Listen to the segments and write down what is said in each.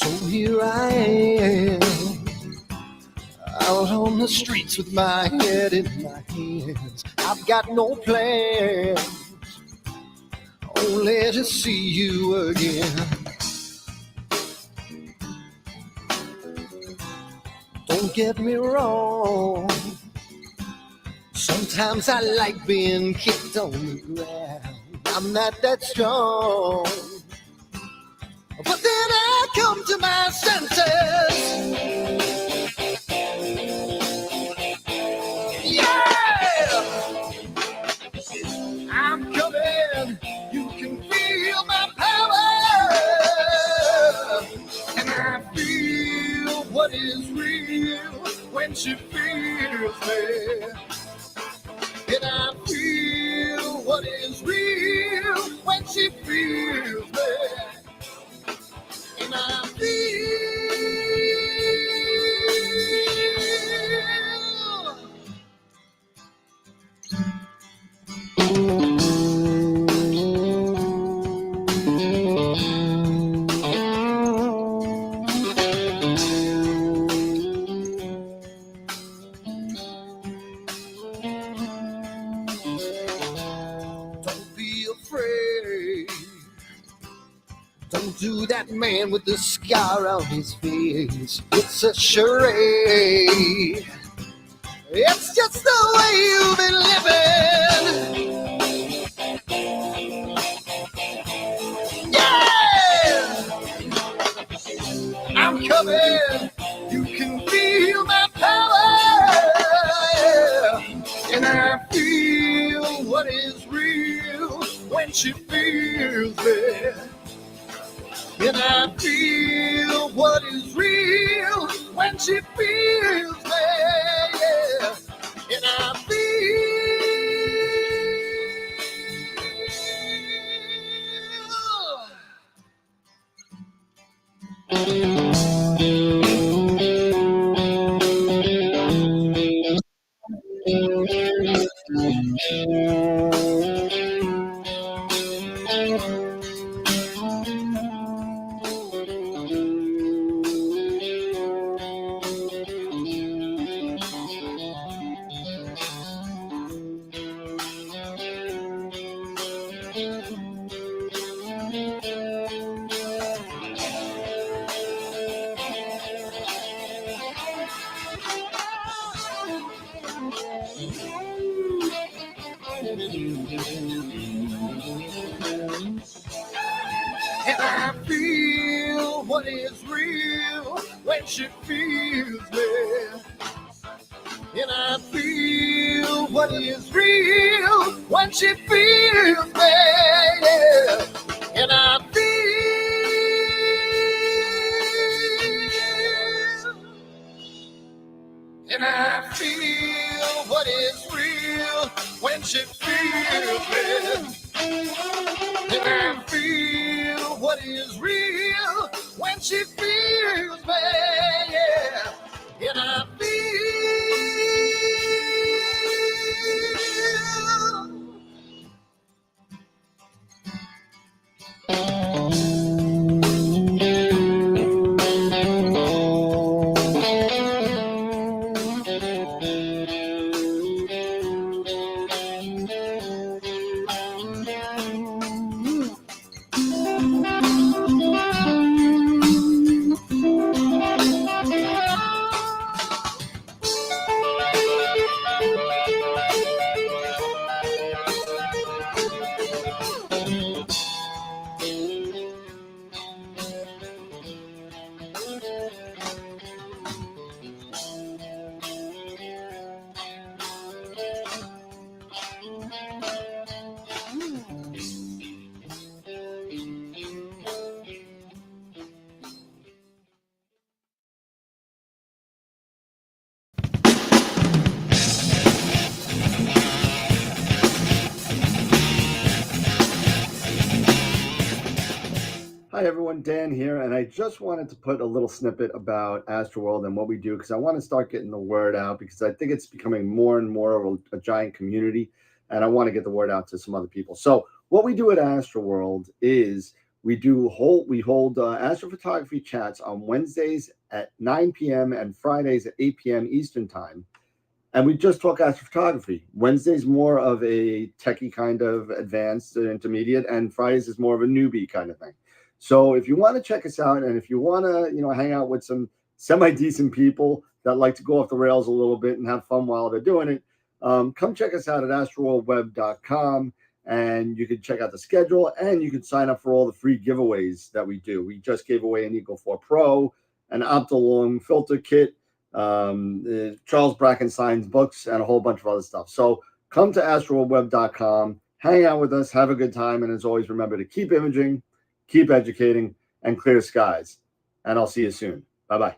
So here I am, out on the streets with my head in my hands. I've got no plans, only to see you again. Don't get me wrong, sometimes I like being kicked on the ground. I'm not that strong, but then I come to my senses. Yeah, I'm coming. You can feel my power, and I feel what is real when she feels me. And I feel what is real when she feels me. And I feel don't be afraid. Don't do that man with the scar on his face. It's a charade. It's just the way you've been living. Yeah! I'm coming. You can feel my power. And I feel what is real when she feels me. And I feel what is real when she feels me. Yeah. And I feel what is real when she feels me. And I feel what is real when she feels me. Yeah. And I feel what is real when she feels me. And I feel what is real when she feels me. Yeah. And I feel Hi everyone, Dan here, and I just wanted to put a little snippet about AstroWorld and what we do because I want to start getting the word out because I think it's becoming more and more of a giant community, and I want to get the word out to some other people. So what we do at AstroWorld is We hold astrophotography chats on Wednesdays at 9 p.m. and Fridays at 8 p.m. Eastern time. And we just talk astrophotography. Wednesday's more of a techie kind of advanced intermediate, and Fridays is more of a newbie kind of thing. So if you want to check us out, and if you want to, hang out with some semi-decent people that like to go off the rails a little bit and have fun while they're doing it, come check us out at AstroWorldWeb.com, and you can check out the schedule, and you can sign up for all the free giveaways that we do. We just gave away an Eagle 4 Pro, an Optilong filter kit, Charles Brackenstein's books, and a whole bunch of other stuff. So come to AstroWorldWeb.com, hang out with us, have a good time, and as always, remember to keep imaging, keep educating, and clear skies. And I'll see you soon. Bye-bye.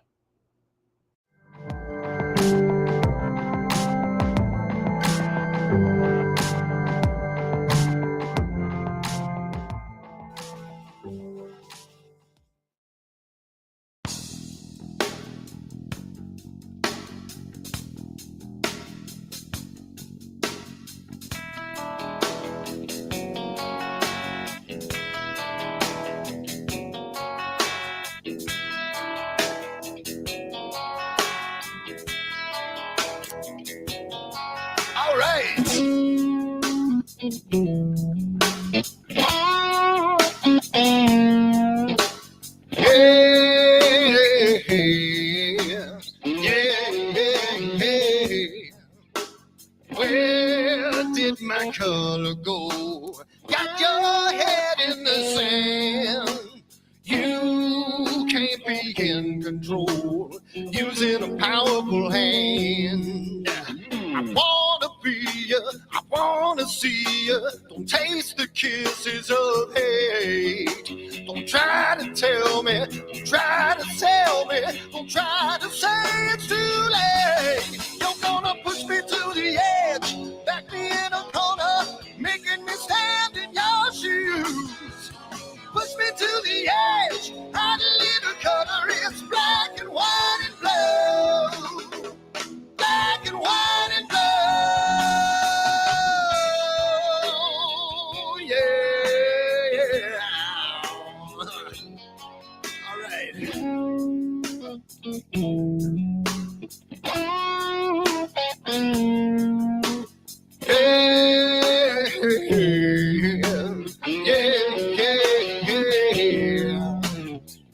All right. Where did my color go? Got your head in the sand. You can't be in control, using a powerful hand. I wanna be you, I wanna see you. Don't taste the kisses of hate. Don't try to tell me, don't try to sell me, don't try to say it's too late. You're gonna push me to the edge, back me in a corner, making me stand in your shoes. Push me to the edge, hot little color is black and white and blue. Black and white and blue, yeah. All right.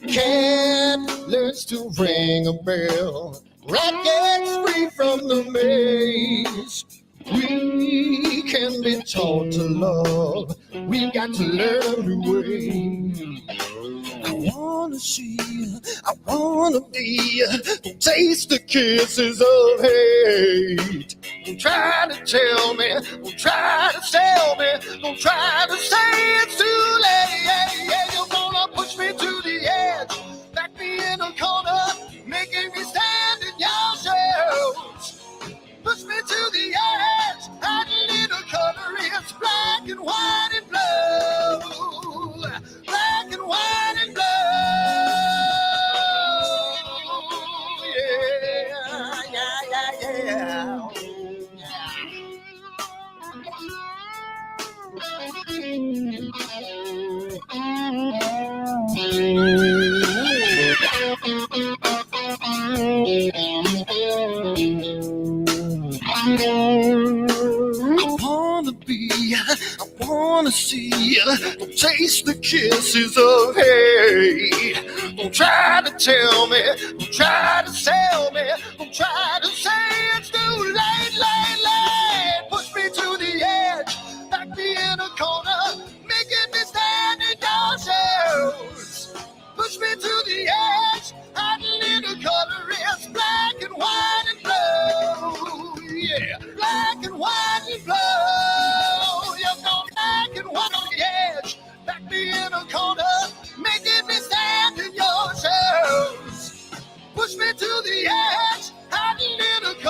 Cat learns to ring a bell. Rat gets free from the maze. We can be taught to love. We've got to learn a new way. I wanna see you, I wanna be you. Don't taste the kisses of hate. Don't try to tell me, don't try to sell me, don't try to say it's too late. You're gonna push me to the edge, back me in a corner, making me stand in your shadows. Push me to the edge, that little color is black and white and blue. Black and white and blue. Yeah. I wanna be, I wanna see, don't taste the kisses of hate. Don't try to tell me, don't try to sell me, don't try to say it's too late. Push me to the edge, back me in a corner, making me stand in your shadows. Push me to the edge, hot little color is black and white and blue. Yeah, black and white and blue. You're going black and white on the edge, back me in a corner, making me stand in your shadows. Push me to the edge, hot little color.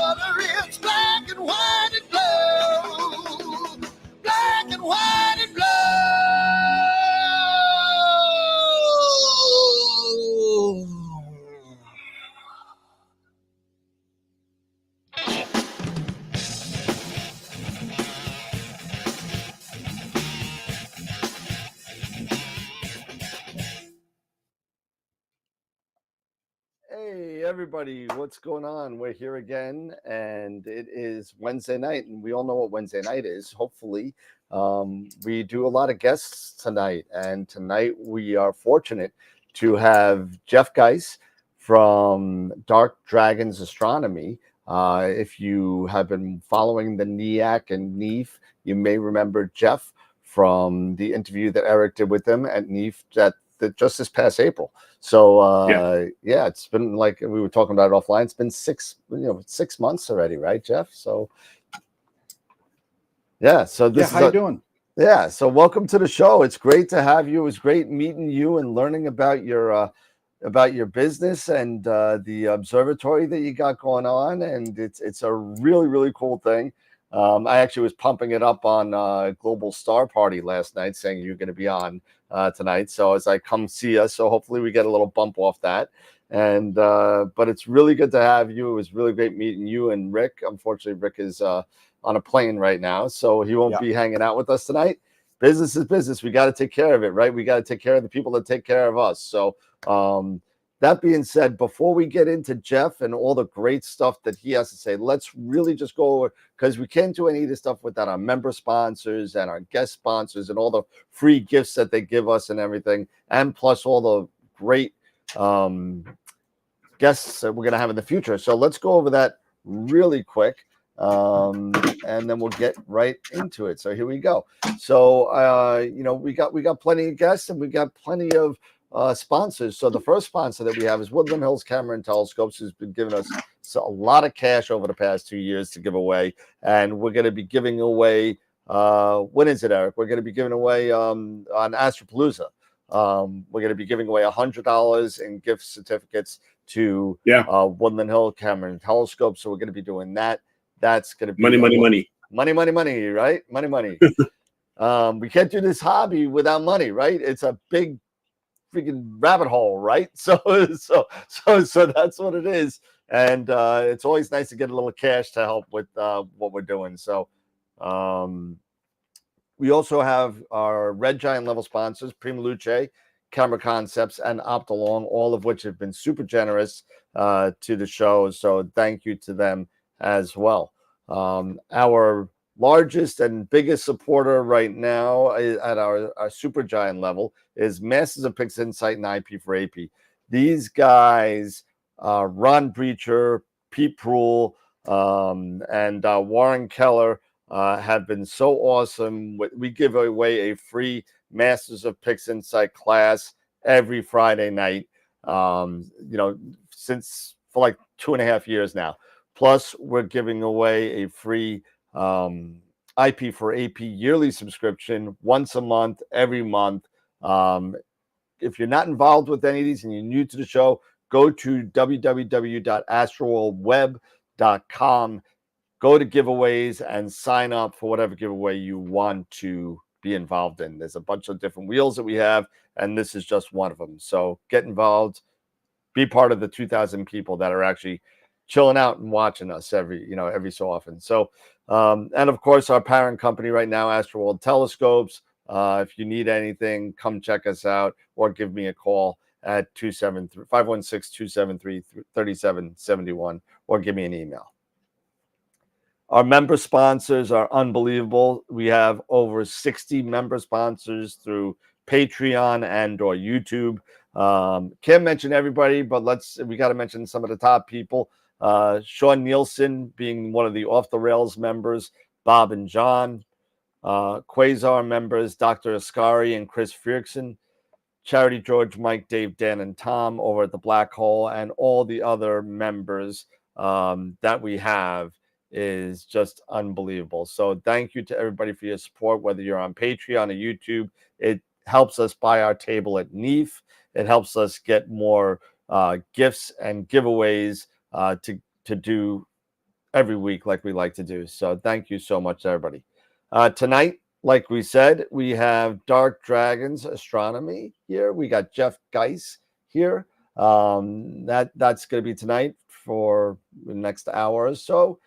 everybody, what's going on? We're here again, and it is Wednesday night, and we all know what Wednesday night is. Hopefully, we do a lot of guests tonight, and tonight we are fortunate to have Jeff Geis from Dark Dragons Astronomy. If you have been following the NEAC and NEAF, you may remember Jeff from the interview that Eric did with them at NEAF just this past April. So yeah, it's been like we were talking about it offline. It's been 6 months already, right, Jeff? So yeah, so this how you doing? Yeah, so welcome to the show. It's great to have you. It was great meeting you and learning about your business and the observatory that you got going on, and it's a really, really cool thing. I actually was pumping it up on Global Star Party last night, saying you're going to be on tonight. So as I come see us, so hopefully we get a little bump off that. And but it's really good to have you. It was really great meeting you and Rick. Unfortunately, Rick is on a plane right now, so he won't be hanging out with us tonight. Business is business. We got to take care of it, right? We got to take care of the people that take care of us. So that being said, before we get into Jeff and all the great stuff that he has to say, let's really just go over, because we can't do any of this stuff without our member sponsors and our guest sponsors and all the free gifts that they give us and everything, and plus all the great guests that we're going to have in the future. So let's go over that really quick, and then we'll get right into it. So here we go. So we got plenty of guests, and we got plenty of sponsors. So the first sponsor that we have is Woodland Hills Camera and Telescopes, who's been giving us a lot of cash over the past 2 years to give away, and we're going to be giving away when is it, Eric? We're going to be giving away on Astropalooza. We're going to be giving away $100 in gift certificates to Woodland Hill Camera and Telescopes. So we're going to be doing that. That's going to be money, right? Money. We can't do this hobby without money, right? It's a big freaking rabbit hole, right? So that's what it is. And it's always nice to get a little cash to help with what we're doing. So we also have our Red Giant level sponsors, Prima Luce, Camera Concepts, and Optolong, all of which have been super generous to the show. So thank you to them as well. Our largest and biggest supporter right now at our super giant level is Masters of Pix Insight and IP4AP. These guys, Ron Breacher, Pete Proul, and Warren Keller, have been so awesome. We give away a free Masters of Pix Insight class every Friday night, since for like 2.5 years now. Plus, we're giving away a free IP4AP yearly subscription once a month, every month. If you're not involved with any of these and you're new to the show, go to www.astroworldweb.com. Go to giveaways and sign up for whatever giveaway you want to be involved in. There's a bunch of different wheels that we have, and this is just one of them. So get involved, be part of the 2,000 people that are actually chilling out and watching us every so often. So, and of course, our parent company right now, AstroWorld Telescopes. If you need anything, come check us out or give me a call at 516-273-3771 or give me an email. Our member sponsors are unbelievable. We have over 60 member sponsors through Patreon and or YouTube. Can't mention everybody, but we got to mention some of the top people. Sean Nielsen being one of the Off the Rails members, Bob and John, Quasar members, Dr. Ascari and Chris Fierksen, Charity George, Mike, Dave, Dan, and Tom over at the Black Hole, and all the other members that we have is just unbelievable. So thank you to everybody for your support, whether you're on Patreon or YouTube. It helps us buy our table at NEAF. It helps us get more gifts and giveaways to do every week like we like to do. So thank you so much, everybody. Tonight, like we said, we have Dark Dragons Astronomy here. We got Jeff Geis here. That's going to be tonight for the next hour or so.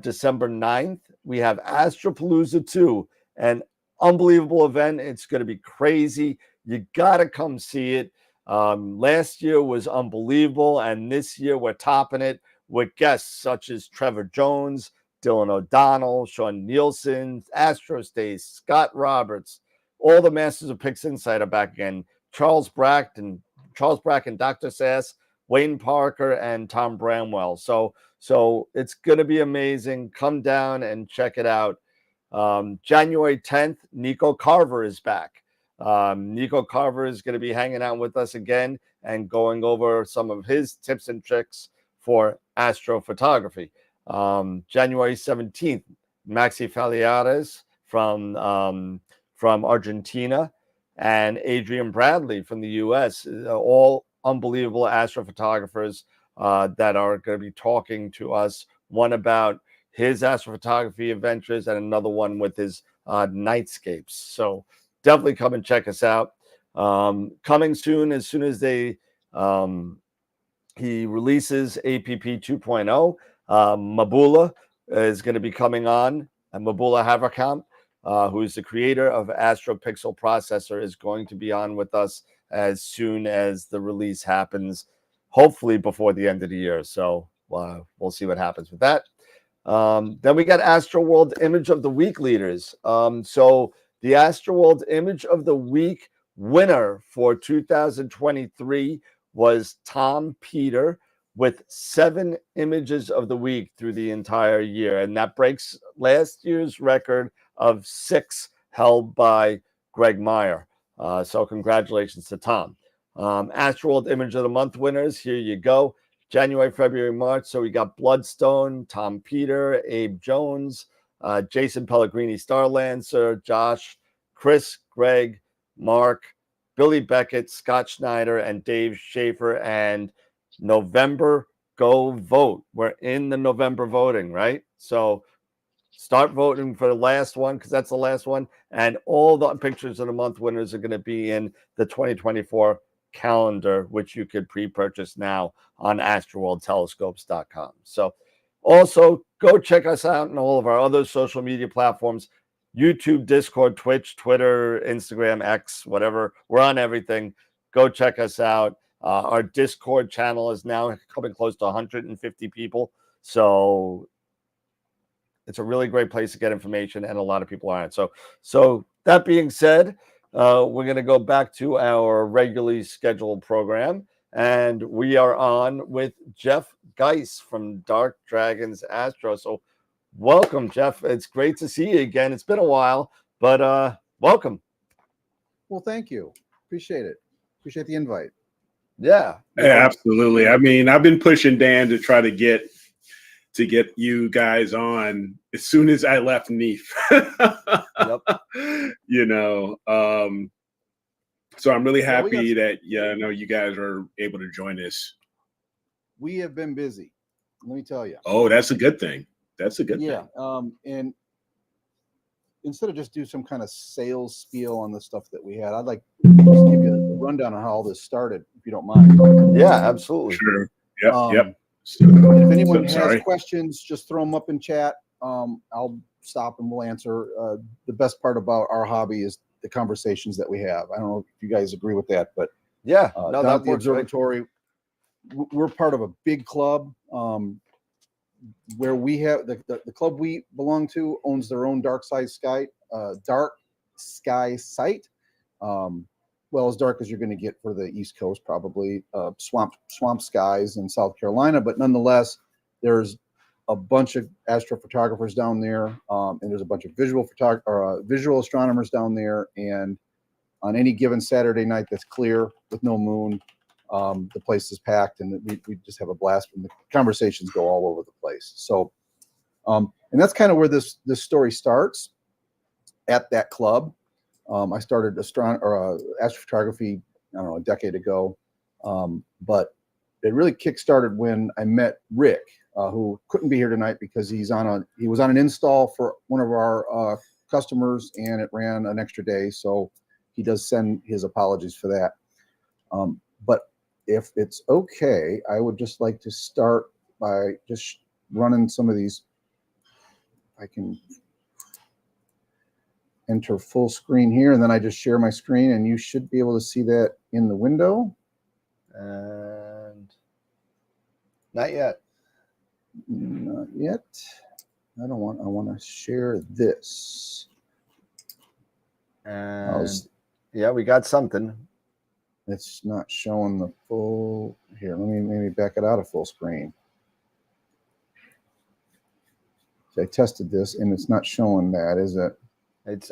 December 9th, we have Astropalooza 2, an unbelievable event. It's going to be crazy. You got to come see it. Last year was unbelievable, and this year we're topping it with guests such as Trevor Jones, Dylan O'Donnell, Sean Nielsen, Astro Stays, Scott Roberts, all the Masters of Picks Insight are back again. Charles Bracken, Dr. Sass, Wayne Parker, and Tom Bramwell. So it's going to be amazing. Come down and check it out. January 10th, Nico Carver is back. Nico Carver is going to be hanging out with us again and going over some of his tips and tricks for astrophotography. January 17th, Maxi Faliares from Argentina and Adrian Bradley from the U.S., all unbelievable astrophotographers that are going to be talking to us, one about his astrophotography adventures and another one with his nightscapes. So definitely come and check us out. Coming soon, as soon as he releases APP 2.0, Mabula is going to be coming on, and Mabula Haverkamp, who is the creator of AstroPixel Processor, is going to be on with us as soon as the release happens, hopefully before the end of the year. So we'll see what happens with that. Then we got AstroWorld Image of the Week leaders. So the AstroWorld Image of the Week winner for 2023 was Tom Peter with 7 images of the week through the entire year. And that breaks last year's record of 6 held by Greg Meyer. So congratulations to Tom. AstroWorld Image of the Month winners, here you go. January, February, March. So we got Bloodstone, Tom Peter, Abe Jones, Jason Pellegrini, Starlancer, Josh, Chris, Greg, Mark, Billy Beckett, Scott Schneider, and Dave Schaefer. And November, go vote. We're in the November voting, right? So start voting for the last one, because that's the last one. And all the pictures of the month winners are going to be in the 2024 calendar, which you could pre-purchase now on astroworldtelescopes.com. So also go check us out on all of our other social media platforms: YouTube, Discord, Twitch, Twitter, Instagram, X, whatever. We're on everything. Go check us out. Our Discord channel is now coming close to 150 people. So it's a really great place to get information, and a lot of people are on it. So that being said, we're going to go back to our regularly scheduled program, and we are on with Jeff Geis from Dark Dragons Astro. So welcome, Jeff. It's great to see you again. It's been a while, but welcome. Well, thank you. Appreciate it. Appreciate the invite. Yeah, absolutely. I mean, I've been pushing Dan to try to get you guys on as soon as I left NEAF. Yep. You know, so I'm really happy that I know you guys are able to join us. We have been busy, let me tell you. Oh, that's a good thing. That's a good thing. Yeah. And instead of just do some kind of sales spiel on the stuff that we had, I'd like to just give you a rundown on how all this started, if you don't mind. Yeah, absolutely. Sure. Yep. If anyone has questions, just throw them up in chat. I'll stop and we'll answer. The best part about our hobby is the conversations that we have. I don't know if you guys agree with that, but yeah, down at the observatory, we're part of a big club where we have the club we belong to owns their own dark sky site. Well, as dark as you're going to get for the East Coast, probably swamp skies in South Carolina, but nonetheless, there's a bunch of astrophotographers down there, and there's a bunch of visual astronomers down there. And on any given Saturday night that's clear with no moon, the place is packed, and we just have a blast, and the conversations go all over the place. So, and that's kind of where this story starts, at that club. I started astrophotography, I don't know, a decade ago, but it really kick-started when I met Rick, who couldn't be here tonight because he was on an install for one of our customers, and it ran an extra day, so he does send his apologies for that. But if it's okay, I would just like to start by just running some of these. I can enter full screen here, and then I just share my screen, and you should be able to see that in the window. And not yet. Not yet. I want to share this. And yeah, we got something. It's not showing the full. Here, let me maybe back it out of full screen. So I tested this and it's not showing that, is it?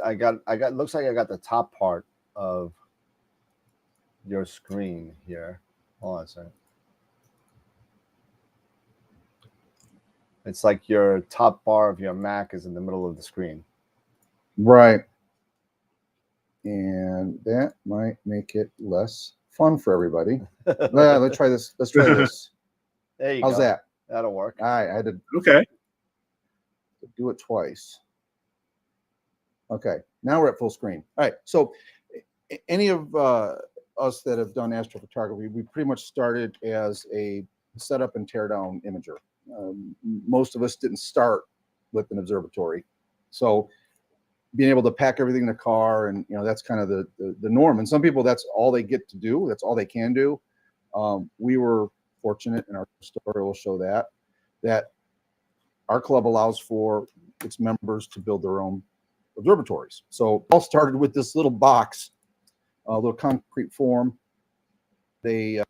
I got looks like I got the top part of your screen here. Hold on a second. It's like your top bar of your Mac is in the middle of the screen. Right. And that might make it less fun for everybody. Let's try this. Let's try this. There you How's go. that? That'll work. All right, I had to Okay. do it twice. Okay, now we're at full screen. All right, so any of us that have done astrophotography, we pretty much started as a setup and tear down imager. Most of us didn't start with an observatory, so being able to pack everything in the car, and that's kind of the norm. And some people, that's all they get to do. That's all they can do. We were fortunate, and our story will show that our club allows for its members to build their own observatories. So it all started with this little box, a little concrete form. They,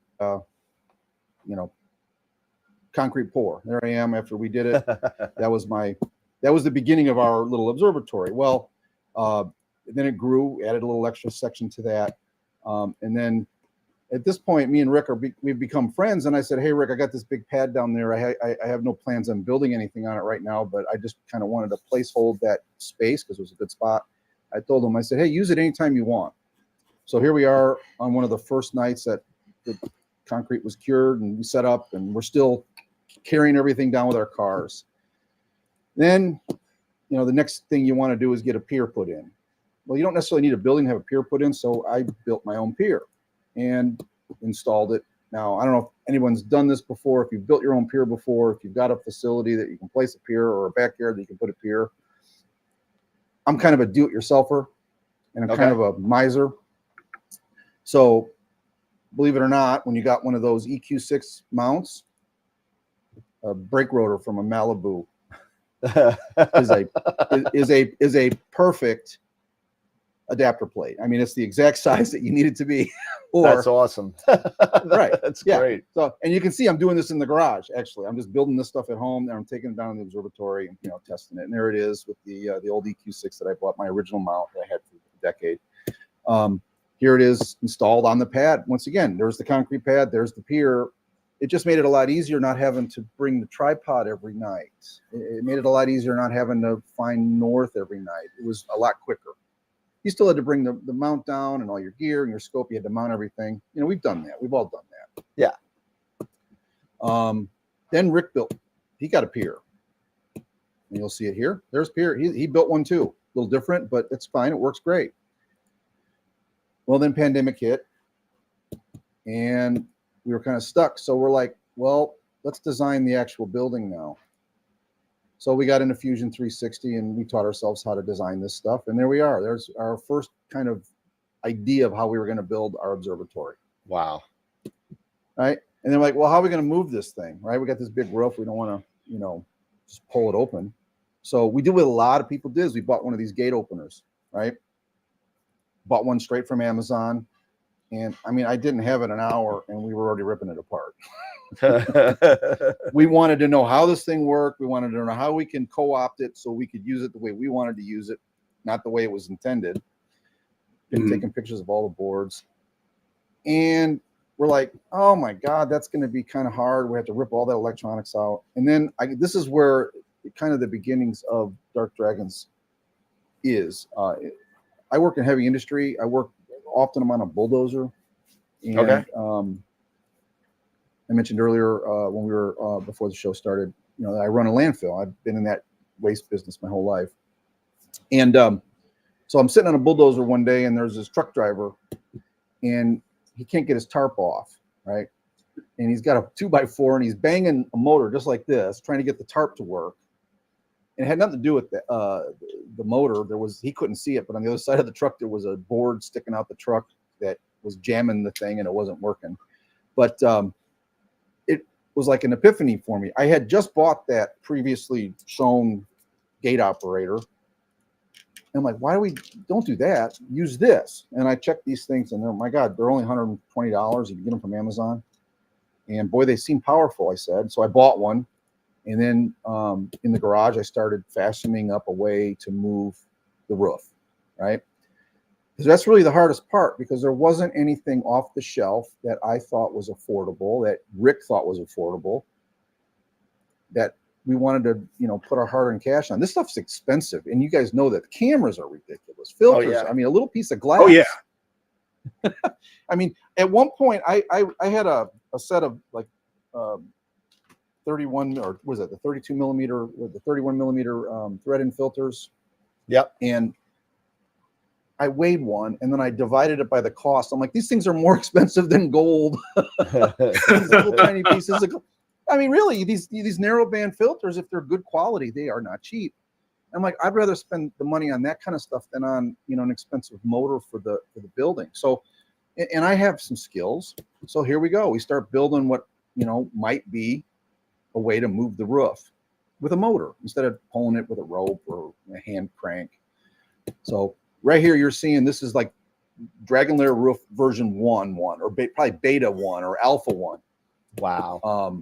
concrete pour. There I am after we did it. That was the beginning of our little observatory. Well, then it grew, added a little extra section to that. And then at this point, me and Rick we've become friends. And I said, hey, Rick, I got this big pad down there. I have no plans on building anything on it right now, but I just kind of wanted to placehold that space because it was a good spot. I told him, I said, hey, use it anytime you want. So here we are on one of the first nights that the concrete was cured and we set up, and we're still carrying everything down with our cars. Then, the next thing you want to do is get a pier put in. Well, you don't necessarily need a building to have a pier put in, so I built my own pier and installed it. Now, I don't know if anyone's done this before, if you've built your own pier before, if you've got a facility that you can place a pier or a backyard that you can put a pier. I'm kind of a do-it-yourselfer, and I'm kind of a miser. So, believe it or not, when you got one of those EQ6 mounts, a brake rotor from a Malibu is a perfect adapter plate. I mean, it's the exact size that you need it to be. That's awesome. Right. That's great. So, and you can see I'm doing this in the garage. Actually, I'm just building this stuff at home, and I'm taking it down to the observatory and testing it. And there it is with the old EQ6 that I bought, my original mount that I had for a decade. Here it is installed on the pad. Once again, there's the concrete pad. There's the pier. It just made it a lot easier not having to bring the tripod every night. It made it a lot easier not having to find north every night. It was a lot quicker. You still had to bring the mount down and all your gear and your scope. You had to mount everything. We've done that. We've all done that. Yeah. Then Rick built. He got a pier. And you'll see it here. There's pier. He built one too. A little different, but it's fine. It works great. Well, then pandemic hit, and we were kind of stuck. So we're like, well, let's design the actual building now. So we got into Fusion 360 and we taught ourselves how to design this stuff. And there we are. There's our first kind of idea of how we were going to build our observatory. Wow. Right. And they're like, well, how are we going to move this thing? Right. We got this big roof. We don't want to, just pull it open. So we did what a lot of people did is we bought one of these gate openers, right? Bought one straight from Amazon. And I mean, I didn't have it an hour and we were already ripping it apart. We wanted to know how this thing worked. We wanted to know how we can co-opt it so we could use it the way we wanted to use it, not the way it was intended. Been taking pictures of all the boards. And we're like, oh my God, that's going to be kind of hard. We have to rip all that electronics out. And then this is where kind of the beginnings of Dark Dragons is. I work in heavy industry. Often I'm on a bulldozer. And, okay. I mentioned earlier when we were before the show started, I run a landfill. I've been in that waste business my whole life. And so I'm sitting on a bulldozer one day and there's this truck driver and he can't get his tarp off, right? And he's got a 2x4 and he's banging a motor just like this, trying to get the tarp to work. And it had nothing to do with the motor. He couldn't see it, but on the other side of the truck, there was a board sticking out the truck that was jamming the thing and it wasn't working. But it was like an epiphany for me. I had just bought that previously shown gate operator. I'm like, why don't do that? Use this. And I checked these things, and my God, they're only $120. You can get them from Amazon. And boy, they seem powerful, I said. So I bought one. And then in the garage, I started fashioning up a way to move the roof, right? Because that's really the hardest part, because there wasn't anything off the shelf that I thought was affordable, that Rick thought was affordable, that we wanted to, put our hard-earned cash on. This stuff's expensive, and you guys know that. The cameras are ridiculous. Filters. Oh, yeah. I mean, a little piece of glass. Oh yeah. I mean, at one point, I had a set of like 31, or what was it, the 32 millimeter or the 31 millimeter thread-in filters. Yep. And I weighed one, and then I divided it by the cost. I'm like, these things are more expensive than gold. These little tiny pieces of gold. I mean, really, these narrow band filters, if they're good quality, they are not cheap. I'm like, I'd rather spend the money on that kind of stuff than on, an expensive motor for the building. So, and I have some skills. So here we go. We start building what, might be a way to move the roof with a motor instead of pulling it with a rope or a hand crank. So right here, you're seeing this is like Dragon Lair roof version 1.1, or probably beta 1 or alpha 1. Wow.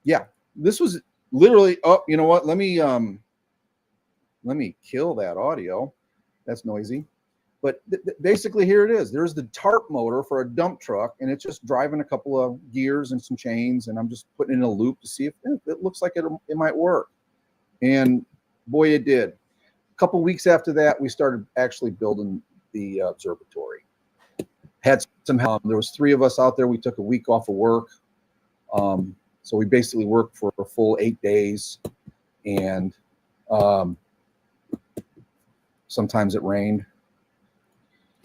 Yeah, this was literally, oh, you know what? Let me kill that audio. That's noisy. But basically here it is. There's the tarp motor for a dump truck, and it's just driving a couple of gears and some chains, and I'm just putting it in a loop to see if it looks like it might work. And boy, it did. A couple weeks after that, we started actually building the observatory. Had some help. There was 3 of us out there. We took a week off of work. So we basically worked for a full 8 days, and sometimes it rained.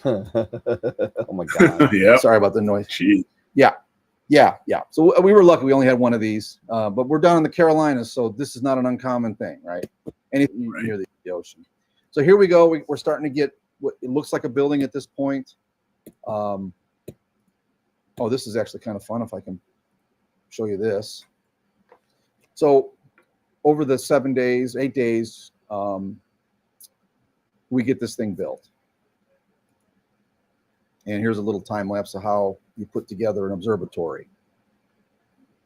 Oh my God. Yeah. Sorry about the noise. Jeez. Yeah. So we were lucky. We only had one of these, but we're down in the Carolinas, so this is not an uncommon thing, right? Anything Right. near the ocean. So here we go. We're starting to get what it looks like a building at this point. Oh, this is actually kind of fun if I can show you this. So over the 8 days, we get this thing built. And here's a little time lapse of how you put together an observatory.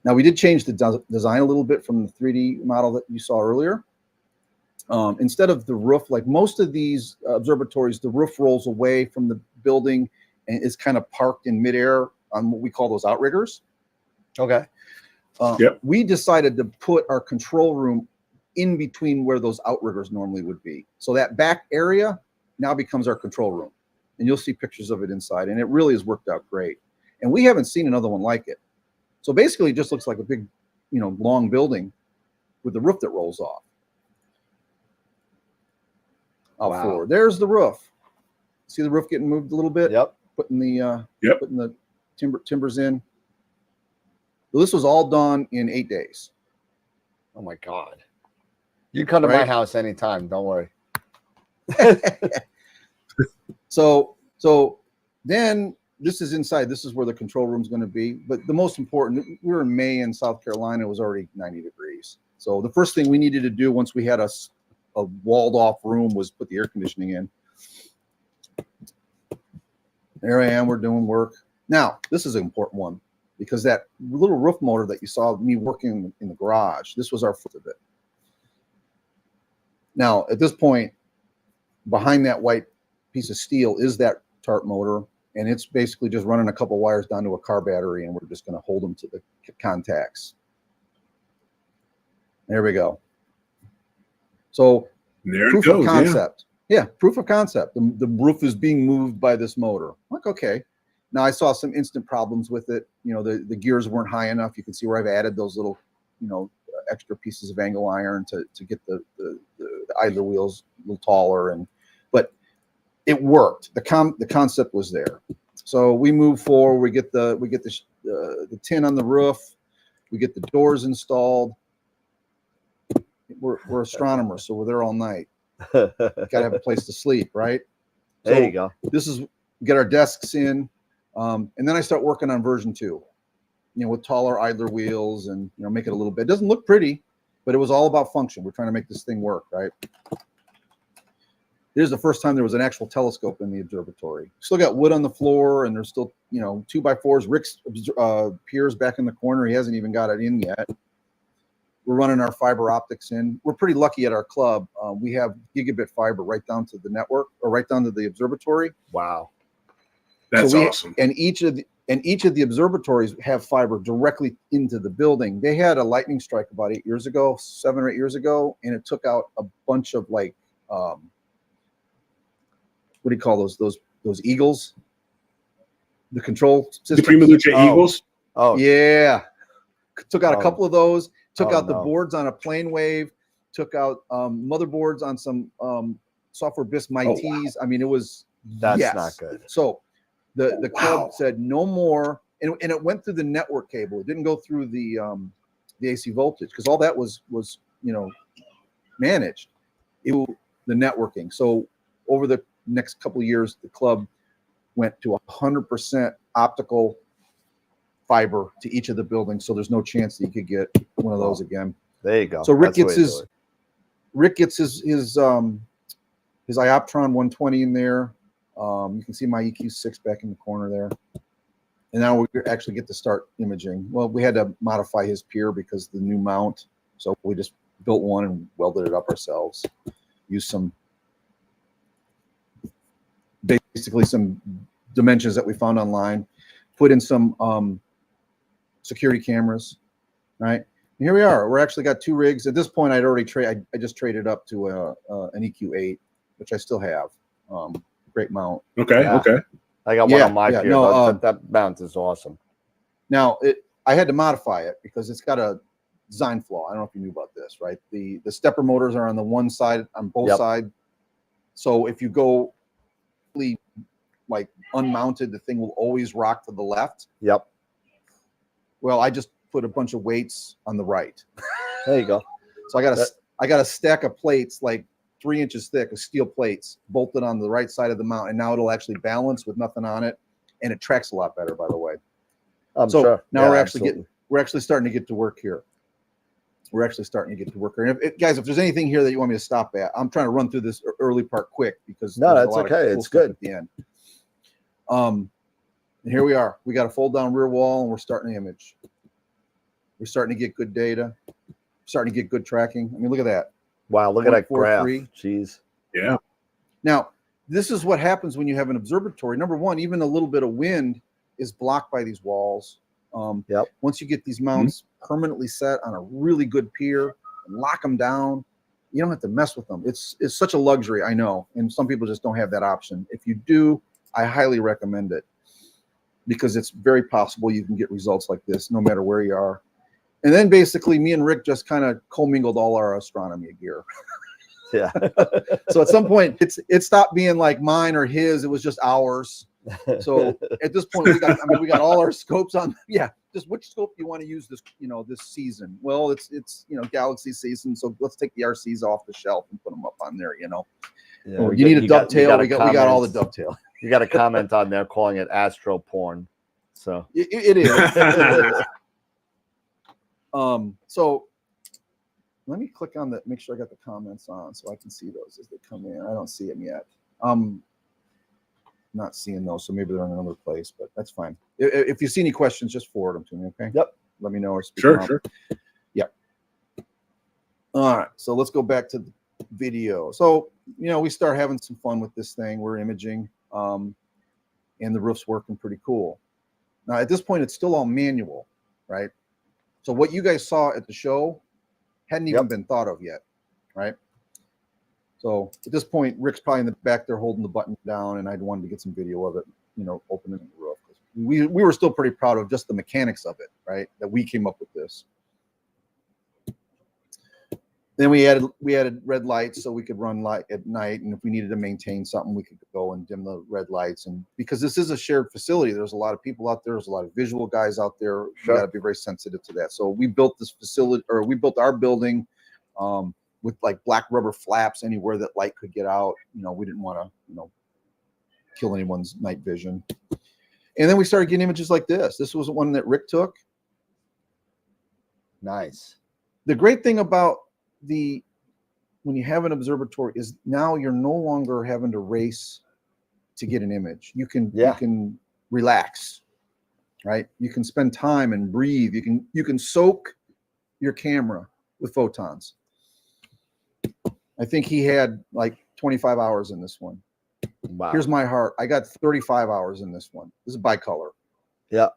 Now, we did change the design a little bit from the 3D model that you saw earlier. Instead of the roof, like most of these observatories, the roof rolls away from the building and is kind of parked in midair on what we call those outriggers. Okay. Yep. We decided to put our control room in between where those outriggers normally would be. So that back area now becomes our control room. And you'll see pictures of it inside. And it really has worked out great. And we haven't seen another one like it. So basically, it just looks like a big, long building with the roof that rolls off. Wow. Forward. There's the roof. See the roof getting moved a little bit? Yep. Putting the timbers in. So this was all done in 8 days. Oh my God. You come to my house anytime. Don't worry. So then this is inside. This is where the control room is going to be. But the most important, we were in May in South Carolina. It was already 90 degrees. So the first thing we needed to do once we had a walled off room was put the air conditioning in. There I am. We're doing work. Now, this is an important one because that little roof motor that you saw me working in the garage, this was our foot of it. Now, at this point, behind that white piece of steel is that tarp motor, and it's basically just running a couple wires down to a car battery, and we're just going to hold them to the contacts. There we go. So There proof it goes. of concept. Yeah, proof of concept. The roof is being moved by this motor. I'm like, okay. Now I saw some instant problems with it. The gears weren't high enough. You can see where I've added those little, extra pieces of angle iron to get the idler wheels a little taller, but it worked. The concept was there. So we move forward. We get the tin on the roof. We get the doors installed. We're astronomers, so we're there all night. Got to have a place to sleep, right? There you go. This is get our desks in, and then I start working on version 2. with taller idler wheels and make it a little bit. It doesn't look pretty, but it was all about function. We're trying to make this thing work, right? Here's the first time there was an actual telescope in the observatory. Still got wood on the floor, and there's still 2x4s. Rick's piers back in the corner. He hasn't even got it in yet. We're running our fiber optics in. We're pretty lucky at our club. We have gigabit fiber right down to the network, or right down to the observatory. Wow, That's awesome. And each of the observatories have fiber directly into the building. They had a lightning strike about 7 or 8 years ago, and it took out a bunch of what do you call those eagles? The control system. The Prima Luce Eagles. oh Yeah, took out a couple of those. Took out the no. boards on a plane wave. Took out motherboards on some software BIS MITs. wow. I mean, it was That's yes. not good. So the club said no more, and it went through the network cable. It didn't go through the AC voltage, because all that was managed. The networking. So over the next couple of years, the club went to 100% optical fiber to each of the buildings, so there's no chance that you could get one of those again. There you go. So Rick That's the gets his Ioptron 120 in there. You can see my EQ6 back in the corner there. And now we actually get to start imaging. Well, we had to modify his pier because the new mount, so we just built one and welded it up ourselves. Used basically some dimensions that we found online. Put in some security cameras, right? And here we are. We're actually got 2 rigs. At this point, I just traded up to an EQ8, which I still have. Great mount. Okay. Yeah. Okay. I got one on my pier. no, that mount is awesome. Now, I had to modify it because it's got a design flaw. I don't know if you knew about this, right? The stepper motors are on the one side, on both sides. So if you go like unmounted, the thing will always rock to the left. Yep. Well, I just put a bunch of weights on the right. There you go. So I got a stack of plates like 3 inches thick of steel plates bolted on the right side of the mount, and now it'll actually balance with nothing on it, and it tracks a lot better, by the way. I'm so sure. now Yeah, we're actually starting to get to work here. And guys, if there's anything here that you want me to stop at, I'm trying to run through this early part quick because No, there's a that's lot of okay. cool It's stuff good. at the end. And here we are. We got a fold down rear wall, and we're starting to image. We're starting to get good data. Starting to get good tracking. I mean, look at that. Wow, look at that graph. 0.43. Jeez. Yeah. Now, this is what happens when you have an observatory. Number one, even a little bit of wind is blocked by these walls. Once you get these mounts permanently set on a really good pier and lock them down, you don't have to mess with them. It's such a luxury, I know, and some people just don't have that option. If you do, I highly recommend it because it's very possible you can get results like this no matter where you are. And then basically me and Rick just kind of commingled all our astronomy gear. Yeah. So at some point it stopped being like mine or his, it was just ours. So at this point we got all our scopes on. Yeah, just which scope do you want to use this this season? Well, it's galaxy season, so let's take the RCs off the shelf and put them up on there. Yeah, you need a dovetail. We got all the dovetail. You got a comment on there calling it astro porn. So it is. It is. So let me click on make sure I got the comments on so I can see those as they come in. I don't see them yet. Not seeing those, so maybe they're in another place, but that's fine. If you see any questions, just forward them to me, okay? Yep. Let me know or speak them out. Sure. Yep. All right, so let's go back to the video. So, we start having some fun with this thing. We're imaging, and the roof's working pretty cool. Now, at this point, it's still all manual, right? So what you guys saw at the show hadn't even been thought of yet, right? So at this point, Rick's probably in the back there holding the button down, and I'd wanted to get some video of it, opening the roof. We were still pretty proud of just the mechanics of it, right? That we came up with this. Then we added red lights so we could run light at night, and if we needed to maintain something, we could go and dim the red lights. And because this is a shared facility, there's a lot of people out there, there's a lot of visual guys out there. Sure. We got to be very sensitive to that. So we built this facility, or we built our building with like black rubber flaps anywhere that light could get out. We didn't want to, kill anyone's night vision. And then we started getting images like this. This was one that Rick took. Nice. The great thing about when you have an observatory is now you're no longer having to race to get an image. You can relax, right? You can spend time and breathe. You can soak your camera with photons. I think he had like 25 hours in this one. Wow. Here's my heart. I got 35 hours in this one. This is bicolor. Yeah.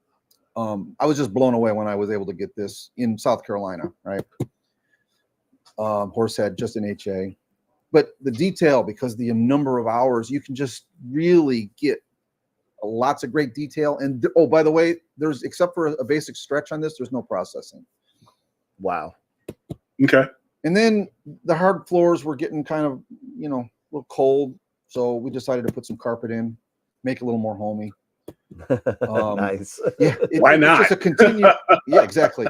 I was just blown away when I was able to get this in South Carolina, right? Horsehead, just an HA. But the detail, because the number of hours, you can just really get lots of great detail. And oh, by the way, there's, except for a basic stretch on this, there's no processing. Wow. Okay. And then the hard floors were getting kind of, a little cold. So we decided to put some carpet in, make it a little more homey. Nice. Yeah. Why not? It's just a continued. Yeah, exactly.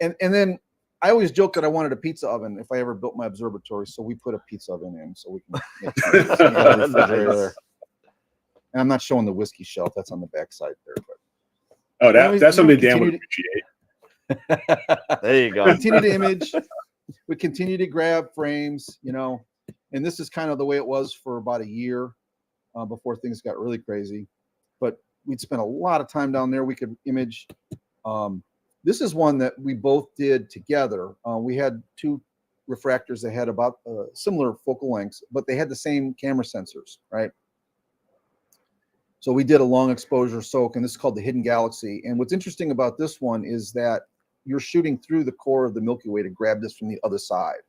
And then I always joke that I wanted a pizza oven if I ever built my observatory. So we put a pizza oven in so we can make sure we got a refrigerator. Nice. And I'm not showing the whiskey shelf. That's on the back side there. But Oh, anyways, that's something Dan continue would appreciate. There you go. continue to image. We continue to grab frames, and this is kind of the way it was for about a year before things got really crazy. But we'd spent a lot of time down there. We could image. This is one that we both did together. We had two refractors that had about similar focal lengths, but they had the same camera sensors, right? So we did a long exposure soak, and this is called the Hidden Galaxy. And what's interesting about this one is that you're shooting through the core of the Milky Way to grab this from the other side.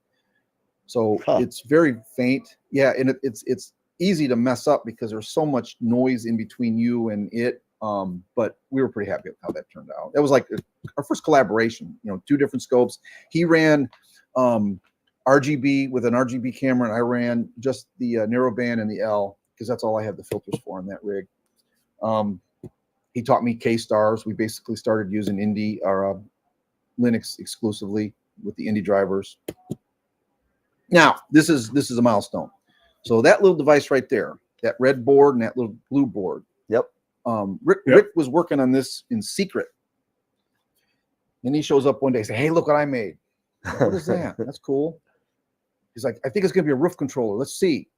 So it's very faint. Yeah, and it's easy to mess up because there's so much noise in between you and it. But we were pretty happy with how that turned out. That was like our first collaboration, two different scopes. He ran RGB with an RGB camera, and I ran just the narrowband and the L, because that's all I had the filters for on that rig. He taught me K-stars. We basically started using Indy or Linux exclusively with the Indy drivers. Now, this is a milestone. So that little device right there, that red board and that little blue board. Yep. Rick was working on this in secret. Then he shows up one day and says, "Hey, look what I made." What is that? That's cool. He's like, "I think it's going to be a roof controller. Let's see."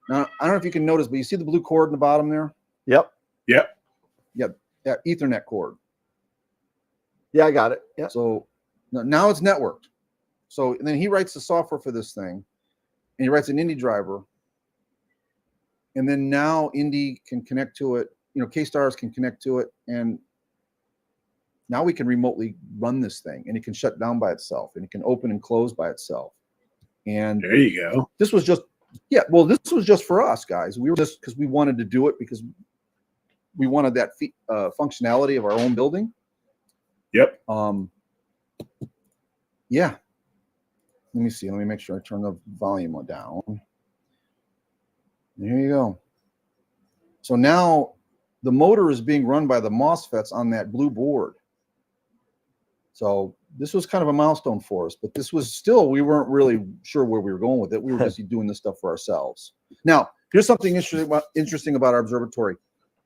Now, I don't know if you can notice, but you see the blue cord in the bottom there? Yep. Yep. Yep. That Ethernet cord. Yeah, I got it. Yeah. So now it's networked. So and then he writes the software for this thing, and he writes an Indy driver. And then now Indy can connect to it. K-stars can connect to it, and now we can remotely run this thing, and it can shut down by itself, and it can open and close by itself. And there you go. This was just, this was just for us, guys. We were just because we wanted to do it because we wanted that functionality of our own building. Yep. Yeah. Let me see. Let me make sure I turn the volume down. There you go. So now the motor is being run by the MOSFETs on that blue board. So this was kind of a milestone for us, but this was still, we weren't really sure where we were going with it. We were just doing this stuff for ourselves. Now, here's something interesting about our observatory.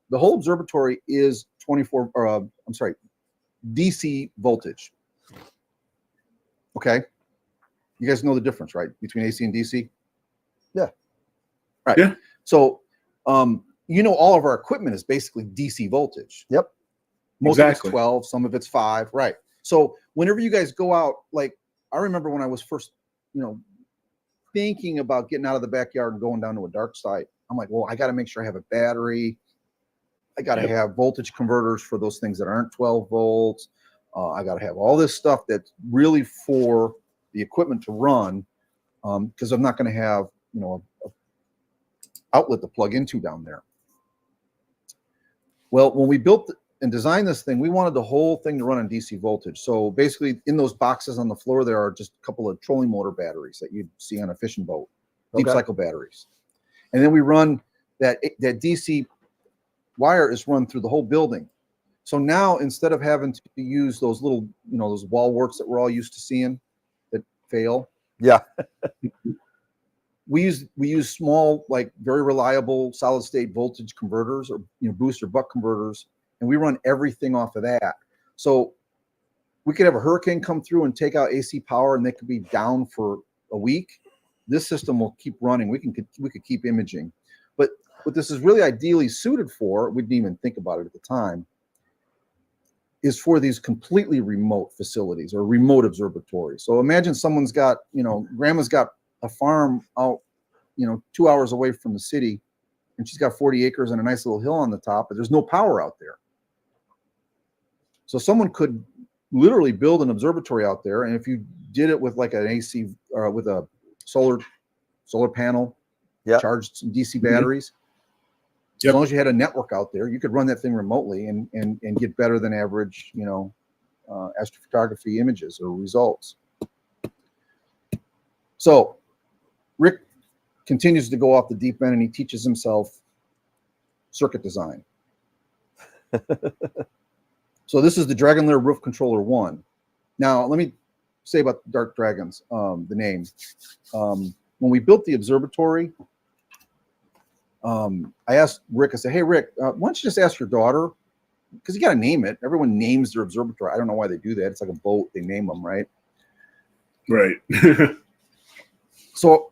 The whole observatory is DC voltage. Okay. You guys know the difference, right? Between AC and DC? Yeah. Right. Yeah. So, all of our equipment is basically DC voltage. Yep. Most of it's 12, some of it's 5. Right. So whenever you guys go out, like I remember when I was first, thinking about getting out of the backyard and going down to a dark site, I'm like, well, I got to make sure I have a battery. I got to have voltage converters for those things that aren't 12 volts. I got to have all this stuff that's really for the equipment to run, because I'm not going to have, a outlet to plug into down there. Well, when we built and designed this thing, we wanted the whole thing to run on DC voltage. So basically in those boxes on the floor, there are just a couple of trolling motor batteries that you'd see on a fishing boat, deep cycle batteries. And then we run that DC wire is run through the whole building. So now instead of having to use those little, those wall warts that we're all used to seeing that fail. Yeah. We use small, like very reliable solid state voltage converters or boost or buck converters, and we run everything off of that. So we could have a hurricane come through and take out AC power, and they could be down for a week. This system will keep running. We could keep imaging. But what this is really ideally suited for, we didn't even think about it at the time, is for these completely remote facilities or remote observatories. So imagine someone's got, grandma's got a farm out, 2 hours away from the city, and she's got 40 acres and a nice little hill on the top, but there's no power out there. So someone could literally build an observatory out there, and if you did it with like an AC or with a solar panel, charged some DC batteries, as long as you had a network out there, you could run that thing remotely and get better than average, astrophotography images or results. So Rick continues to go off the deep end, and he teaches himself circuit design. So this is the Dragon Lair Roof Controller 1. Now, let me say about Dark Dragons, the name. When we built the observatory, I asked Rick, I said, hey, Rick, why don't you just ask your daughter? Because you got to name it. Everyone names their observatory. I don't know why they do that. It's like a boat. They name them, right? Right. So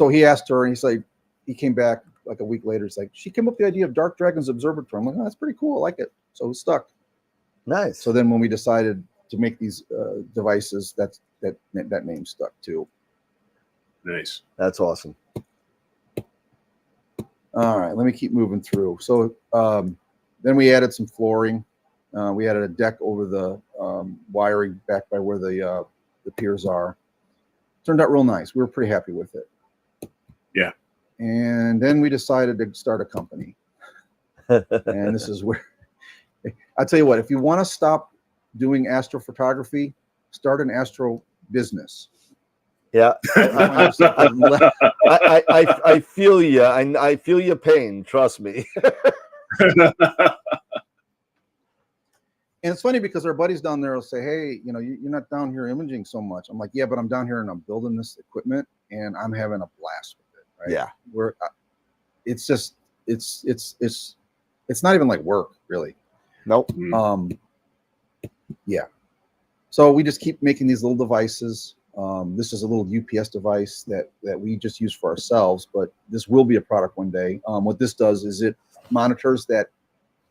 he asked her, and he came back like a week later. He's like, she came up with the idea of Dark Dragons Observatory. I'm like, oh, that's pretty cool. I like it. So it stuck. Nice. So then when we decided to make these devices, that name stuck too. Nice. That's awesome. All right, let me keep moving through. So then we added some flooring. We added a deck over the wiring back by where the piers are. Turned out real nice. We were pretty happy with it. Yeah. And then we decided to start a company. And this is where I tell you what, if you want to stop doing astrophotography, start an astro business. Yeah, I feel you. I feel your pain. Trust me. And it's funny because our buddies down there will say, "Hey, you're not down here imaging so much." I'm like, "Yeah, but I'm down here and I'm building this equipment and I'm having a blast with it." Right? Yeah. It's just it's not even like work really. Nope. Yeah. So we just keep making these little devices. This is a little UPS device that we just use for ourselves, but this will be a product one day. What this does is it monitors that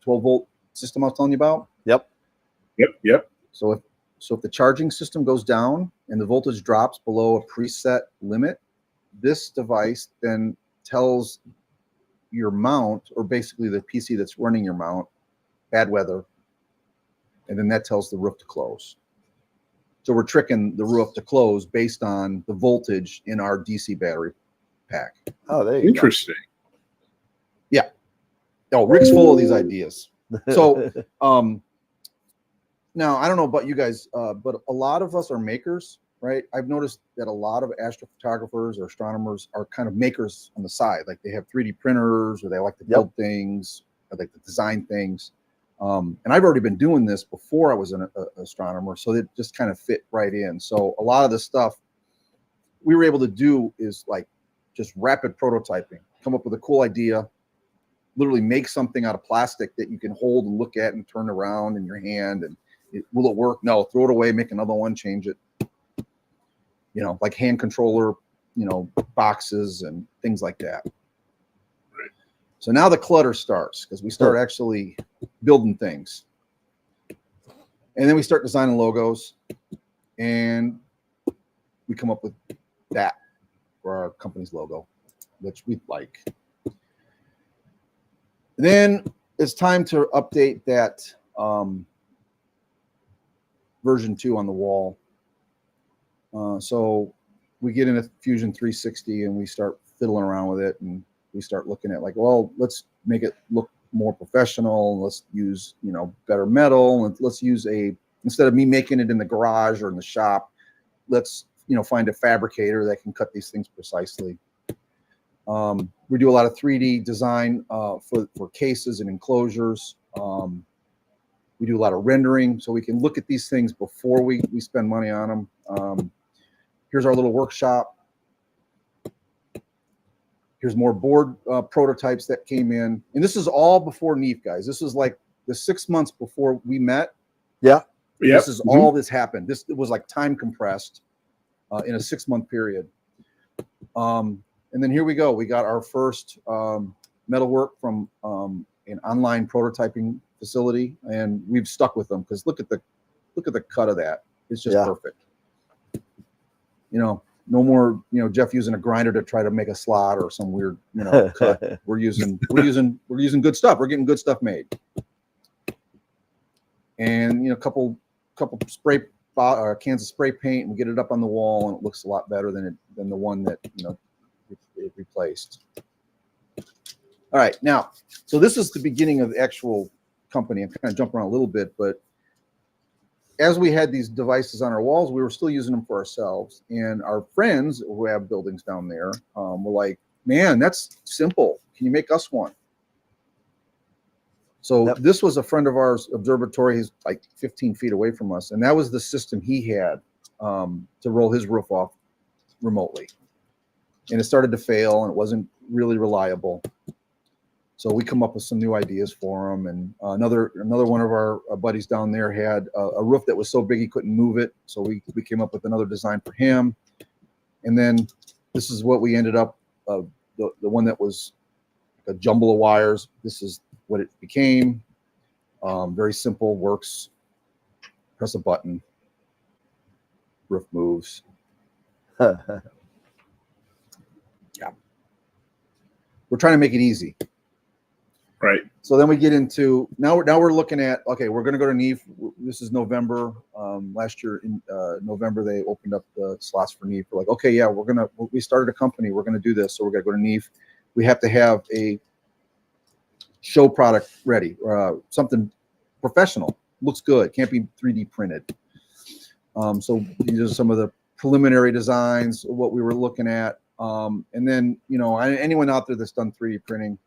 12-volt system I was telling you about. Yep. So if the charging system goes down and the voltage drops below a preset limit, this device then tells your mount, or basically the PC that's running your mount, bad weather, and then that tells the roof to close. So we're tricking the roof to close based on the voltage in our DC battery pack. Oh, there you Interesting. Yeah. Oh, Rick's full of these ideas. So now I don't know about you guys, but a lot of us are makers, right? I've noticed that a lot of astrophotographers or astronomers are kind of makers on the side. Like they have 3D printers, or they like to build things, or like to design things. And I've already been doing this before I was an astronomer, so it just kind of fit right in. So a lot of the stuff we were able to do is like just rapid prototyping, come up with a cool idea, literally make something out of plastic that you can hold and look at and turn around in your hand. And will it work? No, throw it away, make another one, change it. Like hand controller, boxes and things like that. So now the clutter starts because we start actually building things. And then we start designing logos, and we come up with that for our company's logo, which we like. Then it's time to update that version 2 on the wall. So we get into Fusion 360 and we start fiddling around with it, and we start looking at like, well, let's make it look more professional. Let's use, better metal. And let's use instead of me making it in the garage or in the shop, let's, find a fabricator that can cut these things precisely. We do a lot of 3D design for cases and enclosures. We do a lot of rendering, so we can look at these things before we spend money on them. Here's our little workshop. Here's more board prototypes that came in. And this is all before NEAF, guys. This is like the 6 months before we met. Yeah. Yep. This is all this happened. This was like time compressed in a 6-month period. And then here we go. We got our first metalwork from an online prototyping facility, and we've stuck with them because look at the cut of that. It's just perfect. You know, no more, you know, Jeff using a grinder to try to make a slot or some weird, you know, cut. We're using good stuff. We're getting good stuff made. And, you know, a couple spray cans of spray paint, and we get it up on the wall, and it looks a lot better than the one that, you know, it replaced. All right, now, so this is the beginning of the actual company. I'm kind of jumping around a little bit, but as we had these devices on our walls, we were still using them for ourselves. And our friends who have buildings down there were like, man, that's simple. Can you make us one? So this was a friend of ours, observatory. He's like 15 feet away from us. And that was the system he had to roll his roof off remotely. And it started to fail, and it wasn't really reliable. So we come up with some new ideas for him. And another one of our buddies down there had a roof that was so big he couldn't move it. So we came up with another design for him. And then this is what we ended up, the one that was a jumble of wires. This is what it became. Very simple, works. Press a button, roof moves. Yeah. We're trying to make it easy. Right. So then we get into now we're looking at, okay, we're going to go to NEAF. This is November. Last year in November they opened up the slots for NEAF. We're like, okay, yeah, we started a company. We're going to do this, so we're going to go to NEAF. We have to have a show product ready, something professional, looks good, can't be 3D printed. So these are some of the preliminary designs of what we were looking at. And then, you know, anyone out there that's done 3D printing,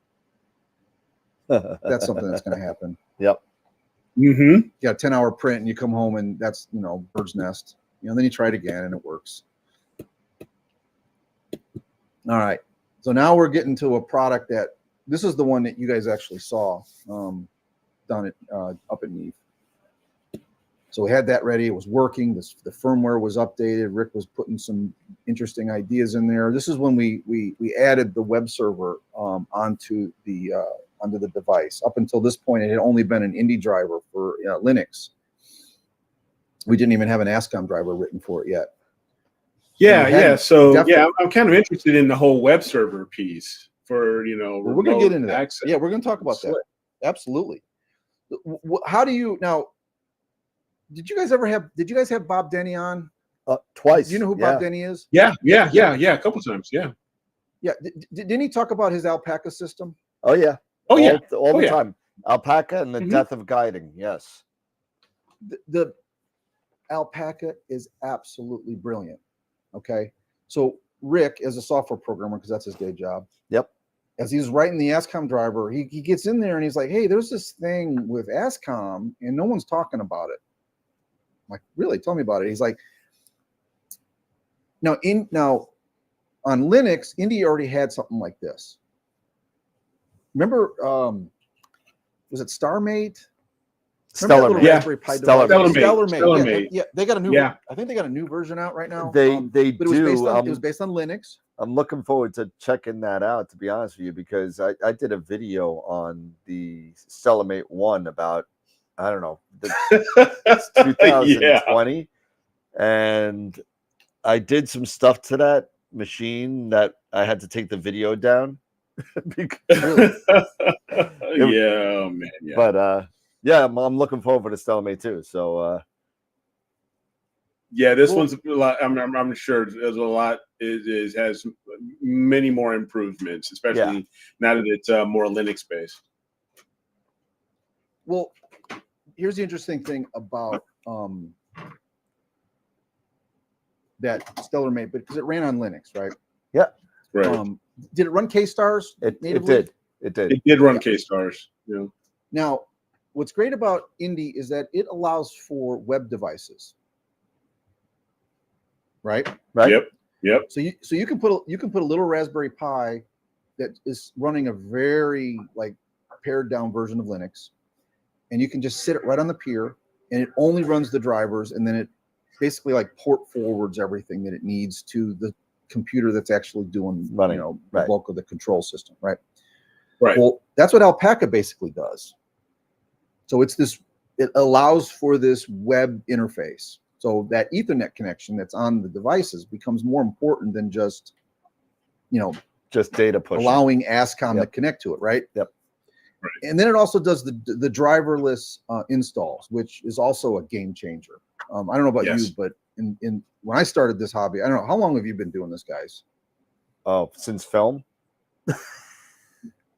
that's something that's going to happen. Yep. Mm-hmm. Yeah, 10-hour print, and you come home and that's, you know, bird's nest. You know, then you try it again and it works. All right. So now we're getting to a product that, this is the one that you guys actually saw down at up at NEAF. So we had that ready. It was working. The firmware was updated. Rick was putting some interesting ideas in there. This is when we added the web server onto the device. Up until this point, it had only been an Indy driver for Linux. We didn't even have an ASCOM driver written for it yet. Yeah. So I'm kind of interested in the whole web server piece for, you know, we're going to get into that. access. Yeah, we're going to talk about that. Absolutely. How do you now? Did you guys have Bob Denny on? Twice. Do you know who Bob Denny is? Yeah. A couple times. Yeah. Yeah. Didn't he talk about his alpaca system? Oh yeah. Oh yeah. All the time. Alpaca and the death of guiding. Yes. The alpaca is absolutely brilliant. Okay. So Rick, as a software programmer, because that's his day job. Yep. As he's writing the ASCOM driver, he gets in there and he's like, hey, there's this thing with ASCOM and no one's talking about it. I'm like, really? Tell me about it. He's like, now on Linux, Indy already had something like this. Remember, was it StarMate? StellarMate. Yeah. StellarMate. Yeah, they got a new. Yeah. I think they got a new version out right now. They but it do. was based on Linux. I'm looking forward to checking that out, to be honest with you, because I did a video on the StellarMate 1 about, I don't know, 2020, and I did some stuff to that machine that I had to take the video down. Yeah, man. Yeah. But yeah, I'm looking forward to StellarMate too. So yeah, this one's a lot. I'm sure there's a lot. It has many more improvements, especially now that it's more Linux based. Well, here's the interesting thing about that StellarMate, because it ran on Linux, right? Yeah. Right. Did it run K-Stars? It did. It did run K-Stars. Yeah. Now, what's great about Indy is that it allows for web devices. Right. Yep. So you can put a little Raspberry Pi that is running a very pared down version of Linux, and you can just sit it right on the pier, and it only runs the drivers, and then it basically like port forwards everything that it needs to the computer that's actually doing Running, the right. bulk of the control system, right? Right. Well, that's what Alpaca basically does. So it's this, it allows for this web interface. So that Ethernet connection that's on the devices becomes more important than just, just data pushing. allowing ASCOM to Yep. connect to it, right? Yep. Right. And then it also does the driverless installs, which is also a game changer. I don't know about Yes. you, but in when I started this hobby, I don't know, how long have you been doing this, guys? Oh, since film?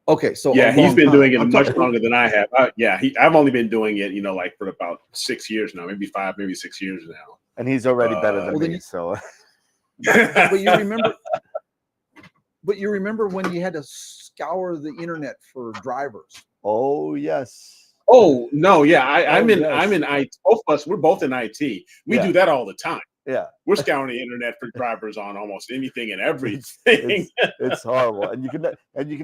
Okay, so Yeah, a he's long been time. doing it I'm much talking- longer than I have. I've only been doing it, like for about 6 years now, maybe 5, maybe 6 years now. And he's already better than well, then me. you- So But you remember, when you had to scour the internet for drivers? oh yes. Oh no, yeah, I'm in. yes. I'm in IT. Both of us, we're both in IT. We Yeah. do that all the time. Yeah. We're scouring the internet for drivers on almost anything and everything. It's horrible. And you can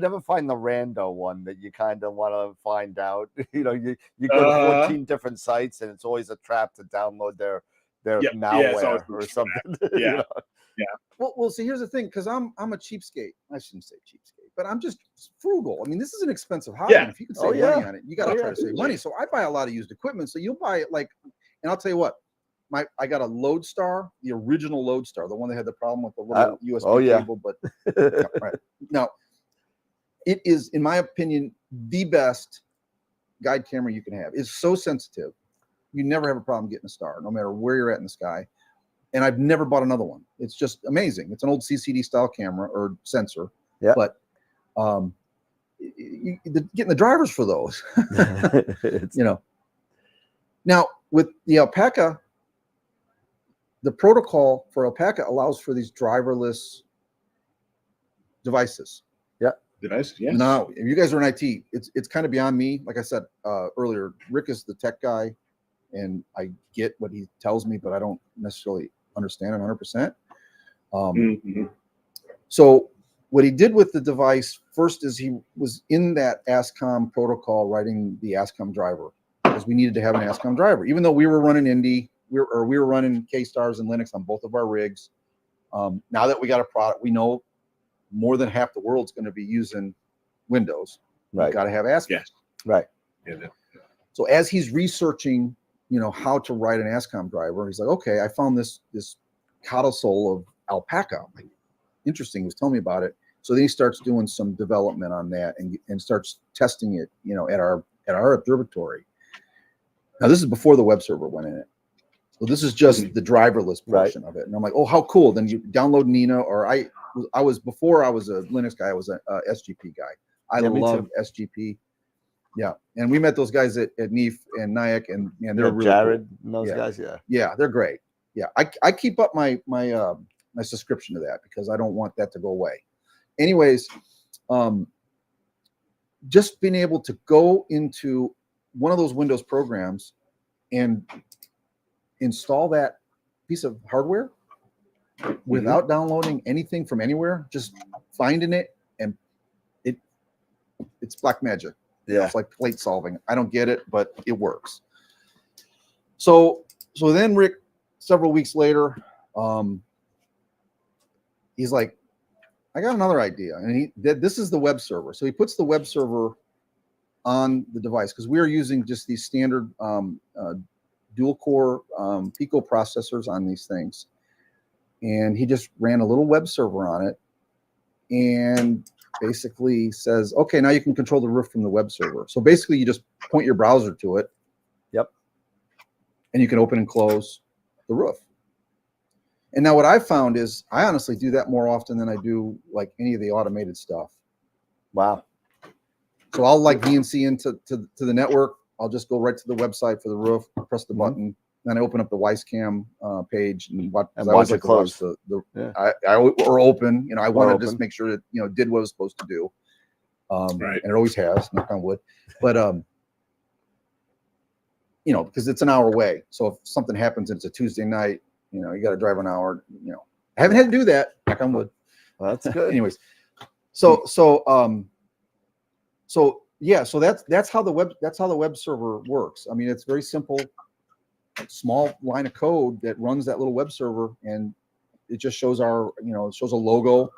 never find the rando one that you kind of want to find out. You go to 14 different sites and it's always a trap to download their it's malware always or a something. Yeah. Well, see, here's the thing, because I'm a cheapskate. I shouldn't say cheapskate, but I'm just frugal. I mean, this is an expensive hobby. Yeah. And if you can Oh, save yeah. money on it, you got to try to save money. So I buy a lot of used equipment. So you'll buy it and I'll tell you what, I got a Lodestar, the original Lodestar, the one that had the problem with the little USB cable. But yeah, right now, it is, in my opinion, the best guide camera you can have. It's so sensitive, you never have a problem getting a star, no matter where you're at in the sky. And I've never bought another one. It's just amazing. It's an old CCD style camera or sensor. Yeah. But getting the drivers for those, Now with the Alpaca, the protocol for Alpaca allows for these driverless devices. Devices, yes. Now, if you guys are in IT, it's kind of beyond me. Like I said earlier, Rick is the tech guy, and I get what he tells me, but I don't necessarily understand it 100%. So what he did with the device first is he was in that ASCOM protocol writing the ASCOM driver, because we needed to have an ASCOM driver, even though we were running Indy, we were running K-Stars and Linux on both of our rigs. Now that we got a product, we know more than half the world's going to be using Windows. Right. You've got to have ASCOM. Yes. Right. Yeah. So as he's researching, how to write an ASCOM driver, he's like, okay, I found this codicil of Alpaca. Like, interesting. He was telling me about it. So then he starts doing some development on that and starts testing it, at our observatory. Now this is before the web server went in it. So this is just the driverless portion of it. And I'm like, oh, how cool. Then you download Nina, or before I was a Linux guy, I was a SGP guy. I love SGP. Yeah. And we met those guys at NEAF and NIAC, and they're really Jared cool. and those guys. Yeah. Yeah, they're great. Yeah. I keep up my subscription to that because I don't want that to go away. Anyways, just being able to go into one of those Windows programs and install that piece of hardware without downloading anything from anywhere, just finding it, and it's black magic. Yeah. It's like plate solving. I don't get it, but it works. So then Rick, several weeks later, he's like, I got another idea. And this is the web server. So he puts the web server on the device, because we are using just these standard dual core Pico processors on these things. And he just ran a little web server on it and basically says, okay, now you can control the roof from the web server. So basically you just point your browser to it. Yep. And you can open and close the roof. And now what I've found is I honestly do that more often than I do like any of the automated stuff. Wow. So I'll like VNC into the network. I'll just go right to the website for the roof, press the button, then I open up the Wisecam page and watch it close. Or open. I want to just make sure that did what it was supposed to do. Right. And it always has, knock on wood. But because it's an hour away. So if something happens and it's a Tuesday night, you got to drive an hour. I haven't had to do that, knock on wood. Well, that's good. Anyways, so that's how the web server works. I mean, it's very simple. small line of code that runs that little web server, and it just shows our, it shows a logo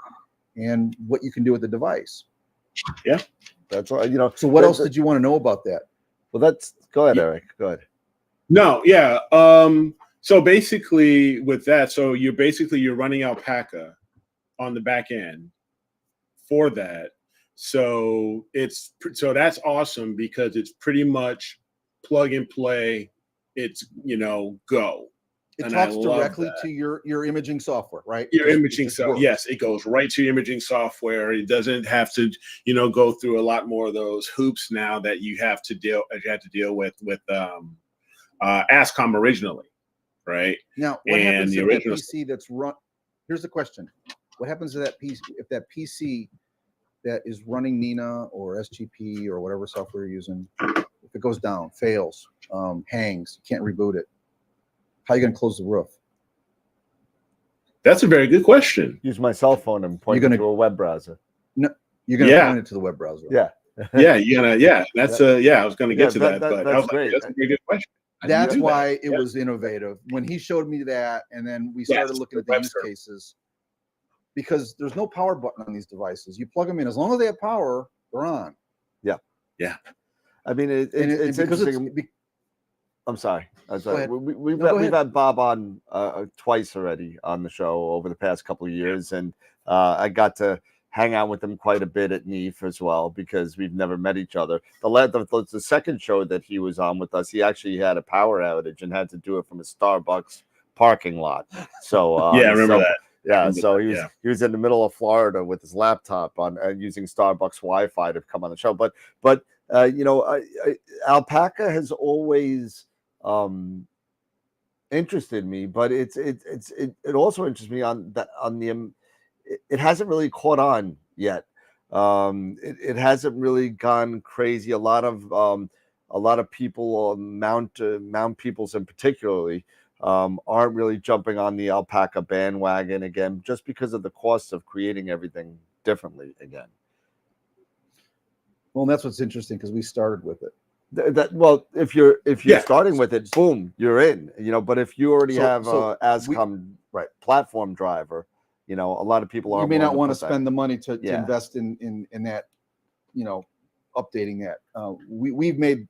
and what you can do with the device. Yeah, that's all. So what else did you want to know about that? Well, go ahead, Eric. Go ahead. No, yeah. So basically with that, so you're running Alpaca on the back end for that. So that's awesome because it's pretty much plug and play. It's go. It talks directly to your imaging software, right? Your imaging software. Yes, it goes right to your imaging software. It doesn't have to, go through a lot more of those hoops now that you have to deal with ASCOM originally, right? Now, what happens to that PC that's run? Here's the question: what happens to that PC if that PC that is running Nina or SGP or whatever software you're using, if it goes down, fails, hangs, you can't reboot it? How are you going to close the roof? That's a very good question. Use my cell phone and point it to a web browser. No, you're going to point it to the web browser. Yeah. You're gonna. Yeah, that's I was going to get to that, but that's great. That's a very good question. That's why it was innovative when he showed me that, and then we started looking at the use cases. Because there's no power button on these devices. You plug them in. As long as they have power, they're on. Yeah. Yeah. I mean, it's interesting. I'm sorry. We've had Bob on twice already on the show over the past couple of years, and I got to hang out with him quite a bit at NEAF as well because we've never met each other. The second show that he was on with us, he actually had a power outage and had to do it from a Starbucks parking lot. So I remember that. Yeah, so he was in the middle of Florida with his laptop on using Starbucks Wi-Fi to come on the show. But Alpaca has always interested me, but it also interests me it hasn't really caught on yet. It hasn't really gone crazy. A lot of people, mount peoples in particularly, aren't really jumping on the Alpaca bandwagon again, just because of the cost of creating everything differently again. Well, that's what's interesting because we started with it. If you're starting with it, boom, you're in. But if you already have ASCOM platform driver, a lot of people are. You may not want to spend the money to invest in that, updating that. We've made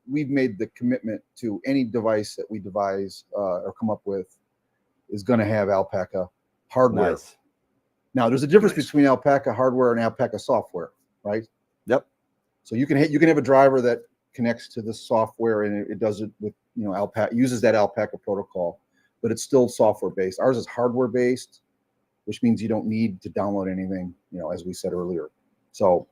the commitment to any device that we devise or come up with is going to have Alpaca hardware. Nice. Now, there's a difference between Alpaca hardware and Alpaca software, right? Yep. So you can have a driver that connects to the software and it does it with Alpaca, uses that Alpaca protocol, but it's still software based. Ours is hardware based, which means you don't need to download anything, as we said earlier. So.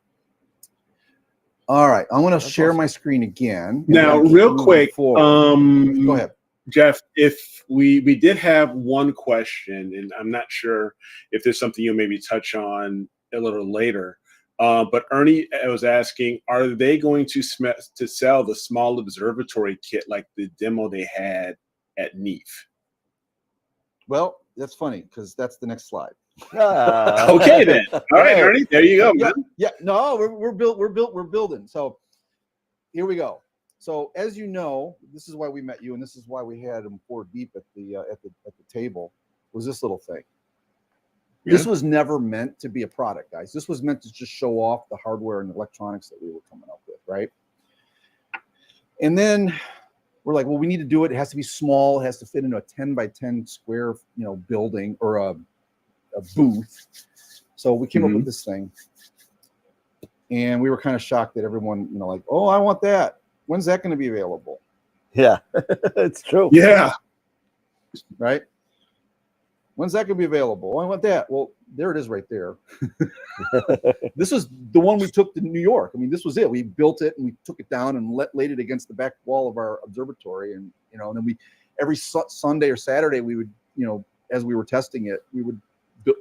All right, I'm going to share my screen again. Now, real quick, go ahead, Jeff. If we did have one question, and I'm not sure if there's something you'll maybe touch on a little later, but Ernie was asking, are they going to sell the small observatory kit like the demo they had at NEAF? Well, that's funny because that's the next slide. Okay then. All right, Ernie, there you go, man. No, we're building. So here we go. So as you know, this is why we met you, and this is why we had him 4 deep at the table. Was this little thing? Yeah. This was never meant to be a product, guys. This was meant to just show off the hardware and electronics that we were coming up with, right? And then we're like, well, we need to do it. It has to be small. It has to fit into a 10 by 10 square, building or a booth. So we came up with this thing, and we were kind of shocked that everyone, like, oh, I want that. When's that going to be available? Yeah, it's true. Yeah. Right. When's that going to be available? Oh, I want that. Well, there it is right there. This is the one we took to New York. I mean, this was it. We built it and we took it down and laid it against the back wall of our observatory. And, and then every Sunday or Saturday, we would, as we were testing it, we would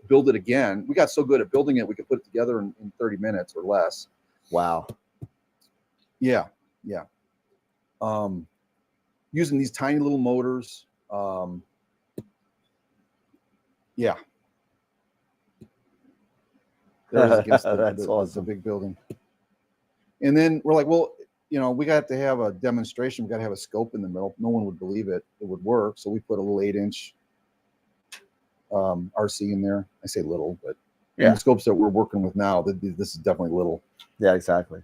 build it again. We got so good at building it, we could put it together in 30 minutes or less. Wow. Yeah. Using these tiny little motors. Yeah. There's against that's awesome. the big building. And then we're like, well, we got to have a demonstration. We got to have a scope in the middle. No one would believe it would work. So we put a little 8-inch RC in there. I say little, but the scopes that we're working with now, this is definitely little. Yeah, exactly.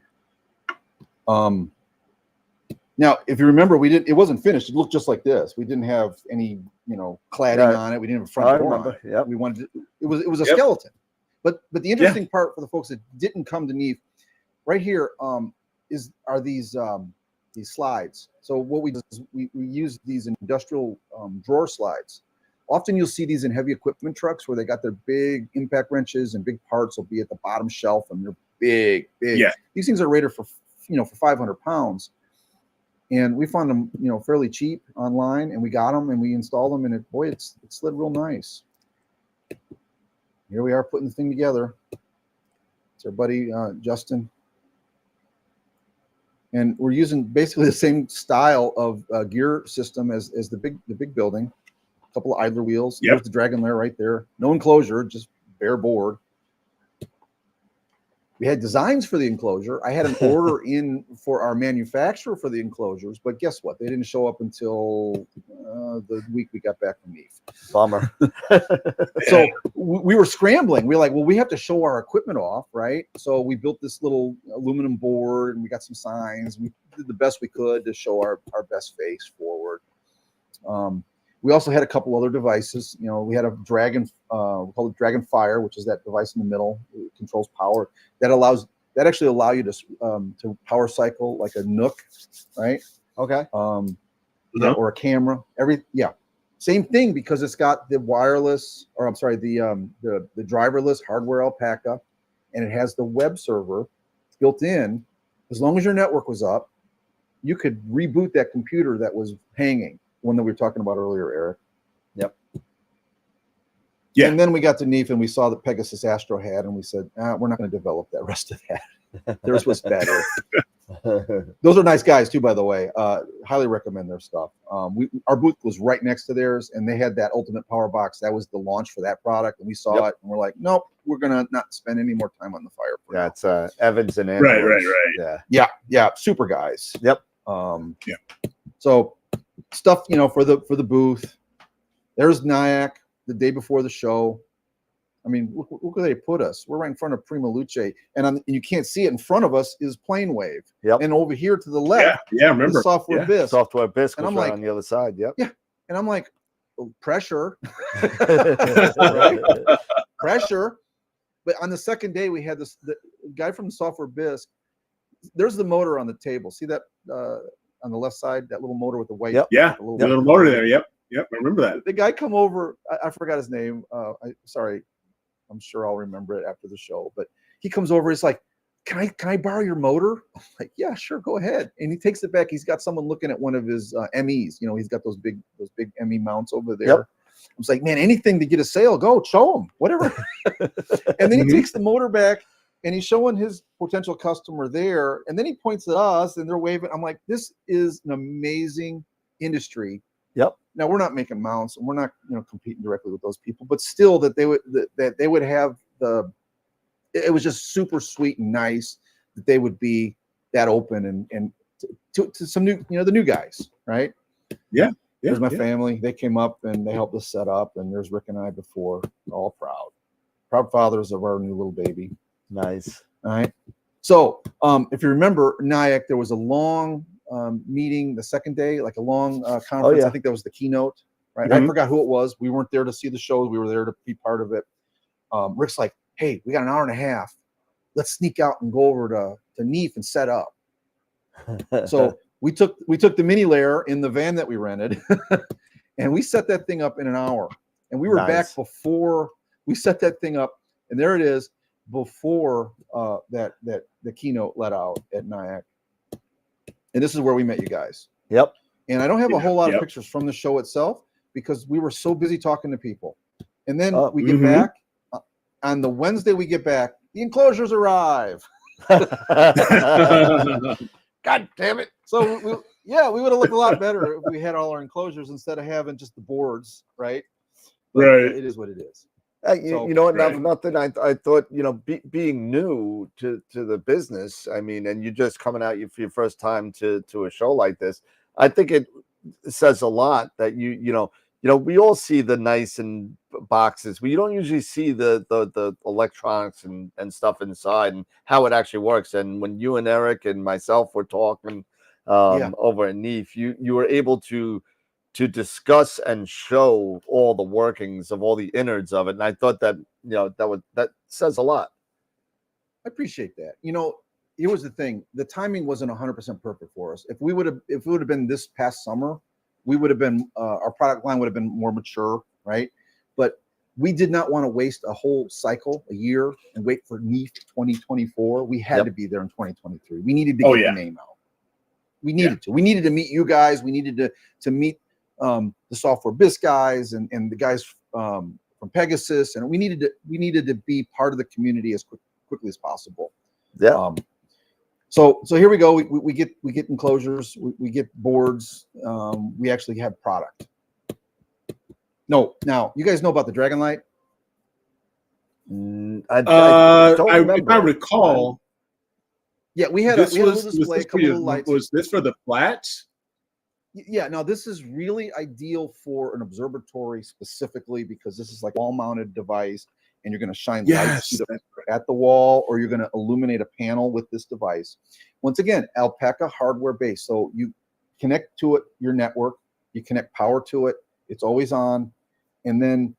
Now, if you remember, it wasn't finished. It looked just like this. We didn't have any, cladding on it. We didn't have a front door on it. Yep. We wanted it was a skeleton. But the interesting part for the folks that didn't come to NEAF, right here, are these slides. So what we do is we use these industrial drawer slides. Often you'll see these in heavy equipment trucks where they got their big impact wrenches and big parts will be at the bottom shelf, and they're big. Yeah. These things are rated for 500 pounds. And we found them, fairly cheap online, and we got them and we installed them, and it slid real nice. Here we are putting the thing together. It's our buddy Justin, and we're using basically the same style of gear system as the big building. A couple of idler wheels. There's the Dragon Lair right there. No enclosure, just bare board. We had designs for the enclosure. I had an order in for our manufacturer for the enclosures, but guess what? They didn't show up until the week we got back from NEAF. Bummer. So we were scrambling. We were like, well, we have to show our equipment off, right? So we built this little aluminum board, and we got some signs. We did the best we could to show our best face forward. We also had a couple other devices. We had a Dragon, we call it Dragon Fire, which is that device in the middle. It controls power. That actually allow you to power cycle like a Nook, right? Okay. Or a camera. Same thing, because it's got the wireless, or I'm sorry, the driverless hardware alpaca, and it has the web server built in. As long as your network was up, you could reboot that computer that was hanging. One that we were talking about earlier, Eric. Yep. Yeah. And then we got to NEAF and we saw that Pegasus Astro had, and we said, we're not going to develop that rest of that. Theirs was better. Those are nice guys too, by the way. Highly recommend their stuff. Our booth was right next to theirs, and they had that Ultimate Power Box. That was the launch for that product, and we saw it, and we're like, nope, we're gonna not spend any more time on the fire. That's Evans and Andrews. Right. Yeah. Super guys. Yep. So stuff, for the booth. There's NIAC the day before the show. I mean, look where they put us. We're right in front of Prima Luce, and you can't see it. In front of us is Planewave. Yep. And over here to the left, remember, Software Bisque. Software Bisque, and I'm right like, on the other side. Yep. Yeah. And I'm like, pressure. Right? Pressure. But on the second day, we had the guy from Software Bisque. There's the motor on the table. See that on the left side, that little motor with the white. Yep. Yeah. The little motor there. Yep. I remember that. The guy come over. I forgot his name. Sorry. I'm sure I'll remember it after the show. But he comes over. He's like, "Can I borrow your motor?" I'm like, "Yeah, sure, go ahead." And he takes it back. He's got someone looking at one of his MEs. He's got those big ME mounts over there. Yep. I was like, "Man, anything to get a sale, go show him, whatever." And then he takes the motor back, and he's showing his potential customer there. And then he points at us, and they're waving. I'm like, "This is an amazing industry." Yep. Now we're not making mounts, and we're not, competing directly with those people, but still that they would have it was just super sweet and nice that they would be that open and to some new, the new guys, right? Yeah. There's my family. They came up and they helped us set up, and there's Rick and I before, all proud fathers of our new little baby. Nice. All right. So if you remember NIAC, there was a long meeting the second day, like a long conference. I think that was the keynote, right? I forgot who it was. We weren't there to see the shows. We were there to be part of it. Rick's like, "Hey, we got an hour and a half. Let's sneak out and go over to NEAF and set up." So we took the mini layer in the van that we rented, and we set that thing up in an hour. And we were back before we set that thing up. And there it is before that the keynote let out at NIAC. And this is where we met you guys. Yep. And I don't have a whole lot of pictures from the show itself because we were so busy talking to people. And then we get back. On the Wednesday we get back, the enclosures arrive. God damn it. So we would have looked a lot better if we had all our enclosures instead of having just the boards, right? But right. It is what it is. So- you know what? Not Right. for nothing. I thought, you know, being new to the business, I mean, and you just coming out for your first time to a show like this, I think it says a lot that you know, we all see the nice and boxes. We don't usually see the electronics and stuff inside and how it actually works. And when you and Eric and myself were talking over at NEEF, you were able to discuss and show all the workings of all the innards of it. And I thought that, you know, that says a lot. I appreciate that. You know, here was the thing: the timing wasn't 100% perfect for us. If it would have been this past summer, we would have been our product line would have been more mature, right? But we did not want to waste a whole cycle, a year, and wait for NEEF 2024. We had to be there in 2023. We needed to get the name out. We needed to. We needed to meet you guys. We needed to meet the Software Biz guys and the guys from Pegasus, and we needed to be part of the community as quickly as possible. Yeah. So here we go. We get enclosures. We get boards. We actually have product. No, now you guys know about the Dragonlight. I don't If remember. I recall, Yeah, we had a little display, a couple of lights. Was this for the flats? Yeah, no, this is really ideal for an observatory specifically because this is like wall-mounted device, and you're going to shine lights either at the wall or you're going to illuminate a panel with this device. Once again, Alpaca hardware based, so you connect to it your network, you connect power to it, it's always on, and then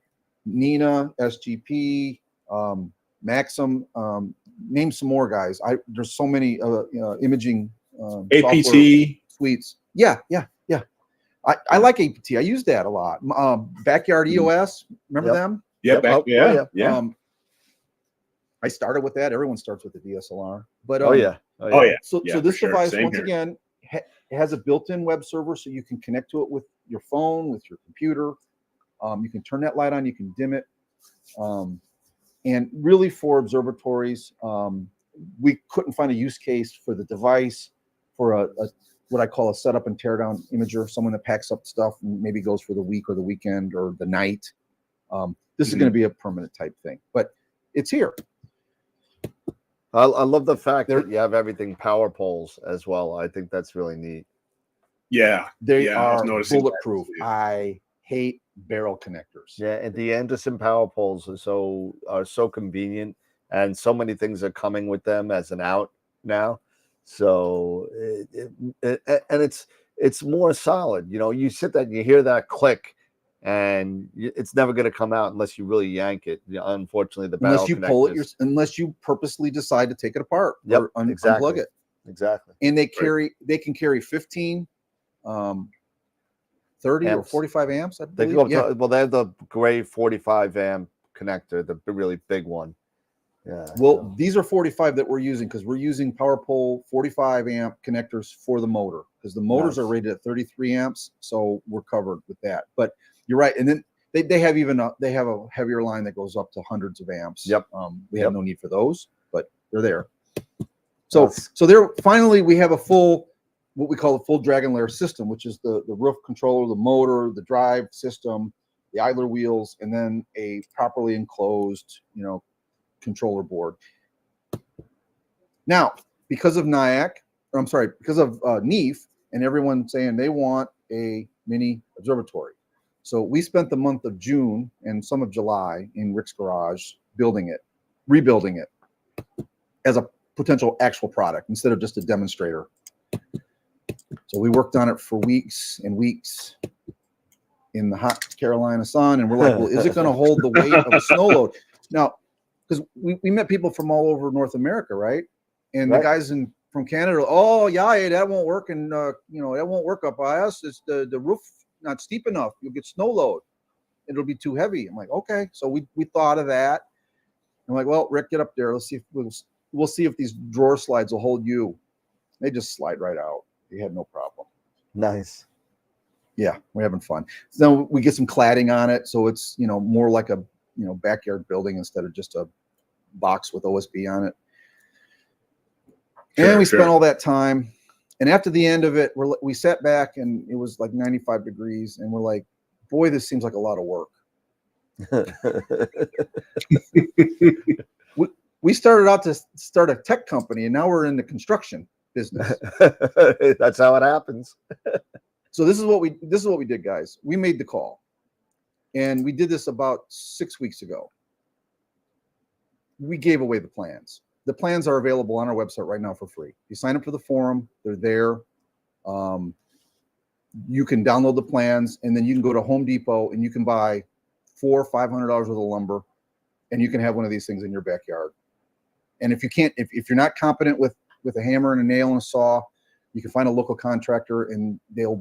Nina, SGP, Maxim, name some more guys. There's so many imaging APT suites. Yeah. I like APT. I use that a lot. Backyard EOS, remember them? Yeah. I started with that. Everyone starts with the DSLR. But So this device, once again, has a built-in web server, so you can connect to it with your phone, with your computer. You can turn that light on, you can dim it. And really for observatories, we couldn't find a use case for the device for a what I call a setup and tear down imager, someone that packs up stuff and maybe goes for the week or the weekend or the night. This is going to be a permanent type thing, but it's here. I love the fact that you have everything power poles as well. I think that's really neat. Yeah, they are bulletproof. I hate barrel connectors. Yeah, and the Anderson power poles are so convenient, and so many things are coming with them as an out now. So it's more solid. You know, you sit there and you hear that click, and it's never going to come out unless you really yank it. Unfortunately, the unless you pull it, unless you purposely decide to take it apart or unplug it. Exactly. And they can carry 15, 30 amps. Or 45 amps. I believe. They go up to, well, they have the gray 45 amp connector, the really big one. Yeah. Well, these are 45 that we're using because we're using PowerPole 45 amp connectors for the motor because the motors are rated at 33 amps, so we're covered with that. But you're right, and then they have they have a heavier line that goes up to hundreds of amps. Yep. We have no need for those, but they're there. So there finally we have a full, what we call a full Dragon Lair system, which is the roof controller, the motor, the drive system, the idler wheels, and then a properly enclosed, controller board. Now, because of because of NEEF and everyone saying they want a mini observatory. So we spent the month of June and some of July in Rick's garage rebuilding it as a potential actual product instead of just a demonstrator. So we worked on it for weeks and weeks in the hot Carolina sun, and we're like, well, is it going to hold the weight of a snow load? Now, because we met people from all over North America, right? And the guys from Canada, that won't work, and that won't work up by us. It's the roof not steep enough. You'll get snow load. It'll be too heavy. I'm like, okay. So we thought of that. I'm like, well, Rick, get up there. Let's see if we'll see if these drawer slides will hold you. They just slide right out. They had no problem. Nice. Yeah, we're having fun. So then we get some cladding on it, so it's more like a backyard building instead of just a box with OSB on it. And we spent all that time. And after the end of it, we sat back and it was like 95 degrees. And we're like, boy, this seems like a lot of work. We started out to start a tech company, and now we're in the construction business. That's how it happens. So this is what we did, guys. We made the call, and we did this about 6 weeks ago. We gave away the plans. The plans are available on our website right now for free. You sign up for the forum; they're there. You can download the plans, and then you can go to Home Depot and you can buy $400 or $500 worth of lumber, and you can have one of these things in your backyard. And if you can't, if you're not competent with a hammer and a nail and a saw, you can find a local contractor, and a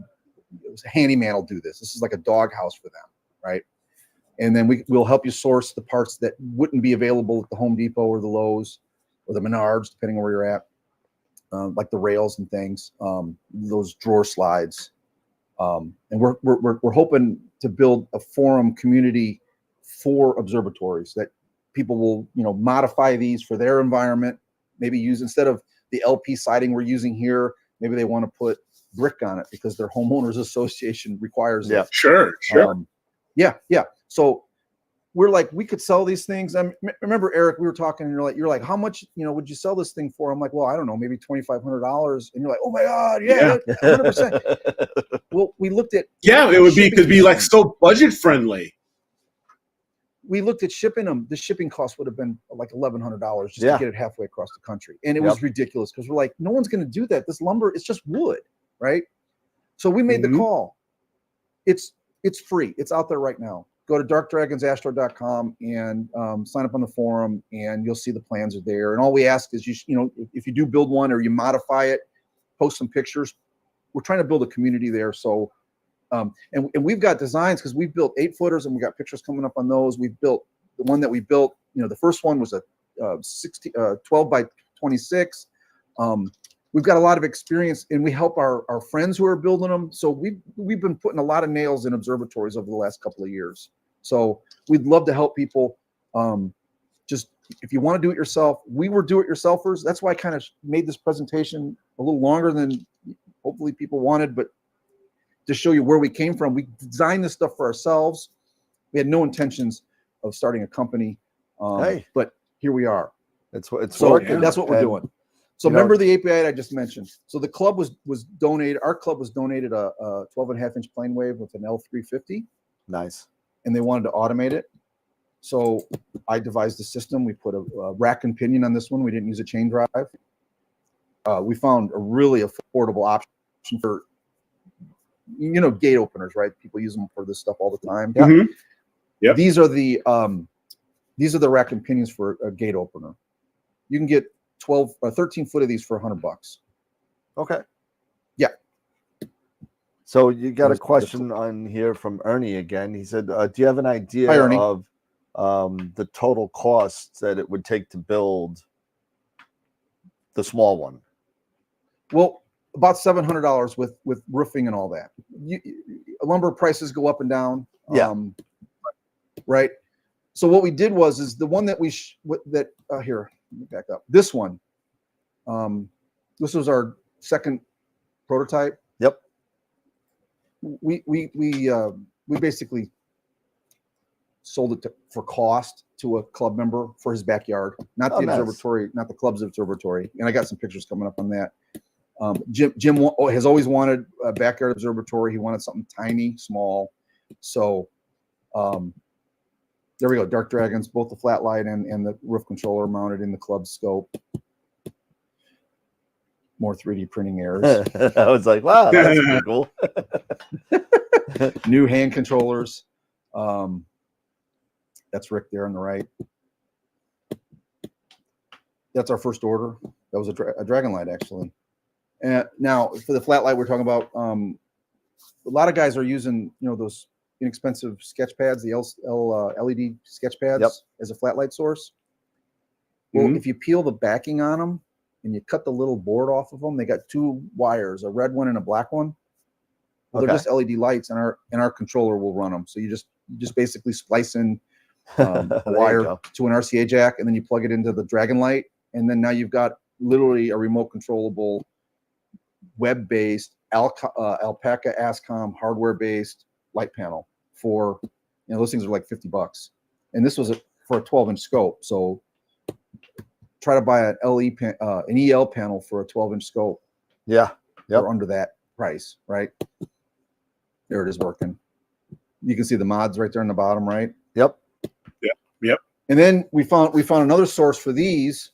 handyman will do this. This is like a dog house for them, right? And then we'll help you source the parts that wouldn't be available at the Home Depot or the Lowe's or the Menards, depending on where you're at, like the rails and things, those drawer slides. And we're hoping to build a forum community for observatories that people will, modify these for their environment. Maybe use, instead of the LP siding we're using here, maybe they want to put brick on it because their homeowners association requires it. Sure. Yeah. So we're like, we could sell these things. I remember, Eric, we were talking, and you're like, how much, would you sell this thing for? I'm like, well, I don't know, maybe $2,500. And you're like, oh my God, yeah. 100%. Well, we looked at it would be like so budget friendly. We looked at shipping them. The shipping cost would have been like $1,100 just to get it halfway across the country, and it was ridiculous because we're like, no one's going to do that. This lumber is just wood, right? So we made the call. It's free. It's out there right now. Go to darkdragonsastro.com and sign up on the forum, and you'll see the plans are there. And all we ask is if you do build one or you modify it, post some pictures. We're trying to build a community there. So, and we've got designs because we've built 8-footers, and we got pictures coming up on those. We've built the one that we built. The first one was a 12 by 26. We've got a lot of experience, and we help our friends who are building them. So we've been putting a lot of nails in observatories over the last couple of years. So we'd love to help people. Just if you want to do it yourself, we were do-it-yourselfers. That's why I kind of made this presentation a little longer than hopefully people wanted, but to show you where we came from. We designed this stuff for ourselves. We had no intentions of starting a company, but here we are. It's so working. That's what we're doing. So remember the API I just mentioned. So the club was donated. Our club was donated a 12.5-inch plane wave with an L350. Nice. And they wanted to automate it. So I devised the system. We put a rack and pinion on this one. We didn't use a chain drive. We found a really affordable option for, gate openers, right? People use them for this stuff all the time. Yeah. These are the rack and pinions for a gate opener. You can get 12 or 13 foot of these for $100. Okay. Yeah. So you got a question on here from Ernie again. He said, do you have an idea of the total costs that it would take to build the small one? Well, about $700 with roofing and all that. Lumber prices go up and down. Right. So what we did is the one that here, let me back up. This one, this was our second prototype. Yep. We basically sold it for cost to a club member for his backyard, not the observatory, not the club's observatory. And I got some pictures coming up on that. Jim has always wanted a backyard observatory. He wanted something tiny, small. So there we go. Dark Dragons, both the flat light and the roof controller mounted in the club scope. More 3D printing errors. I was like, wow, that's pretty cool. New hand controllers. That's Rick there on the right. That's our first order. That was a dragon light, actually. And now for the flat light we're talking about, a lot of guys are using, those inexpensive sketch pads, the LED sketch pads as a flat light source. Well, if you peel the backing on them and you cut the little board off of them, they got two wires, a red one and a black one. Well, they're just LED lights, and our controller will run them. So you just basically splice in a wire to an RCA jack, and then you plug it into the Dragon Light, and then now you've got literally a remote controllable, web-based Alpaca ASCOM hardware-based light panel for You know, those things are like $50, and this was for a 12-inch scope. So try to buy an EL panel for a 12-inch scope. Yeah. Yep. Or under that price, right? There it is working. You can see the mods right there in the bottom, right? Yep. Yep. And then we found another source for these,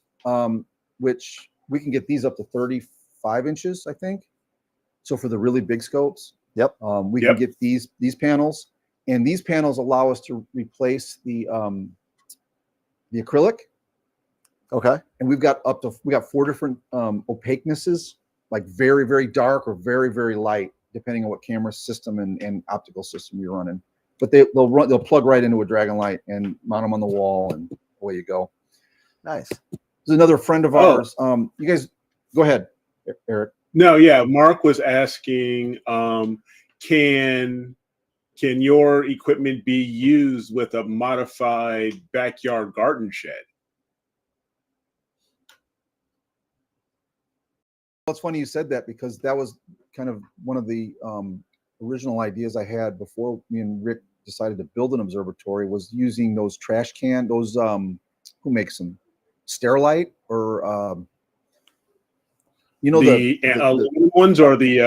which we can get these up to 35 inches, I think. So for the really big scopes, yep, we can get these panels, and these panels allow us to replace the acrylic. Okay. And we got 4 different opaquenesses, like very, very dark or very, very light, depending on what camera system and optical system you're running. But they'll plug right into a Dragon Light and mount them on the wall, and away you go. Nice. There's another friend of ours. You guys, go ahead, Eric. No, yeah. Mark was asking, can your equipment be used with a modified backyard garden shed? Well, it's funny you said that, because that was kind of one of the original ideas I had before me and Rick decided to build an observatory, was using those trash can, those who makes them, Sterilite, or you know, the aluminum ones or the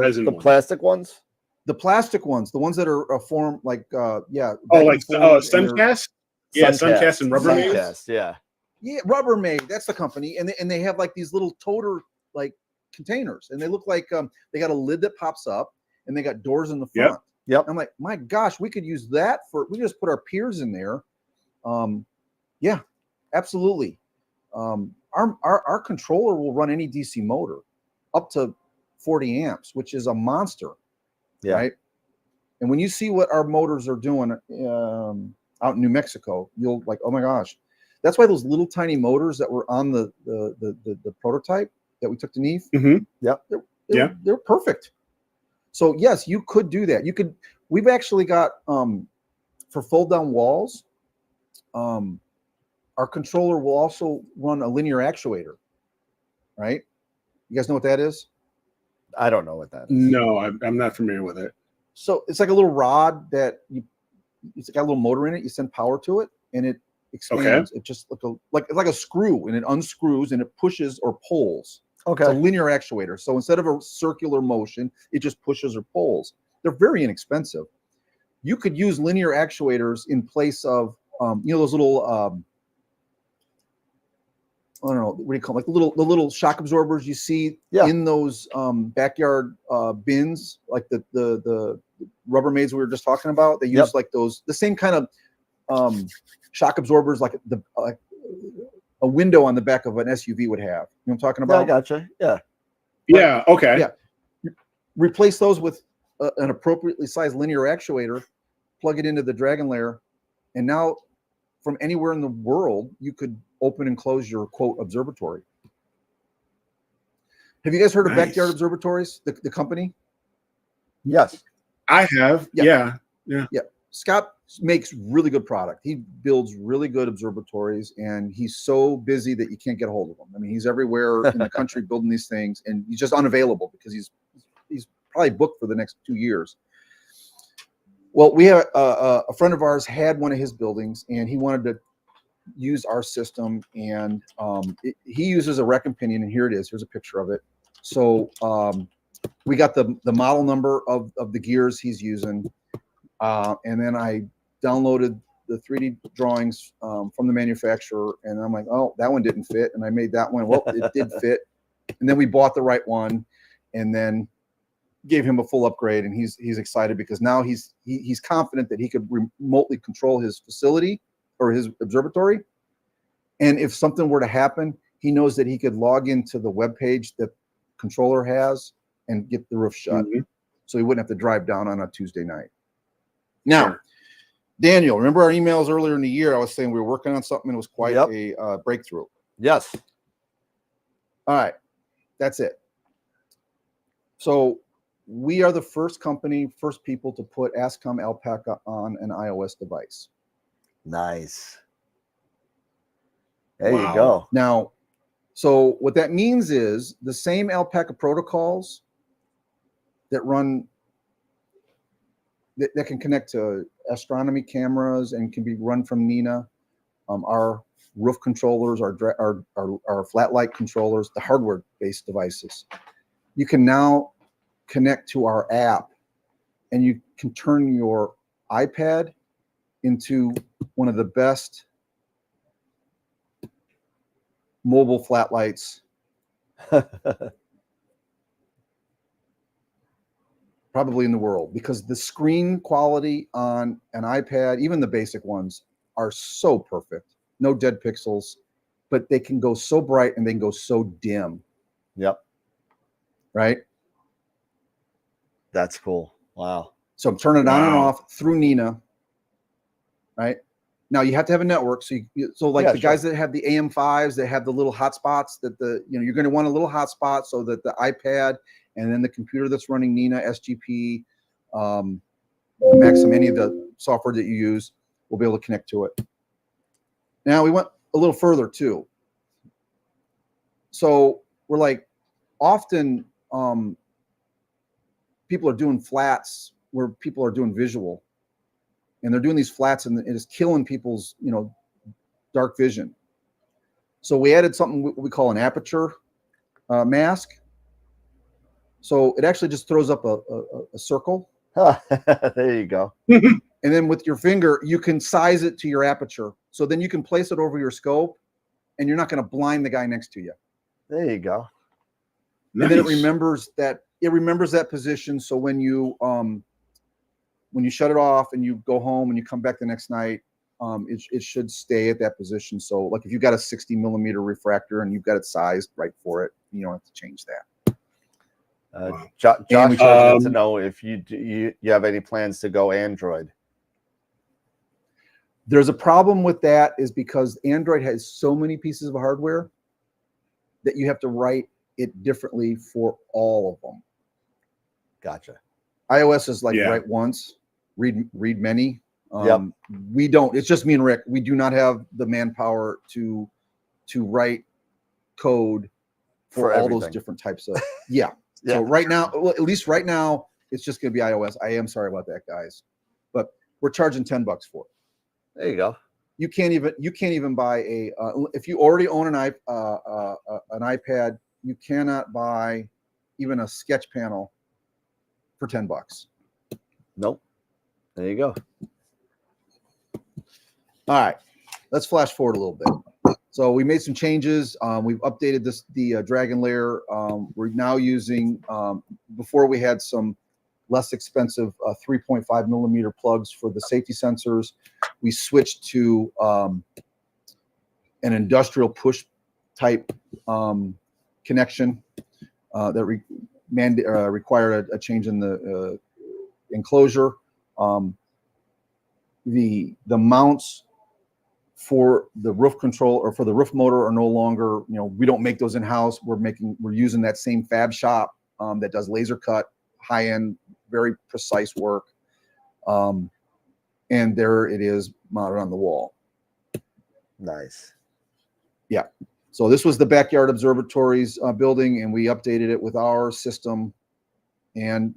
resin ones? Plastic ones? The plastic ones, the ones that are formed like like Suncast? Yeah, Suncast and Rubbermaid. Suncast, yeah. Yeah, Rubbermaid, that's the company, and they have like these little toter like containers, and they look like they got a lid that pops up, and they got doors in the front. Yep. I'm like, my gosh, we could use that we just put our piers in there. Yeah, absolutely. Our controller will run any DC motor up to 40 amps, which is a monster. Yeah. Right. And when you see what our motors are doing out in New Mexico, you'll like, oh my gosh. That's why those little tiny motors that were on the prototype that we took to Neve, they're perfect. So yes, you could do that. We've actually got for fold down walls, our controller will also run a linear actuator, right? You guys know what that is? I don't know what that is. No, I'm not familiar with it. So it's like a little rod that it's got a little motor in it. You send power to it, and it expands. Okay. It just like a screw, and it unscrews and it pushes or pulls. Okay. It's a linear actuator. So instead of a circular motion, it just pushes or pulls. They're very inexpensive. You could use linear actuators in place of those little I don't know, what do you call them? Like the little shock absorbers you see in those backyard bins, like the Rubbermaids we were just talking about. They use like those, the same kind of shock absorbers, like a window on the back of an SUV would have. You know what I'm talking about? Yeah, I gotcha. Yeah. Yeah. Okay. Yeah. Replace those with an appropriately sized linear actuator, plug it into the Dragon Lair, and now from anywhere in the world, you could open and close your quote observatory. Have you guys heard of Backyard Observatories, the company? Yes. I have. Yeah. Scott makes really good product. He builds really good observatories, and he's so busy that you can't get a hold of him. I mean, he's everywhere in the country building these things, and he's just unavailable because he's probably booked for the next 2 years. Well, we have a friend of ours had one of his buildings, and he wanted to use our system, and he uses a Rec Pinion, and here it is. Here's a picture of it. So we got the model number of the gears he's using, and then I downloaded the 3D drawings from the manufacturer, and I'm like, oh, that one didn't fit, and I made that one. Well, it did fit, and then we bought the right one, and then gave him a full upgrade, and he's excited because now he's confident that he could remotely control his facility or his observatory, and if something were to happen, he knows that he could log into the web page that controller has and get the roof shut, so he wouldn't have to drive down on a Tuesday night. Now, Daniel, remember our emails earlier in the year? I was saying we were working on something, and it was quite a breakthrough. Yes. All right, that's it. So we are the first people to put ASCOM Alpaca on an iOS device. Nice. There you go. Now, so what that means is the same Alpaca protocols that run that can connect to astronomy cameras and can be run from Nina. Our roof controllers, our flat light controllers, the hardware-based devices. You can now connect to our app, and you can turn your iPad into one of the best mobile flat lights probably in the world, because the screen quality on an iPad, even the basic ones, are so perfect. No dead pixels, but they can go so bright and they can go so dim. Yep. Right? That's cool. Wow. So I'm turning it on and off through Nina. Right? Now you have to have a network. So the guys that have the AM5s, that have the little hotspots, that you're going to want a little hotspot so that the iPad and then the computer that's running Nina, SGP, Maxim, any of the software that you use, will be able to connect to it. Now we went a little further too. So we're like, often people are doing flats where people are doing visual, and they're doing these flats, and it is killing people's dark vision. So we added something we call an aperture mask. So it actually just throws up a circle. There you go. And then with your finger, you can size it to your aperture. So then you can place it over your scope, and you're not going to blind the guy next to you. There you go. Nice. And then it remembers that position. So when you shut it off and you go home and you come back the next night, it should stay at that position. So like if you've got a 60 millimeter refractor and you've got it sized right for it, you don't have to change that. Josh wants to know if you have any plans to go Android. There's a problem with that, is because Android has so many pieces of hardware that you have to write it differently for all of them. Gotcha. iOS is like write once, read many. We don't. It's just me and Rick. We do not have the manpower to write code for all those different types of So right now, at least right now, it's just going to be iOS. I am sorry about that, guys, but we're charging $10 for it. There you go. You can't even buy if you already own an iPad, you cannot buy even a sketch panel for $10. Nope. There you go. All right, let's flash forward a little bit. So we made some changes. We've updated the Dragon Lair. We're now using, before we had some less expensive 3.5 millimeter plugs for the safety sensors. We switched to an industrial push type connection that required a change in the enclosure. The mounts for the roof control or for the roof motor are no longer, we don't make those in house. We're using that same fab shop that does laser cut, high end, very precise work. And there it is mounted on the wall. Nice. Yeah. So this was the Backyard Observatories building, and we updated it with our system, and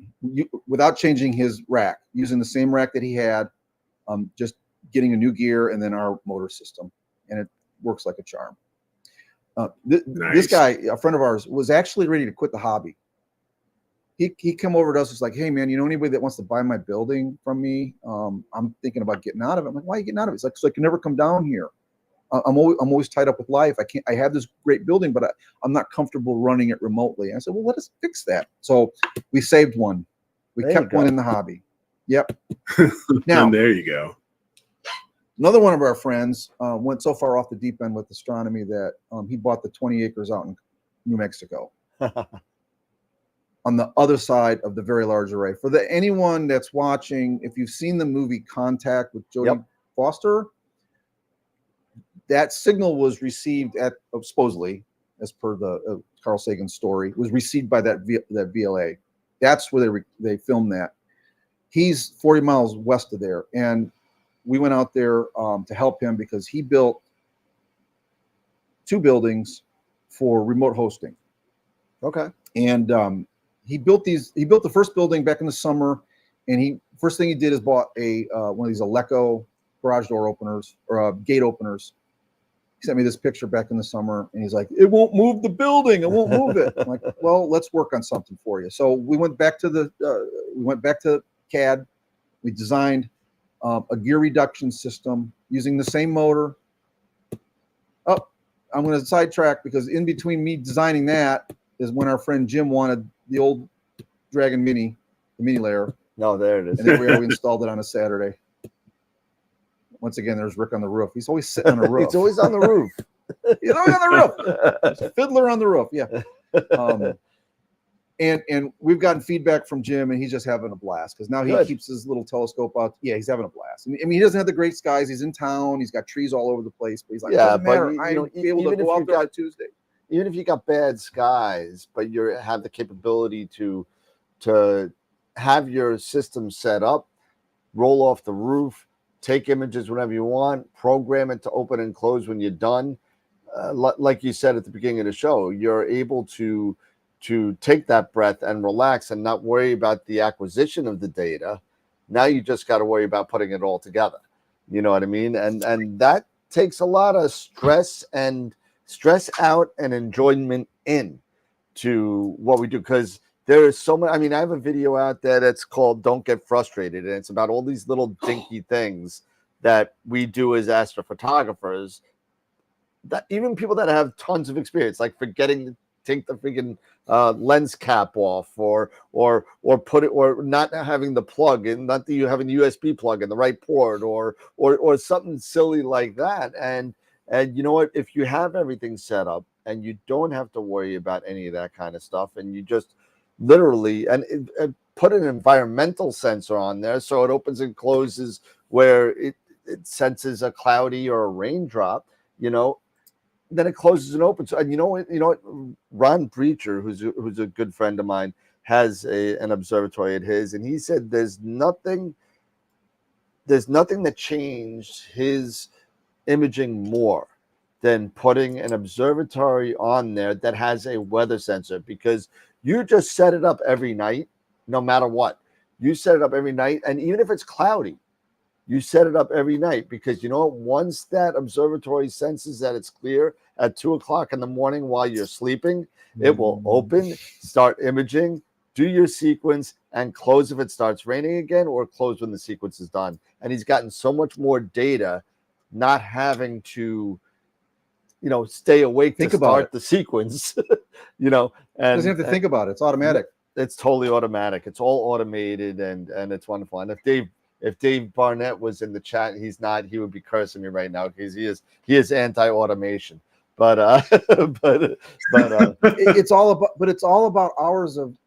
without changing his rack, using the same rack that he had, just getting a new gear and then our motor system, and it works like a charm. This guy, a friend of ours, was actually ready to quit the hobby. He come over to us. It's like, hey man, anybody that wants to buy my building from me? I'm thinking about getting out of it. I'm like, why are you getting out of it? It's like, so I can never come down here. I'm always tied up with life. I have this great building, but I'm not comfortable running it remotely. And I said, well, let us fix that. So we saved one. We kept one in the hobby. Yep. Now there you go. Another one of our friends went so far off the deep end with astronomy that he bought the 20 acres out in New Mexico. On the other side of the Very Large Array. For anyone that's watching, if you've seen the movie Contact with Jodie Foster, that signal was received at, supposedly, as per the Carl Sagan story, was received by that VLA. That's where they filmed that. He's 40 miles west of there, and we went out there to help him because he built 2 buildings for remote hosting. Okay. And he built the first building back in the summer, And he first thing he did is bought a one of these Eleco garage door openers or gate openers. He sent me this picture back in the summer, and he's like, "It won't move the building. It won't move it." I'm like, well, let's work on something for you. So we went back to CAD. We designed a gear reduction system using the same motor. Oh, I'm going to sidetrack because in between me designing that is when our friend Jim wanted the old Dragon Mini, the mini layer. No, there it is. And then we installed it on a Saturday. Once again, there's Rick on the roof. He's always sitting on the roof. He's always on the roof. He's always on the roof. There's a fiddler on the roof. Yeah. And we've gotten feedback from Jim, and he's just having a blast because now he keeps his little telescope out. Yeah, he's having a blast. I mean, he doesn't have the great skies. He's in town. He's got trees all over the place. But he's like, yeah, doesn't matter. I'll be able to go out there on Tuesday. Even if you got bad skies, but you have the capability to have your system set up, roll off the roof, take images whenever you want, program it to open and close when you're done. Like you said at the beginning of the show, you're able to take that breath and relax and not worry about the acquisition of the data. Now you just got to worry about putting it all together. You know what I mean? And that takes a lot of stress out and enjoyment in to what we do, because there is so much. I mean, I have a video out there that's called "Don't Get Frustrated," and it's about all these little dinky things that we do as astrophotographers. That even people that have tons of experience, like forgetting to take the freaking lens cap off, or put it, or not having the plug in, not that you have a USB plug in the right port, or something silly like that. And you know what? If you have everything set up and you don't have to worry about any of that kind of stuff, and you just literally and put an environmental sensor on there so it opens and closes where it senses a cloudy or a raindrop, you know, then it closes and opens. And you know what? Ron Breacher, who's a good friend of mine, has an observatory at his, and he said there's nothing that changed his imaging more than putting an observatory on there that has a weather sensor, because you just set it up every night, no matter what. You set it up every night, and even if it's cloudy, you set it up every night, because you know what? Once that observatory senses that it's clear at 2 o'clock in the morning while you're sleeping, it will open, start imaging, do your sequence, and close if it starts raining again, or close when the sequence is done. And he's gotten so much more data, not having to, stay awake to start the sequence, and doesn't have to think about it. It's automatic. It's totally automatic. It's all automated, and it's wonderful. And if Dave Barnett was in the chat, he's not, he would be cursing me right now, because he is anti-automation. But it's all about hours of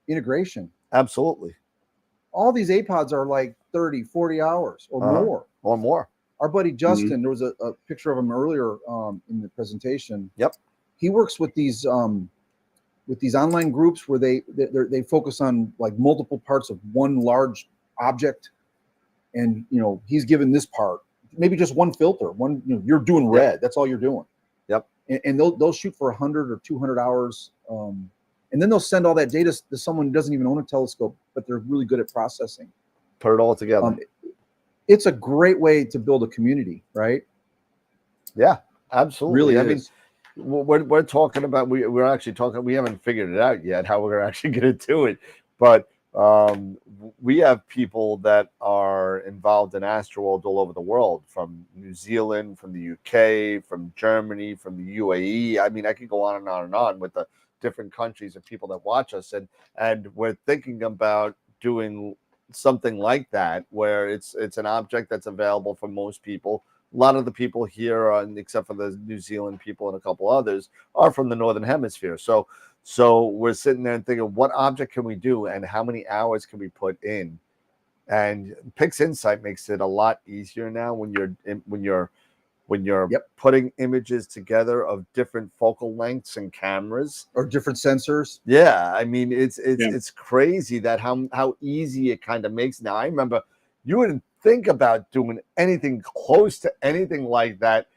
integration. Absolutely. All these APODs are like 30, 40 hours or more. Our buddy Justin, there was a picture of him earlier in the presentation. Yep. He works with these online groups where they focus on like multiple parts of one large object, and he's given this part, maybe just one filter, you're doing red. That's all you're doing. Yep. And they'll shoot for 100 or 200 hours, and then they'll send all that data to someone who doesn't even own a telescope, but they're really good at processing. Put it all together. It's a great way to build a community, right? Yeah, absolutely. Really, I mean, we're talking about, we're actually talking, we haven't figured it out yet how we're actually going to do it, but we have people that are involved in AstroWorld all over the world, from New Zealand, from the UK, from Germany, from the UAE. I mean, I could go on and on and on with the different countries of people that watch us, and we're thinking about doing something like that, where it's an object that's available for most people. A lot of the people here, except for the New Zealand people and a couple others, are from the Northern Hemisphere. So we're sitting there and thinking, what object can we do, and how many hours can we put in? And PixInsight makes it a lot easier now when you're putting images together of different focal lengths and cameras or different sensors. Yeah, I mean, it's crazy that how easy it kind of makes now. I remember you wouldn't think about doing anything close to anything like that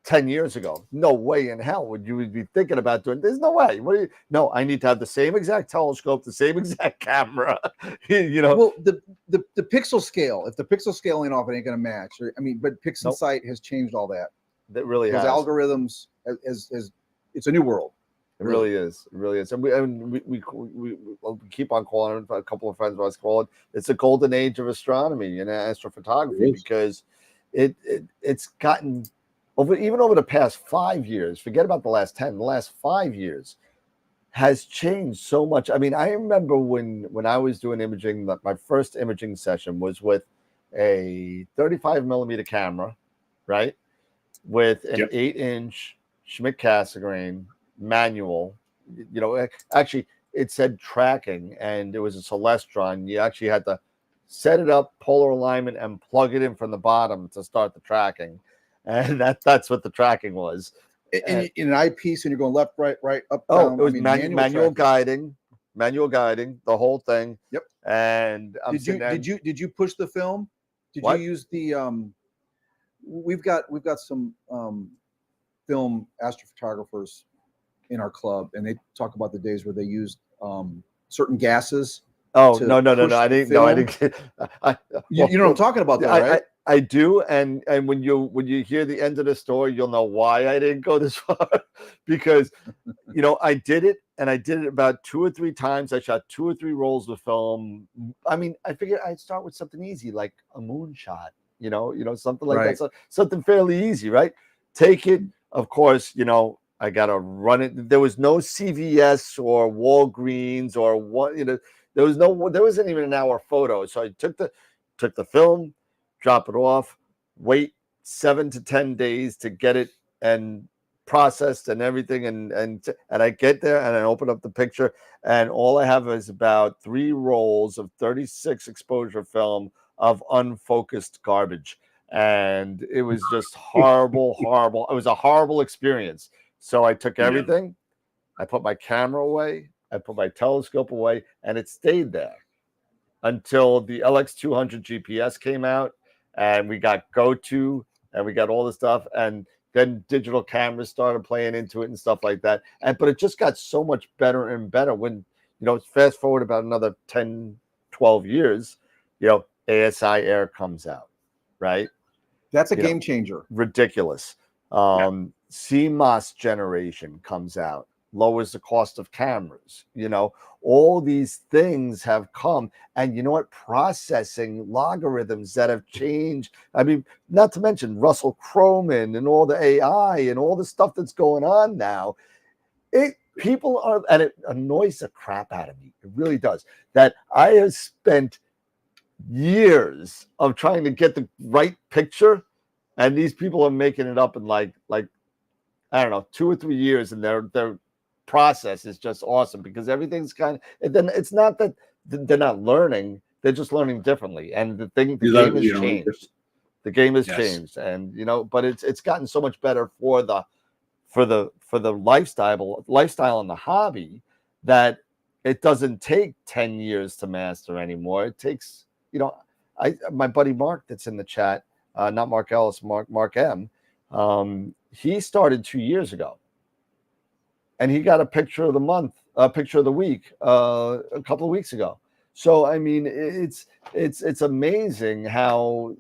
10 years ago. No way in hell would you be thinking about doing. There's no way. What do you? No, I need to have the same exact telescope, the same exact camera. You know. Well, the pixel scale. If the pixel scale ain't off, it ain't gonna match. I mean, but Pixel Nope. Sight has changed all that. That really Those has. algorithms, as it's a new world. It really is. It really is. And we keep on calling it. A couple of friends of us call it. It's a golden age of astronomy and astrophotography because it's gotten over the past 5 years. Forget about the last 10. The last 5 years has changed so much. I mean, I remember when I was doing imaging. My first imaging session was with a 35 millimeter camera, right, with an 8-inch Schmidt Cassegrain manual. You know, actually it said tracking and it was a Celestron. You actually had to set it up, polar alignment, and plug it in from the bottom to start the tracking. And that's what the tracking was. In an eyepiece, and you're going left, right, up, Oh, down. it was I mean, manual guiding, the whole thing. Yep. And did you push the film? Did What? you use the we've got some film astrophotographers in our club, and they talk about the days where they used certain gases. Oh, to no! push I the didn't. No, I film? didn't. You know what I'm talking about, though, right? I do, and when you hear the end of the story, you'll know why I didn't go this far. Because I did it, and I did it about 2 or 3 times. I shot 2 or 3 rolls of film. I mean, I figured I'd start with something easy like a moonshot. Something like Right. that. Something fairly easy, right? Take it. Of course, I gotta run it. There was no CVS or Walgreens or what. There wasn't even an hour photo. So I took the film, drop it off, wait 7 to 10 days to get it and processed and everything, and I get there and I open up the picture, and all I have is about 3 rolls of 36 exposure film of unfocused garbage, and it was just horrible. It was a horrible experience. So I took everything, I put my camera away, I put my telescope away, and it stayed there until the LX200 GPS came out, and we got GoTo, and we got all the stuff, and then digital cameras started playing into it and stuff like that. But it just got so much better and better when, fast forward about another 10, 12 years, ASI Air comes out, right? That's a game changer. Ridiculous. CMOS generation comes out, lowers the cost of cameras. All these things have come, and you know what? Processing logarithms that have changed. I mean, not to mention Russell Croman and all the AI and all the stuff that's going on now. People are, and it annoys the crap out of me. It really does. That I have spent years of trying to get the right picture, and these people are making it up in like I don't know, 2 or 3 years, and their process is just awesome because everything's then it's not that they're not learning, they're just learning differently, and the game has changed. The game has changed, and but it's gotten so much better for the lifestyle and the hobby that it doesn't take 10 years to master anymore. It takes, my buddy Mark that's in the chat, not Mark Ellis, Mark M. He started 2 years ago, and he got a picture of the month, a picture of the week, a couple of weeks ago. So I mean, it's amazing how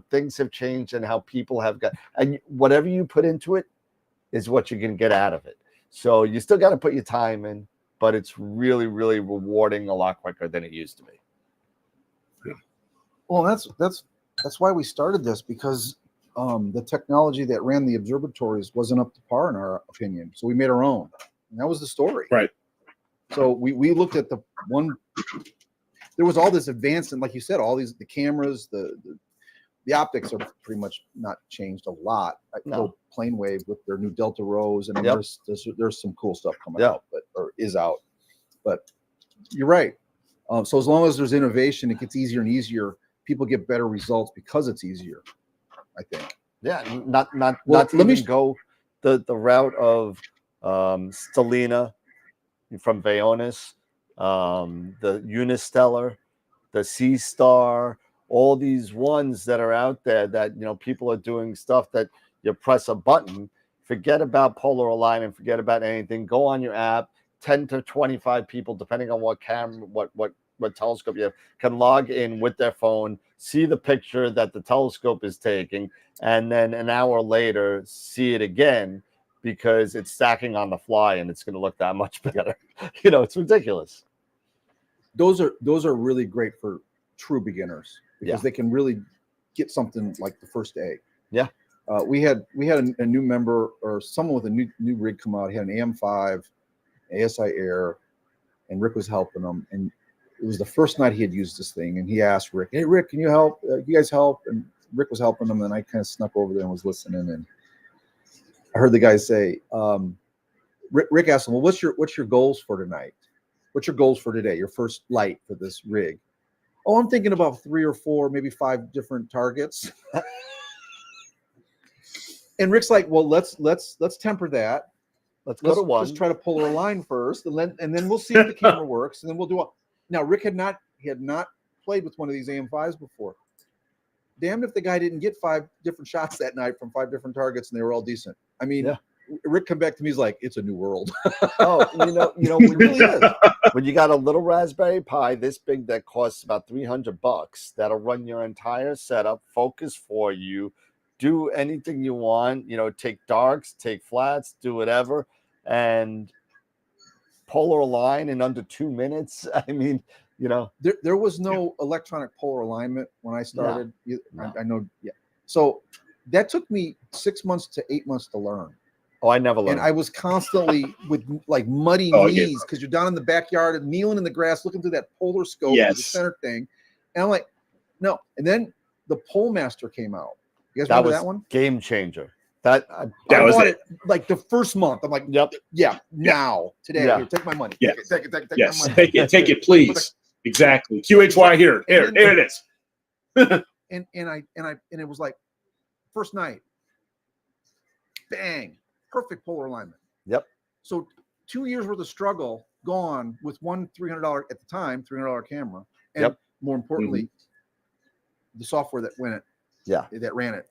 things have changed and how people have got, and whatever you put into it is what you can get out of it. So you still got to put your time in, but it's really, really rewarding a lot quicker than it used to be. Yeah. Well, that's why we started this, because the technology that ran the observatories wasn't up to par in our opinion. So we made our own, and that was the story. Right. So we looked at the one. There was all this advanced, and like you said, all the cameras, the optics are pretty much not changed a lot. No. Plane Wave with their new Delta Rose, and there's some cool stuff coming out, or is out. But you're right. So as long as there's innovation, it gets easier and easier. People get better results because it's easier, I think. Yeah, not to even go the route of Stellina from Vaonis, the Unistellar, the Sea Star, all these ones that are out there that people are doing stuff that You press a button. Forget about polar alignment. Forget about anything. Go on your app. 10 to 25 people, depending on what camera, what telescope you have, can log in with their phone, see the picture that the telescope is taking, and then an hour later see it again because it's stacking on the fly and it's going to look that much better. It's ridiculous. Those are really great for true beginners because they can really get something like the first day. Yeah. We had a new member or someone with a new rig come out. He had an AM5, ASI Air, and Rick was helping him. And it was the first night he had used this thing, and he asked Rick, "Hey, Rick, can you help? You guys help?" And Rick was helping him, and I kind of snuck over there and was listening. And I heard the guy say, Rick asked him, "Well, what's your goals for tonight? What's your goals for today? Your first light for this rig?" "Oh, I'm thinking about 3 or 4, maybe 5 different targets." And Rick's like, "Well, let's temper that. Let's go to one. Let's try to polar align first, and then we'll see if the camera works, and then we'll do all." Now, Rick had not played with one of these AM5s before. Damned if the guy didn't get 5 different shots that night from 5 different targets, and they were all decent. I mean, Rick come back to me, he's like, "It's a new world." Oh, it really is. When you got a little Raspberry Pi this big that costs about $300, that'll run your entire setup, focus for you, do anything you want, take darks, take flats, do whatever, and polar align in under 2 minutes. I mean, there was no electronic polar alignment when I started. No. I know. Yeah. So that took me 6 months to 8 months to learn. Oh, I never learned. And I was constantly with like muddy knees because you're down in the backyard and kneeling in the grass, looking through that polar scope, the center thing. And I'm like, no. And then the Pole Master came out. You guys remember that one? Game changer. I bought it like the first month. I'm like, yep, yeah, now, today, here, take my money. Yes. Take it, yes, my money. Take it, please. Exactly. QHY here it is. and it was like first night, bang, perfect polar alignment. Yep. So 2 years worth of struggle gone with one $300 at the time $300 camera, and more importantly, the software that went it. That ran it.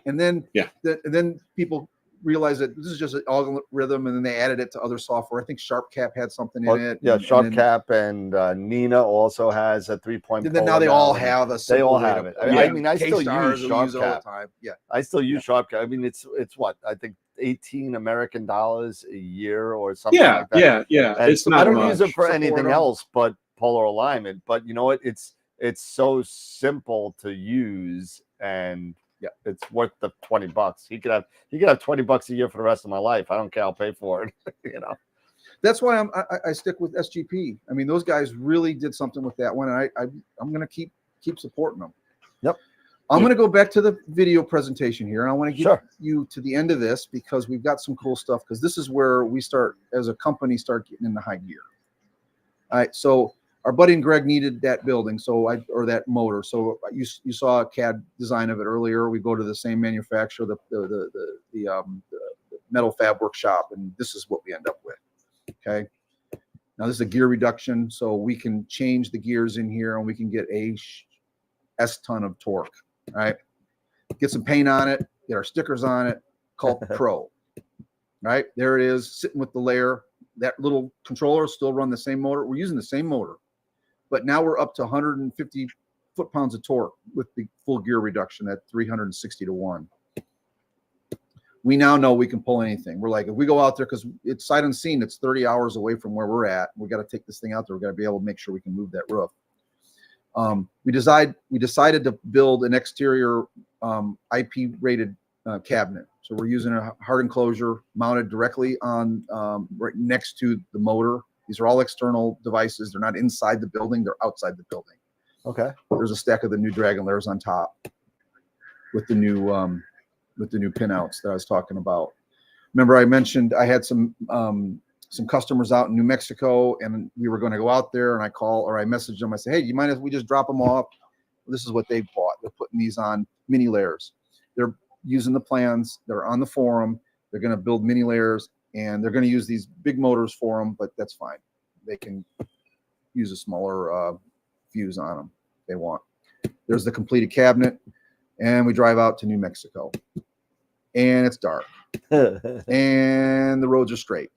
And then then people realized that this is just an algorithm, and then they added it to other software. I think SharpCap had something in it. Yeah, SharpCap and Nina also has a 3-point. And then now they all have a. They all have it. I mean, I still use SharpCap. Yeah, I still use SharpCap. I mean, it's what I think $18 American a year or something like that. Yeah. And it's not. I don't use it for anything else but polar alignment. But you know what? It's so simple to use, and it's worth the $20. He could have $20 a year for the rest of my life. I don't care. I'll pay for it. That's why I stick with SGP. I mean, those guys really did something with that one, and I'm going to keep supporting them. Yep. I'm going to go back to the video presentation here, and I want to get you to the end of this because we've got some cool stuff. Because this is where we start as a company start getting in the high gear. All right, so. Our buddy and Greg needed that building, or that motor. So you saw a CAD design of it earlier. We go to the same manufacturer, the metal fab workshop, and this is what we end up with. Okay. Now this is a gear reduction, so we can change the gears in here, and we can get a S-ton of torque. All right. Get some paint on it. Get our stickers on it. Call it Pro. Right there it is, sitting with the layer. That little controller still run the same motor. We're using the same motor. But now we're up to 150 foot-pounds of torque with the full gear reduction at 360 to 1. We now know we can pull anything. We're like, if we go out there, because it's sight unseen, it's 30 hours away from where we're at. We got to take this thing out there. We got to be able to make sure we can move that roof. We decided to build an exterior IP-rated cabinet. So we're using a hard enclosure mounted directly on right next to the motor. These are all external devices. They're not inside the building. They're outside the building. Okay. There's a stack of the new Dragon layers on top with the new pinouts that I was talking about. Remember, I mentioned I had some customers out in New Mexico, and we were going to go out there, and I messaged them. I said, "Hey, do you mind if we just drop them off?" This is what they bought. They're putting these on mini layers. They're using the plans. They're on the forum. They're going to build mini layers. And they're going to use these big motors for them, but that's fine. They can use a smaller fuse on them if they want. There's the completed cabinet, and we drive out to New Mexico. and it's dark, and the roads are straight,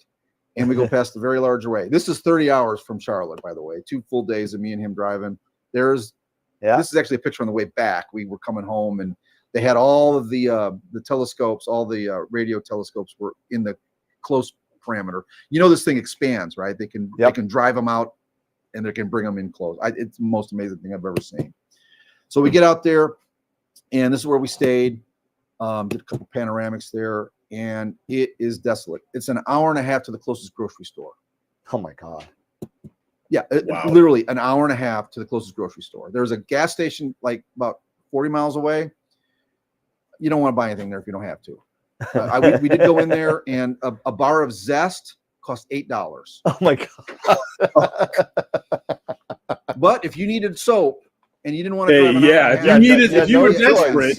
and we go past the very large array. This is 30 hours from Charlotte, by the way. 2 full days of me and him driving. This is actually a picture on the way back. We were coming home, and they had all of the telescopes, all the radio telescopes were in the close parameter. You know, this thing expands, right? They can drive them out, and they can bring them in close. It's the most amazing thing I've ever seen. So we get out there, and this is where we stayed. Did a couple panoramics there, and it is desolate. It's an hour and a half to the closest grocery store. Oh my God. Yeah, Wow. Literally an hour and a half to the closest grocery store. There's a gas station like about 40 miles away. You don't want to buy anything there if you don't have to. We did go in there, and a bar of Zest cost $8. Oh my God. But if you needed soap and you didn't want to drive an hour and a half, if you were desperate.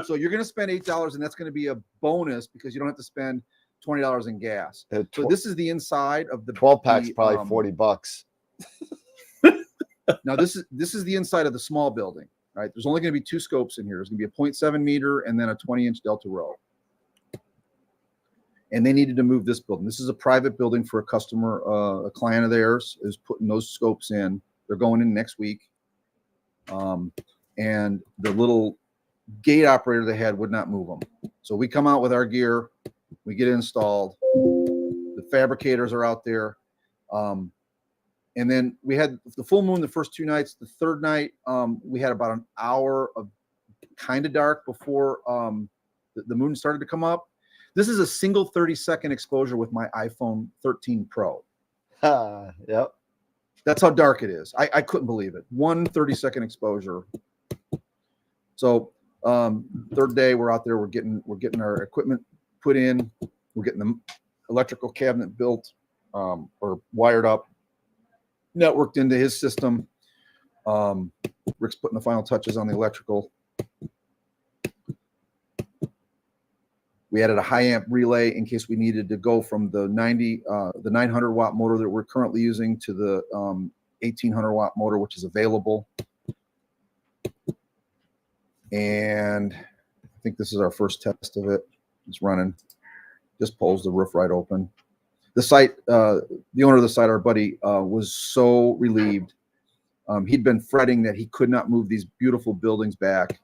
so you're going to spend $8, and that's going to be a bonus because you don't have to spend $20 in gas. So this is the inside of the 12 pack's probably $40. Now this is the inside of the small building, right? There's only going to be 2 scopes in here. There's going to be a 0.7 meter and then a 20-inch delta row. And they needed to move this building. This is a private building for a customer, a client of theirs is putting those scopes in. They're going in next week. And the little gate operator they had would not move them. So we come out with our gear, we get it installed. The fabricators are out there. And then we had the full moon the first 2 nights. The third night, we had about an hour of kind of dark before the moon started to come up. This is a single 30-second exposure with my iPhone 13 Pro. Yep. That's how dark it is. I couldn't believe it. 1 30-second exposure. So third day, we're out there. We're getting our equipment put in. We're getting the electrical cabinet built or wired up, networked into his system. Rick's putting the final touches on the electrical. We added a high amp relay in case we needed to go from the 900 watt motor that we're currently using to the 1800 watt motor, which is available. And I think this is our first test of it. It's running. Just pulls the roof right open. The site, the owner of the site, our buddy, was so relieved. He'd been fretting that he could not move these beautiful buildings back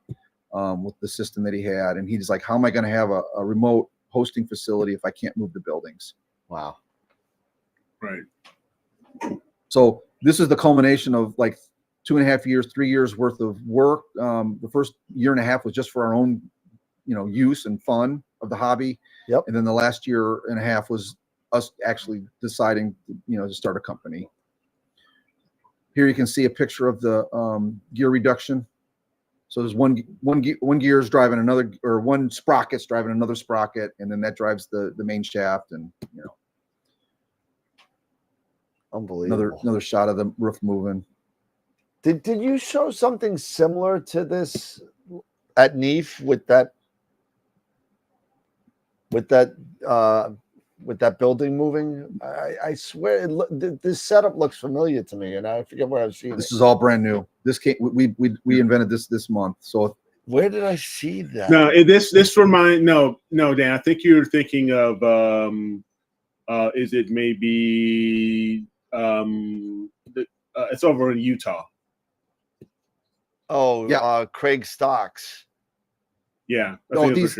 with the system that he had. And he's like, how am I going to have a remote hosting facility if I can't move the buildings? Wow. Right. So this is the culmination of like 2.5 years, 3 years worth of work. The first year and a half was just for our own, use and fun of the hobby. Yep. And then the last year and a half was us actually deciding, to start a company. Here you can see a picture of the gear reduction. So there's one gear is driving another, or one sprocket's driving another sprocket, and then that drives the main shaft, and Unbelievable. another shot of the roof moving. Did you show something similar to this at NEAF with that building moving? I swear this setup looks familiar to me, and I forget where I've seen it. This is all brand new. This came, we invented this month. So where did I see that? No, this remind no, Dan. I think you're thinking of is it maybe it's over in Utah. Oh, yeah. Craig Stocks. Yeah. These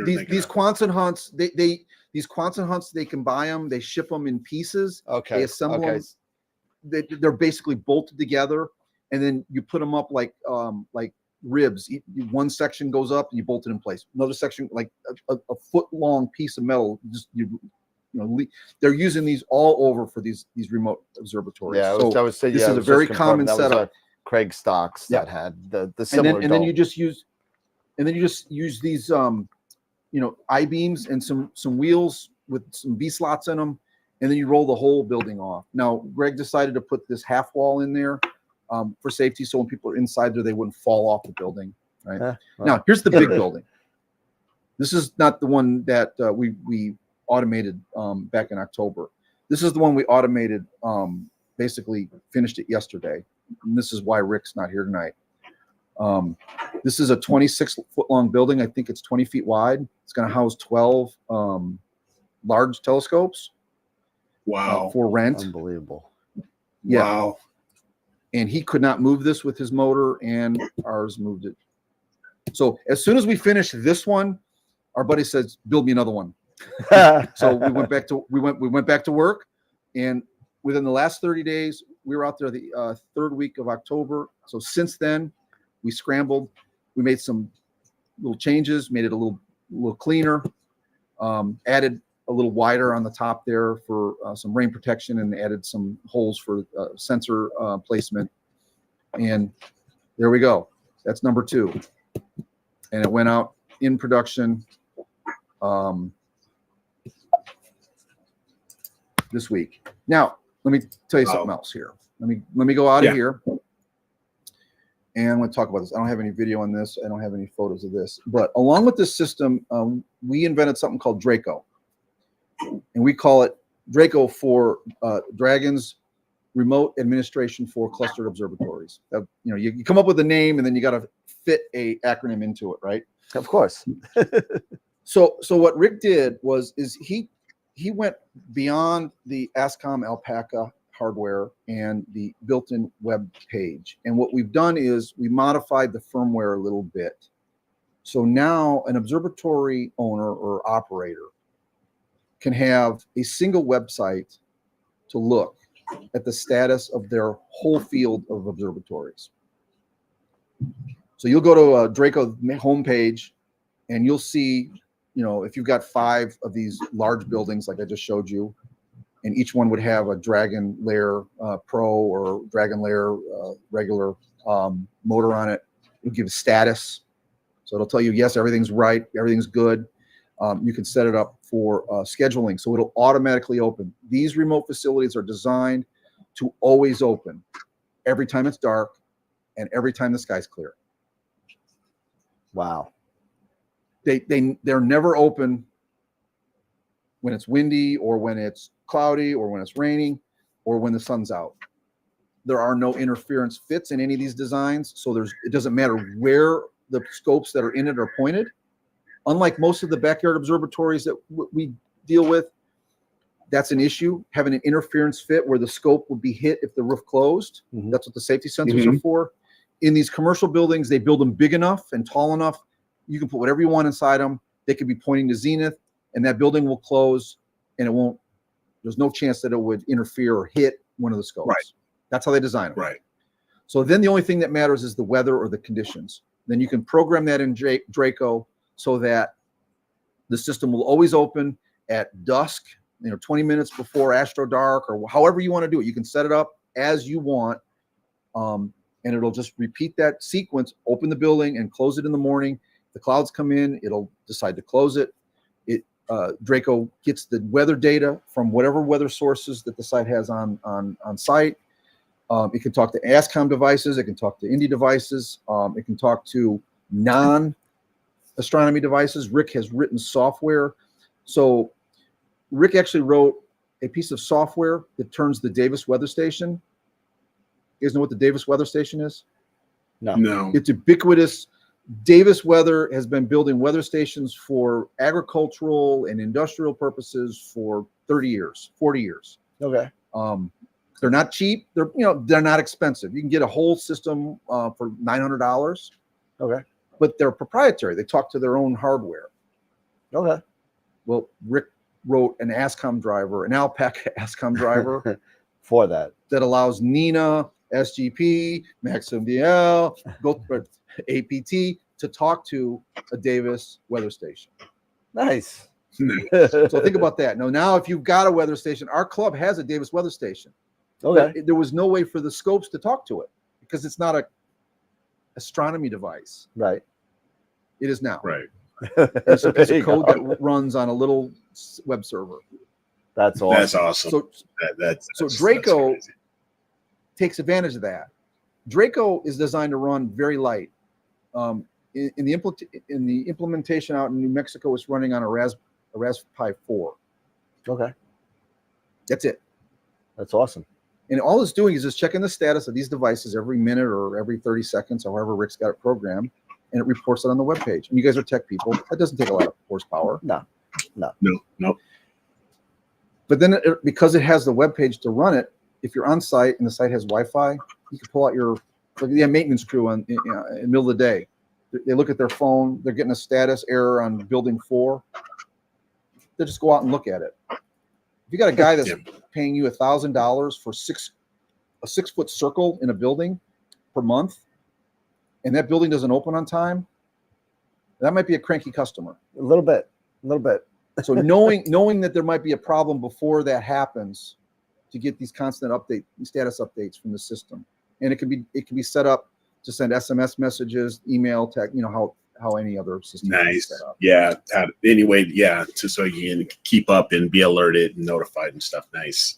Quonset hunts, these Quonset hunts, they can buy them. They ship them in pieces. Okay. They assemble them. They're basically bolted together, and then you put them up like ribs. One section goes up, and you bolt it in place. Another section, like a foot-long piece of metal. Just they're using these all over for these remote observatories. Yeah, I would say this is a very common setup. Craig Stocks that had the similar. And then you just use these I-beams and some wheels with some B slots in them, and then you roll the whole building off. Now, Greg decided to put this half wall in there for safety, so when people are inside there, they wouldn't fall off the building. Right. Now, here's the big building. This is not the one that we automated back in October. This is the one we automated. Basically, finished it yesterday. And this is why Rick's not here tonight. This is a 26-foot long building. I think it's 20 feet wide. It's going to house 12 large telescopes. Wow. For rent. Unbelievable. Yeah. Wow. And he could not move this with his motor, and ours moved it. So as soon as we finished this one, our buddy says, "Build me another one." So we went back to work, and within the last 30 days, we were out there the third week of October. So since then, we scrambled. We made some little changes, made it a little cleaner, added a little wider on the top there for some rain protection, and added some holes for sensor placement. And there we go. That's number 2. And it went out in production this week. Now, let me tell you something else here. Let me go out of here. And I'm going to talk about this. I don't have any video on this. I don't have any photos of this. But along with this system, we invented something called Draco. And we call it Draco for Dragon's Remote Administration for Clustered Observatories. You come up with a name, and then you got to fit a acronym into it, right? Of course. So what Rick did is he went beyond the ASCOM Alpaca hardware and the built-in web page. And what we've done is we modified the firmware a little bit. So now an observatory owner or operator can have a single website to look at the status of their whole field of observatories. So you'll go to a Draco homepage, and you'll see, if you've got 5 of these large buildings like I just showed you, and each one would have a Dragon Lair Pro or Dragon Lair regular motor on it. It'll give status. So it'll tell you, yes, everything's right, everything's good. You can set it up for scheduling, so it'll automatically open. These remote facilities are designed to always open every time it's dark and every time the sky's clear. Wow. They're never open when it's windy or when it's cloudy or when it's raining or when the sun's out. There are no interference fits in any of these designs, so it doesn't matter where the scopes that are in it are pointed. Unlike most of the backyard observatories that we deal with, that's an issue, having an interference fit where the scope would be hit if the roof closed. Mm-hmm. That's what the safety sensors are for. In these commercial buildings, they build them big enough and tall enough. You can put whatever you want inside them. They could be pointing to zenith, and that building will close, and there's no chance that it would interfere or hit one of the scopes. Right. That's how they design them. Right. So then the only thing that matters is the weather or the conditions. Then you can program that in Draco so that the system will always open at dusk, 20 minutes before astro dark, or however you want to do it. You can set it up as you want, and it'll just repeat that sequence, open the building and close it in the morning. The clouds come in, it'll decide to close it. Draco gets the weather data from whatever weather sources that the site has on site. It can talk to ASCOM devices. It can talk to Indy devices. It can talk to non-astronomy devices. Rick has written software. So Rick actually wrote a piece of software that turns the Davis weather station. You guys know what the Davis weather station is? No. It's ubiquitous. Davis Weather has been building weather stations for agricultural and industrial purposes for 30 years, 40 years. Okay. They're not cheap. They're not expensive. You can get a whole system for $900. Okay. But they're proprietary. They talk to their own hardware. Okay. Well, Rick wrote an ASCOM driver, an Alpaca ASCOM driver for that allows NINA, SGP, Maxim DL, APT to talk to a Davis weather station. Nice. So think about that. Now, if you've got a weather station, our club has a Davis weather station. Okay. There was no way for the scopes to talk to it because it's not a astronomy device. Right. It is now. Right. It's a piece of code that runs on a little web server. That's awesome. That's awesome. So Draco takes advantage of that. Draco is designed to run very light. In the implementation out in New Mexico, it's running on a Raspberry Pi 4. Okay. That's it. That's awesome. And all it's doing is just checking the status of these devices every minute or every 30 seconds, however Rick's got it programmed. and it reports it on the web page. And you guys are tech people. That doesn't take a lot of horsepower. No. But then because it has the web page to run it, if you're on site and the site has Wi-Fi, you can pull out your maintenance crew in the middle of the day. They look at their phone. They're getting a status error on building 4. They just go out and look at it. If you got a guy that's paying you $1,000 for a 6-foot circle in a building per month, and that building doesn't open on time, that might be a cranky customer. A little bit. So knowing that there might be a problem before that happens, to get these constant status updates from the system, and it can be set up to send SMS messages, email, text, how any other system is set up. Yeah. Anyway, yeah. So you can keep up and be alerted and notified and stuff. Nice.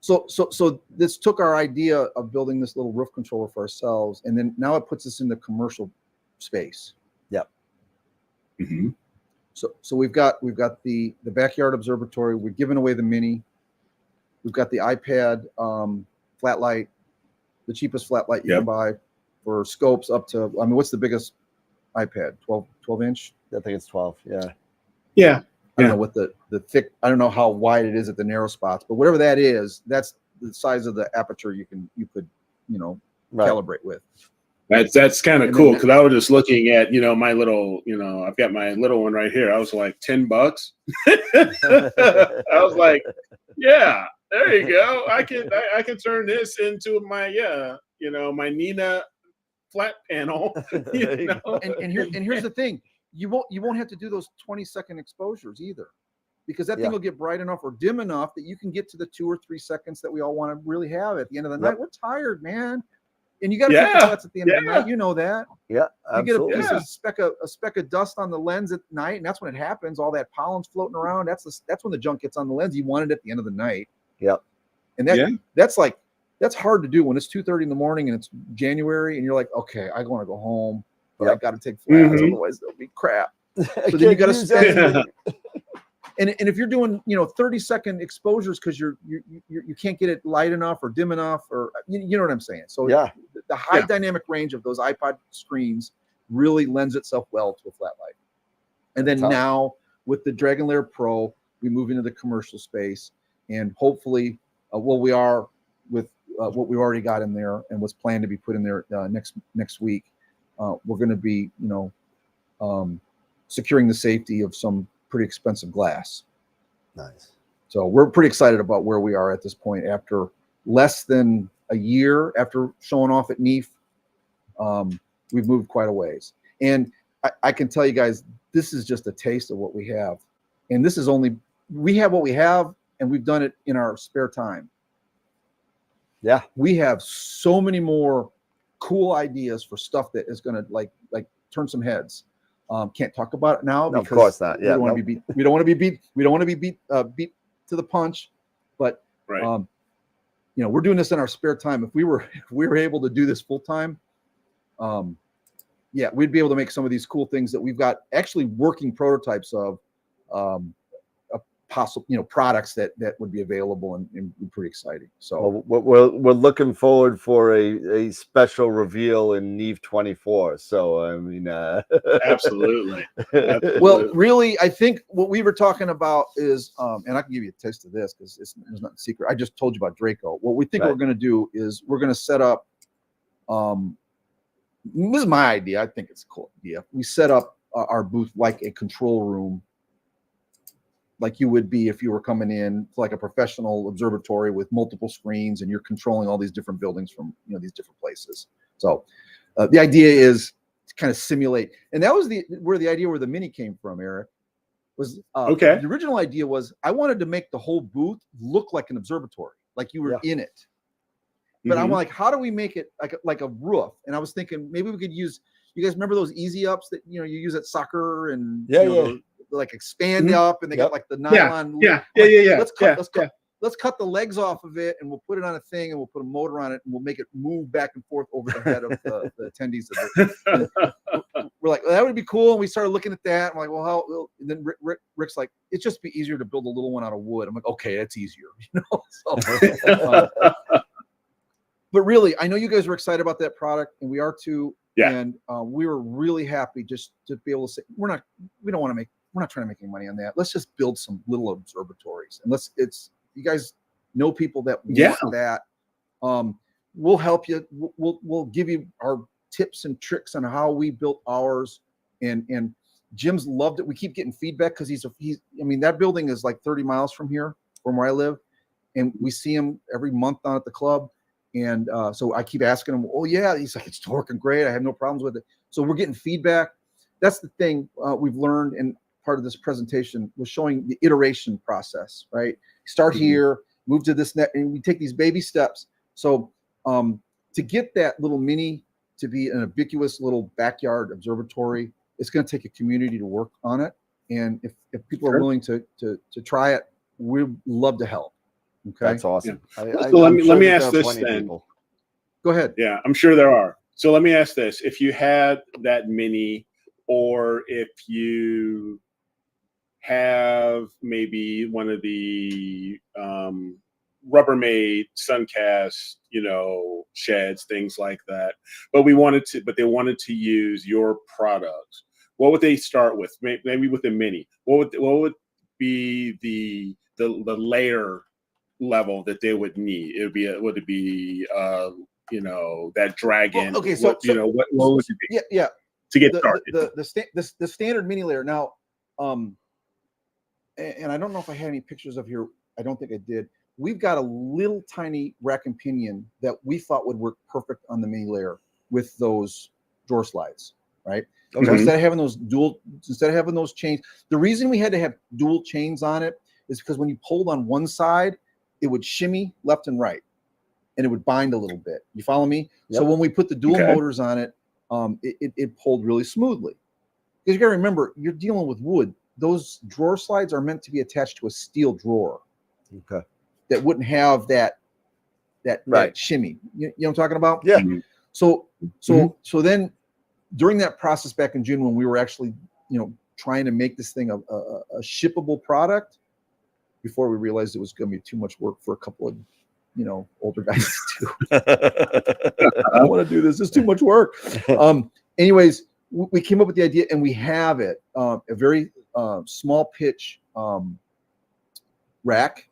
So this took our idea of building this little roof controller for ourselves, and then now it puts us in the commercial space. Yep. Mm-hmm. So we've got the backyard observatory. We're giving away the Mini. We've got the iPad flat light, the cheapest flat light you can buy for scopes up to, what's the biggest iPad? 12 inch? I think it's 12. Yeah. Yeah. I don't know what the thick, I don't know how wide it is at the narrow spots, but whatever that is, that's the size of the aperture you could calibrate with. That's kind of cool, because I was just looking at my little I've got my little one right here. I was like $10. I was like, yeah, there you go. I can turn this into my my Nina flat panel. And here's the thing, you won't have to do those 20-second exposures either, because that thing will get bright enough or dim enough that you can get to the 2 or 3 seconds that we all want to really have at the end of the night. We're tired, man. And you got to take the nuts at the end of the night. You know that. Yeah, absolutely. You get a speck of dust on the lens at night, and that's when it happens. All that pollen's floating around. That's when the junk gets on the lens. You want it at the end of the night. Yep. And that's hard to do when it's 2:30 in the morning and it's January, and you're like, okay, I want to go home, but I got to take flats, otherwise there'll be crap. So then you got to spend. And if you're doing 30-second exposures because you can't get it light enough or dim enough, or you know what I'm saying. So the high dynamic range of those iPod screens really lends itself well to a flat light. And then now with the Dragon Lair Pro, we move into the commercial space, and hopefully, we are with what we already got in there and what's planned to be put in there next week. We're going to be securing the safety of some pretty expensive glass. Nice. So we're pretty excited about where we are at this point after less than a year after showing off at NEAF. We've moved quite a ways, and I can tell you guys, this is just a taste of what we have, and this is we have what we have, and we've done it in our spare time. Yeah, we have so many more cool ideas for stuff that is going to like turn some heads. Can't talk about it now because of course not. Yeah, we don't want to be beat. We don't want to be beat. We don't want to be beat to the punch. But we're doing this in our spare time. If we were able to do this full time, we'd be able to make some of these cool things that we've got actually working prototypes of, possible products that would be available and be pretty exciting. So we're looking forward for a special reveal in NEAF 24. So absolutely. Well, really, I think what we were talking about is, and I can give you a taste of this because it's not secret. I just told you about Draco. What we think we're going to do is we're going to set up. This is my idea. I think it's a cool idea. We set up our booth like a control room, like you would be if you were coming in like a professional observatory with multiple screens and you're controlling all these different buildings from these different places. So the idea is to kind of simulate, and that was where the idea where the Mini came from, Eric. Was the original idea was I wanted to make the whole booth look like an observatory, like you were in it. But I'm like, how do we make it like a roof? And I was thinking maybe we could use. You guys remember those easy ups that you use at soccer and like expand up and they got like the nylon. Let's cut the legs off of it and we'll put it on a thing and we'll put a motor on it and we'll make it move back and forth over the head of the attendees of it. We're like, well, that would be cool. And we started looking at that. I'm like, well, how? And then Rick's like, it's just be easier to build a little one out of wood. I'm like, okay, that's easier, So, but really, I know you guys were excited about that product, and we are too. Yeah. And we were really happy just to be able to say, we're not trying to make any money on that. Let's just build some little observatories, and you guys know people that want that. We'll help you. We'll give you our tips and tricks on how we built ours. And Jim's loved it. We keep getting feedback because I mean, that building is like 30 miles from here, from where I live. And we see him every month down at the club. And so I keep asking him, oh yeah, he's like, it's working great. I have no problems with it. So we're getting feedback. That's the thing we've learned. And part of this presentation was showing the iteration process, right? Start here, move to this net, and we take these baby steps. So to get that little mini to be an ubiquitous little backyard observatory, it's going to take a community to work on it. And if people are willing to try it, we'd love to help. Okay, That's awesome. Yeah. So let me ask this then. Go ahead. Yeah, I'm sure there are. So let me ask this: if you had that mini, or if you have maybe one of the Rubbermaid Suncast, sheds, things like that, but they wanted to use your products, what would they start with? Maybe with a mini. What would be the layer level that they would need? Would it be that dragon? Well, okay, so what would it be? Yeah. To get started, the standard mini layer now, and I don't know if I had any pictures of here. I don't think I did. We've got a little tiny rack and pinion that we thought would work perfect on the mini layer with those drawer slides, right? Okay. So instead of having those chains, the reason we had to have dual chains on it is because when you pulled on one side, it would shimmy left and right, and it would bind a little bit. You follow me? Yep. So when we put the dual motors on it, it pulled really smoothly. Because you got to remember, you're dealing with wood. Those drawer slides are meant to be attached to a steel drawer. Okay. That wouldn't have that shimmy. You know what I'm talking about? Yeah. Mm-hmm. So then during that process back in June, when we were actually, trying to make this thing a shippable product, before we realized it was going to be too much work for a couple of, older guys to do. I don't want to do this. It's too much work. Anyways, we came up with the idea, and we have it, a very small pitch rack,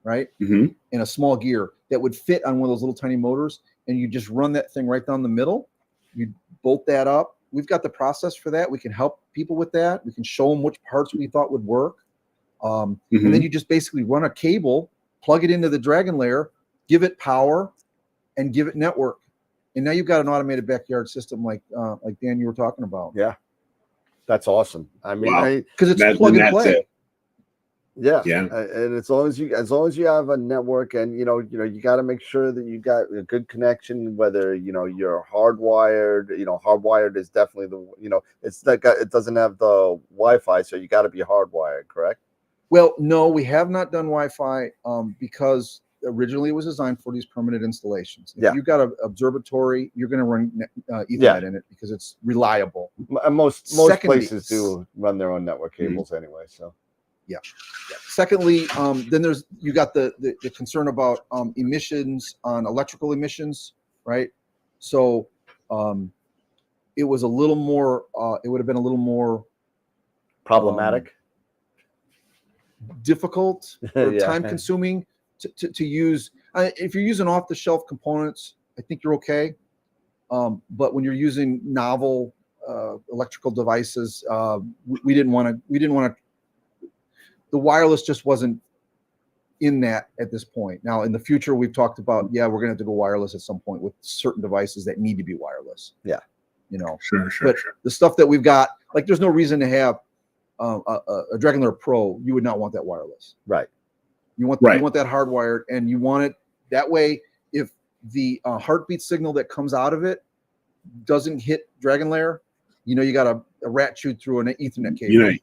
right? Mm-hmm. And a small gear that would fit on one of those little tiny motors, and you just run that thing right down the middle. You bolt that up. We've got the process for that. We can help people with that. We can show them which parts we thought would work. And then you just basically run a cable, plug it into the Dragon layer, give it power, and give it network. And now you've got an automated backyard system like Dan, you were talking about. Yeah. That's awesome. I mean, because it's plug and play. Yeah. And as long as you have a network, and you got to make sure that you got a good connection, whether you're hardwired. Hardwired is definitely it's like it doesn't have the Wi-Fi, so you got to be hardwired, correct? Well, no, we have not done Wi-Fi because originally it was designed for these permanent installations. If you've got an observatory, you're going to run Ethernet in it because it's reliable. Most places do run their own network cables anyway. So, yeah. Secondly, then you got the concern about emissions on electrical emissions, right? So it was a little more. It would have been a little more problematic. Difficult or time consuming to use. If you're using off the shelf components, I think you're okay. But when you're using novel electrical devices, we didn't want to. The wireless just wasn't in that at this point. Now in the future, we've talked about we're gonna have to go wireless at some point with certain devices that need to be wireless. Yeah, Sure. But the stuff that we've got, like, there's no reason to have a Dragon Layer Pro. You would not want that wireless, right? You want that hardwired, and you want it that way. If the heartbeat signal that comes out of it doesn't hit Dragon Layer, you got a rat chewed through an Ethernet cable.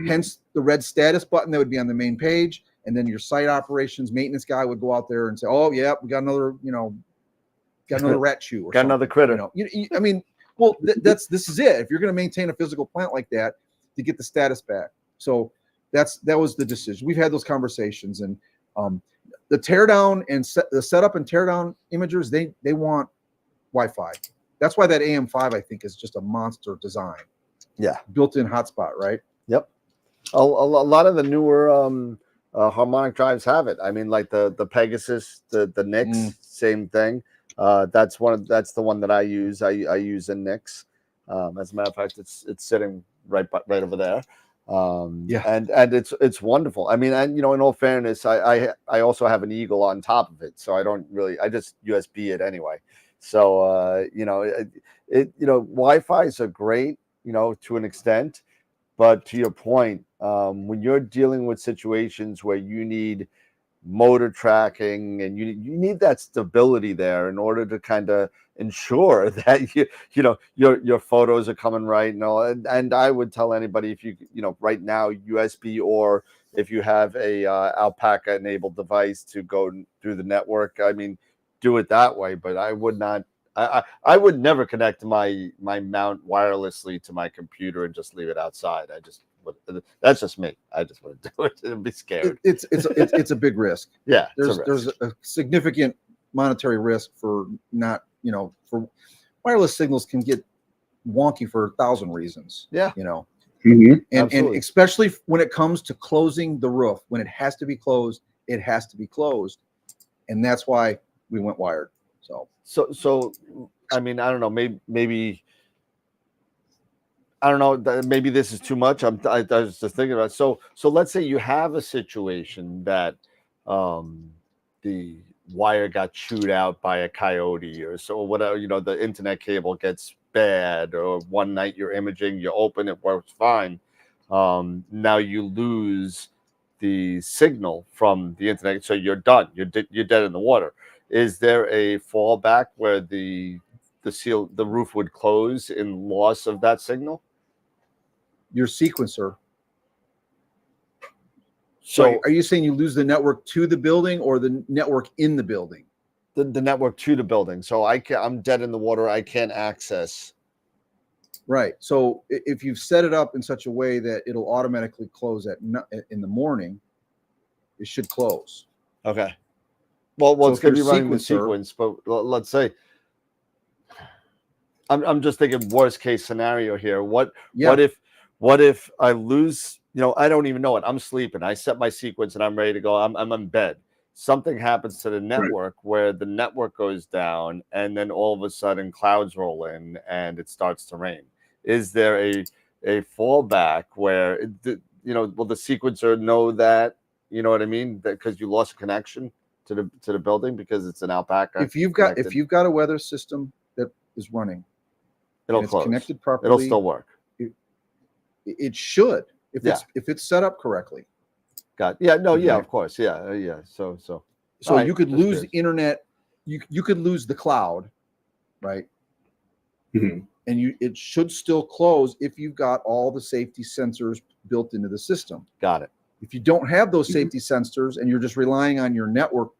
Hence the red status button that would be on the main page, and then your site operations maintenance guy would go out there and say, "Oh yeah, we got another rat chew, or got another critter." I mean, well, this is it. If you're going to maintain a physical plant like that, to get the status back. So that was the decision. We've had those conversations, and the teardown and the setup and teardown imagers, they want Wi-Fi. That's why that AM5 I think is just a monster design. Yeah, built-in hotspot, right? Yep. A lot of the newer harmonic drives have it. I mean, like the Pegasus, the Nix, same thing. That's the one that I use. I use a Nix. As a matter of fact, it's sitting right over there. And it's wonderful. I mean, and in all fairness, I also have an Eagle on top of it, so I just USB it anyway. So Wi-Fi's are great, to an extent, but to your point, when you're dealing with situations where you need motor tracking and you need that stability there in order to kind of ensure that your photos are coming right and I would tell anybody, if you right now USB, or if you have a Alpaca enabled device to go through the network, I mean, do it that way. But I would not. I would never connect my mount wirelessly to my computer and just leave it outside. That's just me. I just want to do it and be scared. It's a big risk. Yeah, there's a significant monetary risk for not, for wireless signals can get wonky for 1,000 reasons. Yeah, and especially when it comes to closing the roof, when it has to be closed, it has to be closed, and that's why we went wired. So I mean, I don't know, maybe I don't know, maybe this is too much. I was just thinking about it. So let's say you have a situation that the wire got chewed out by a coyote or so, whatever, the internet cable gets bad, or one night you're imaging, you open it, works fine. Now you lose the signal from the internet, so you're done. You're dead in the water. Is there a fallback where the roof would close in loss of that signal? Your sequencer. So are you saying you lose the network to the building or the network in the building? The network to the building. So I'm dead in the water. I can't access. Right. So if you've set it up in such a way that it'll automatically close in the morning, it should close. Okay. Well, it's going to be running the sequence, but let's say I'm just thinking worst case scenario here. What if I lose? I don't even know it. I'm sleeping. I set my sequence and I'm ready to go. I'm in bed. Something happens to the network where the network goes down, and then all of a sudden clouds roll in and it starts to rain. Is there a fallback where will the sequencer know that? You know what I mean? Because you lost a connection to the building because it's an Alpaca. If you've got a weather system that is running, it'll close. Connected properly. It'll still work. It should if it's set up correctly. Got yeah no yeah of course yeah so you could lose the internet, you could lose the cloud, right? And it should still close if you've got all the safety sensors built into the system. Got it. If you don't have those safety sensors and you're just relying on your network,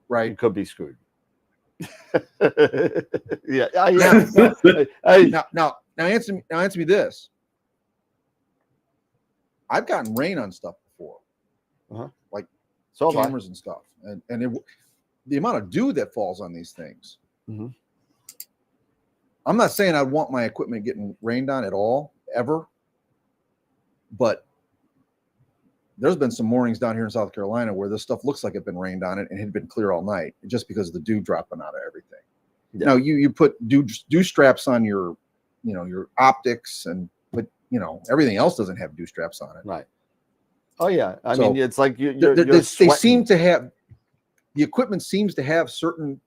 right, you could be screwed. Now answer me this. I've gotten rain on stuff before, like cameras and stuff, and the amount of dew that falls on these things. I'm not saying I want my equipment getting rained on at all, ever, but there's been some mornings down here in South Carolina where this stuff looks like it's been rained on it and it had been clear all night just because of the dew dropping out of everything. Yeah. Now you put dew straps on your optics, but everything else doesn't have dew straps on it. Right. Oh yeah. I mean, it's like they seem to have, the equipment seems to have certain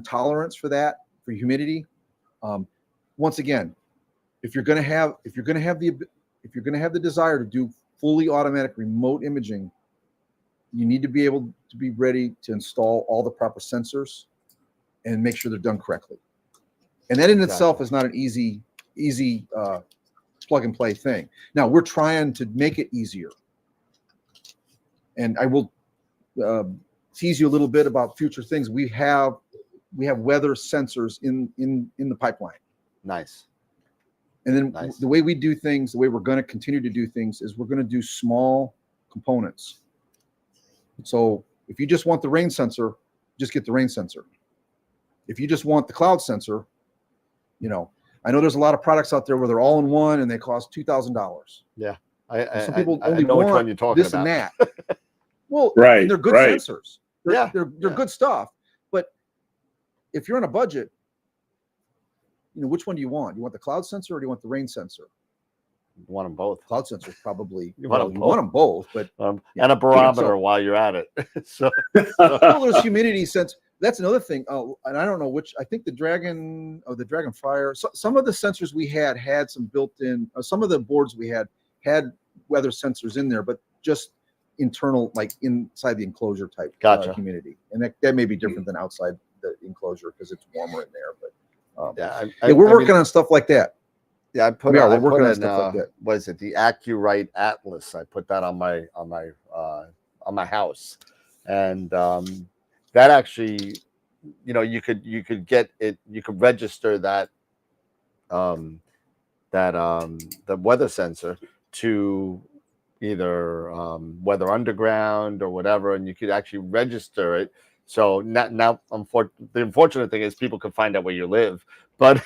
tolerance for that, for humidity. Once again, if you're going to have the desire to do fully automatic remote imaging, you need to be able to be ready to install all the proper sensors and make sure they're done correctly. And that in itself is not an easy plug and play thing. Now we're trying to make it easier. And I will tease you a little bit about future things. We have weather sensors in the pipeline. Nice. And then the way we do things, the way we're going to continue to do things is we're going to do small components So if you just want the rain sensor, just get the rain sensor. If you just want the cloud sensor, you know, I know there's a lot of products out there where they're all in one and they cost $2,000. Yeah. Some people I only know which one want you're talking this about. and that. Well, Right, and they're good right. sensors. They're good stuff. But if you're on a budget, you know, which one do you want? You want the cloud sensor or do you want the rain sensor? You want them both. Cloud sensor is probably You want them both, but and a barometer so- while you're at it. So well, there's humidity sense. That's another thing. Oh, and I don't know which. I think the Dragonfire. So, some of the sensors we had some built-in. Some of the boards we had weather sensors in there, but just internal, like inside the enclosure type humidity, and that may be different than outside the enclosure because it's warmer in there. But we're working on stuff like that. Yeah, we're working on stuff like that. What is it? The AccuRite Atlas. I put that on my house, and that actually, you know, you could get it. You could register that the weather sensor to either Weather Underground or whatever, and you could actually register it. So now, the unfortunate thing is people can find out where you live, but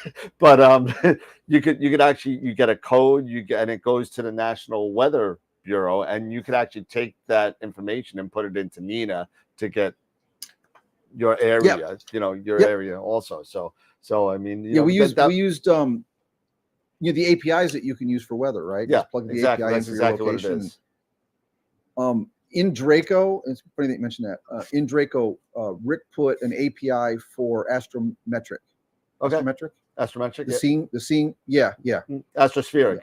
you could actually, you get a code, and it goes to the National Weather Bureau, and you could actually take that information and put it into Nina to get your area, you know, your area also. So I mean, we used you know, the APIs that you can use for weather, right? Yeah, just plug the exactly. API That's into exactly your what it location. is. In Draco, it's funny that you mentioned that. In Draco, Rick put an API for astrometric. Okay. Astrometric. The seeing. Yeah. Astrospheric.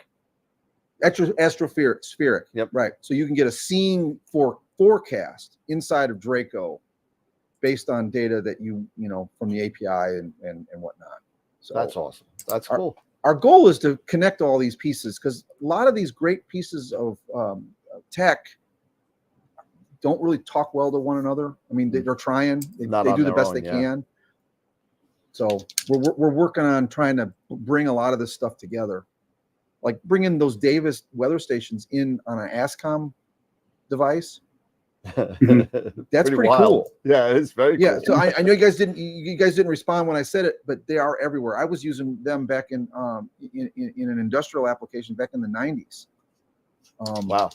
Astroperic. Yep. Right. So you can get a seeing for forecast inside of Draco based on data that you know from the API and whatnot. So That's awesome. That's cool. Our goal is to connect all these pieces because a lot of these great pieces of tech don't really talk well to one another. I mean, they're trying. They do the best they can. So we're working on trying to bring a lot of this stuff together, like bringing those Davis weather stations in on an ASCOM device. That's pretty cool. Yeah, it's very cool. So I know you guys didn't respond when I said it, but they are everywhere. I was using them back in an industrial application back in the 90s. Wow.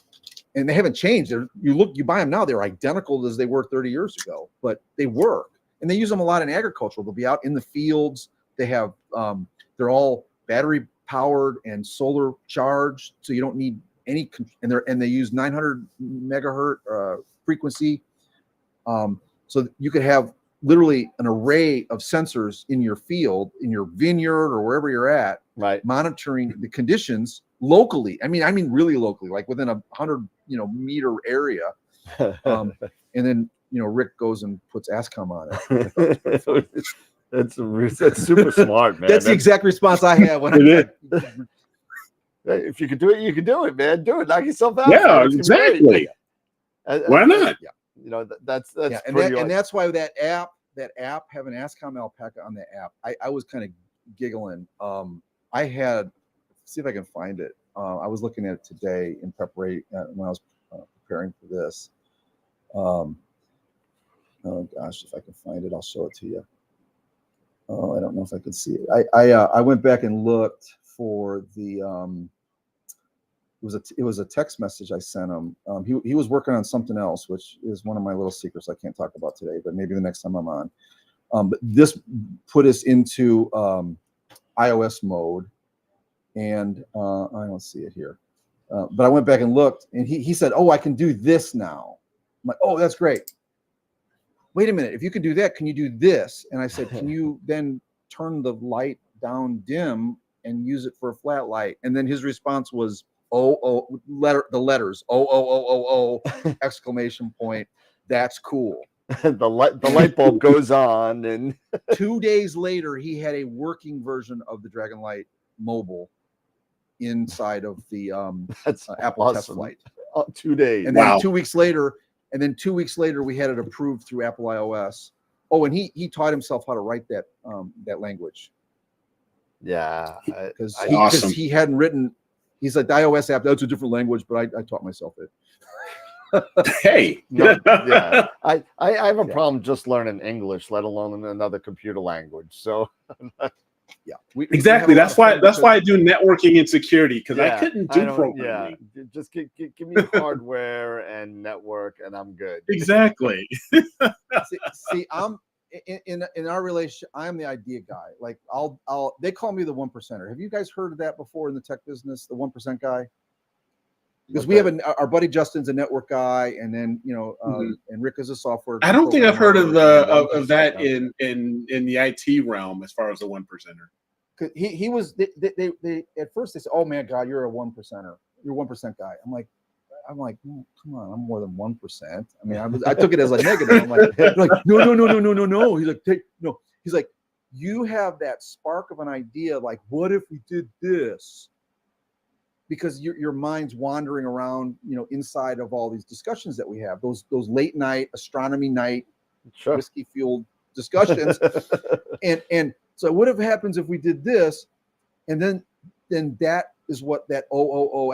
And they haven't changed. You buy them now, they're identical as they were 30 years ago, but they work. And they use them a lot in agriculture. They'll be out in the fields. They have they're all battery powered and solar charged, so you don't need any. And they use 900 megahertz frequency, so you could have literally an array of sensors in your field, in your vineyard, or wherever you're at, right, monitoring the conditions locally. I mean really locally, like within 100 meter area, and then Rick goes and puts ASCOM on it. That's super smart, man. That's the exact response I had when if you can do it, you can do it, man. Do it. Knock yourself out. Yeah, exactly. Why not? Yeah. That's and that's why that app having ASCOM Alpaca on the app, I was kind of giggling. I had, see if I can find it. I was looking at it today in preparation when I was preparing for this. Oh gosh, if I can find it, I'll show it to you. Oh, I don't know if I can see it. I went back and looked for the it was a text message I sent him. He was working on something else, which is one of my little secrets I can't talk about today, but maybe the next time I'm on. But this put us into iOS mode, and I don't see it here. But I went back and looked, and he said, "Oh, I can do this now." I'm like, "Oh, that's great." Wait a minute, if you can do that, can you do this? And I said, can you then turn the light down dim and use it for a flat light? And then his response was, the letters, exclamation point. That's cool. the light bulb goes on, and 2 days later, he had a working version of the Dragon Light mobile inside of the Apple awesome. test flight. 2 days. And then 2 weeks later, we had it approved through Apple iOS. Oh, and he taught himself how to write that language. Yeah, because he hadn't written. He's like, the iOS app, that's a different language, but I taught myself it. Hey, No, yeah. I have a Yeah. problem just learning English, let alone another computer language. So Yeah, exactly. That's why I do networking and security, because I yeah, couldn't I do don't. programming. Yeah, just give me hardware and network, and I'm good. Exactly. see, I'm in our relationship. I'm the idea guy. Like I'll they call me the 1%er. Have you guys heard of that before in the tech business? The 1% guy. Because we have our buddy Justin's a network guy, and then and Rick is a software. I don't think I've heard of programmer. that in the IT realm as far as the 1%er. He was they at first they said, "Oh man, God, you're a 1%er. You're 1% guy." I'm like, "No, come on, I'm more than 1%." I mean, I took it as a negative. I'm like, no. He's like, no. He's like, you have that spark of an idea. Like, what if we did this? Because your mind's wandering around, inside of all these discussions that we have, those late night astronomy night, Sure. whiskey fueled discussions, and so what if happens if we did this, and then that is what that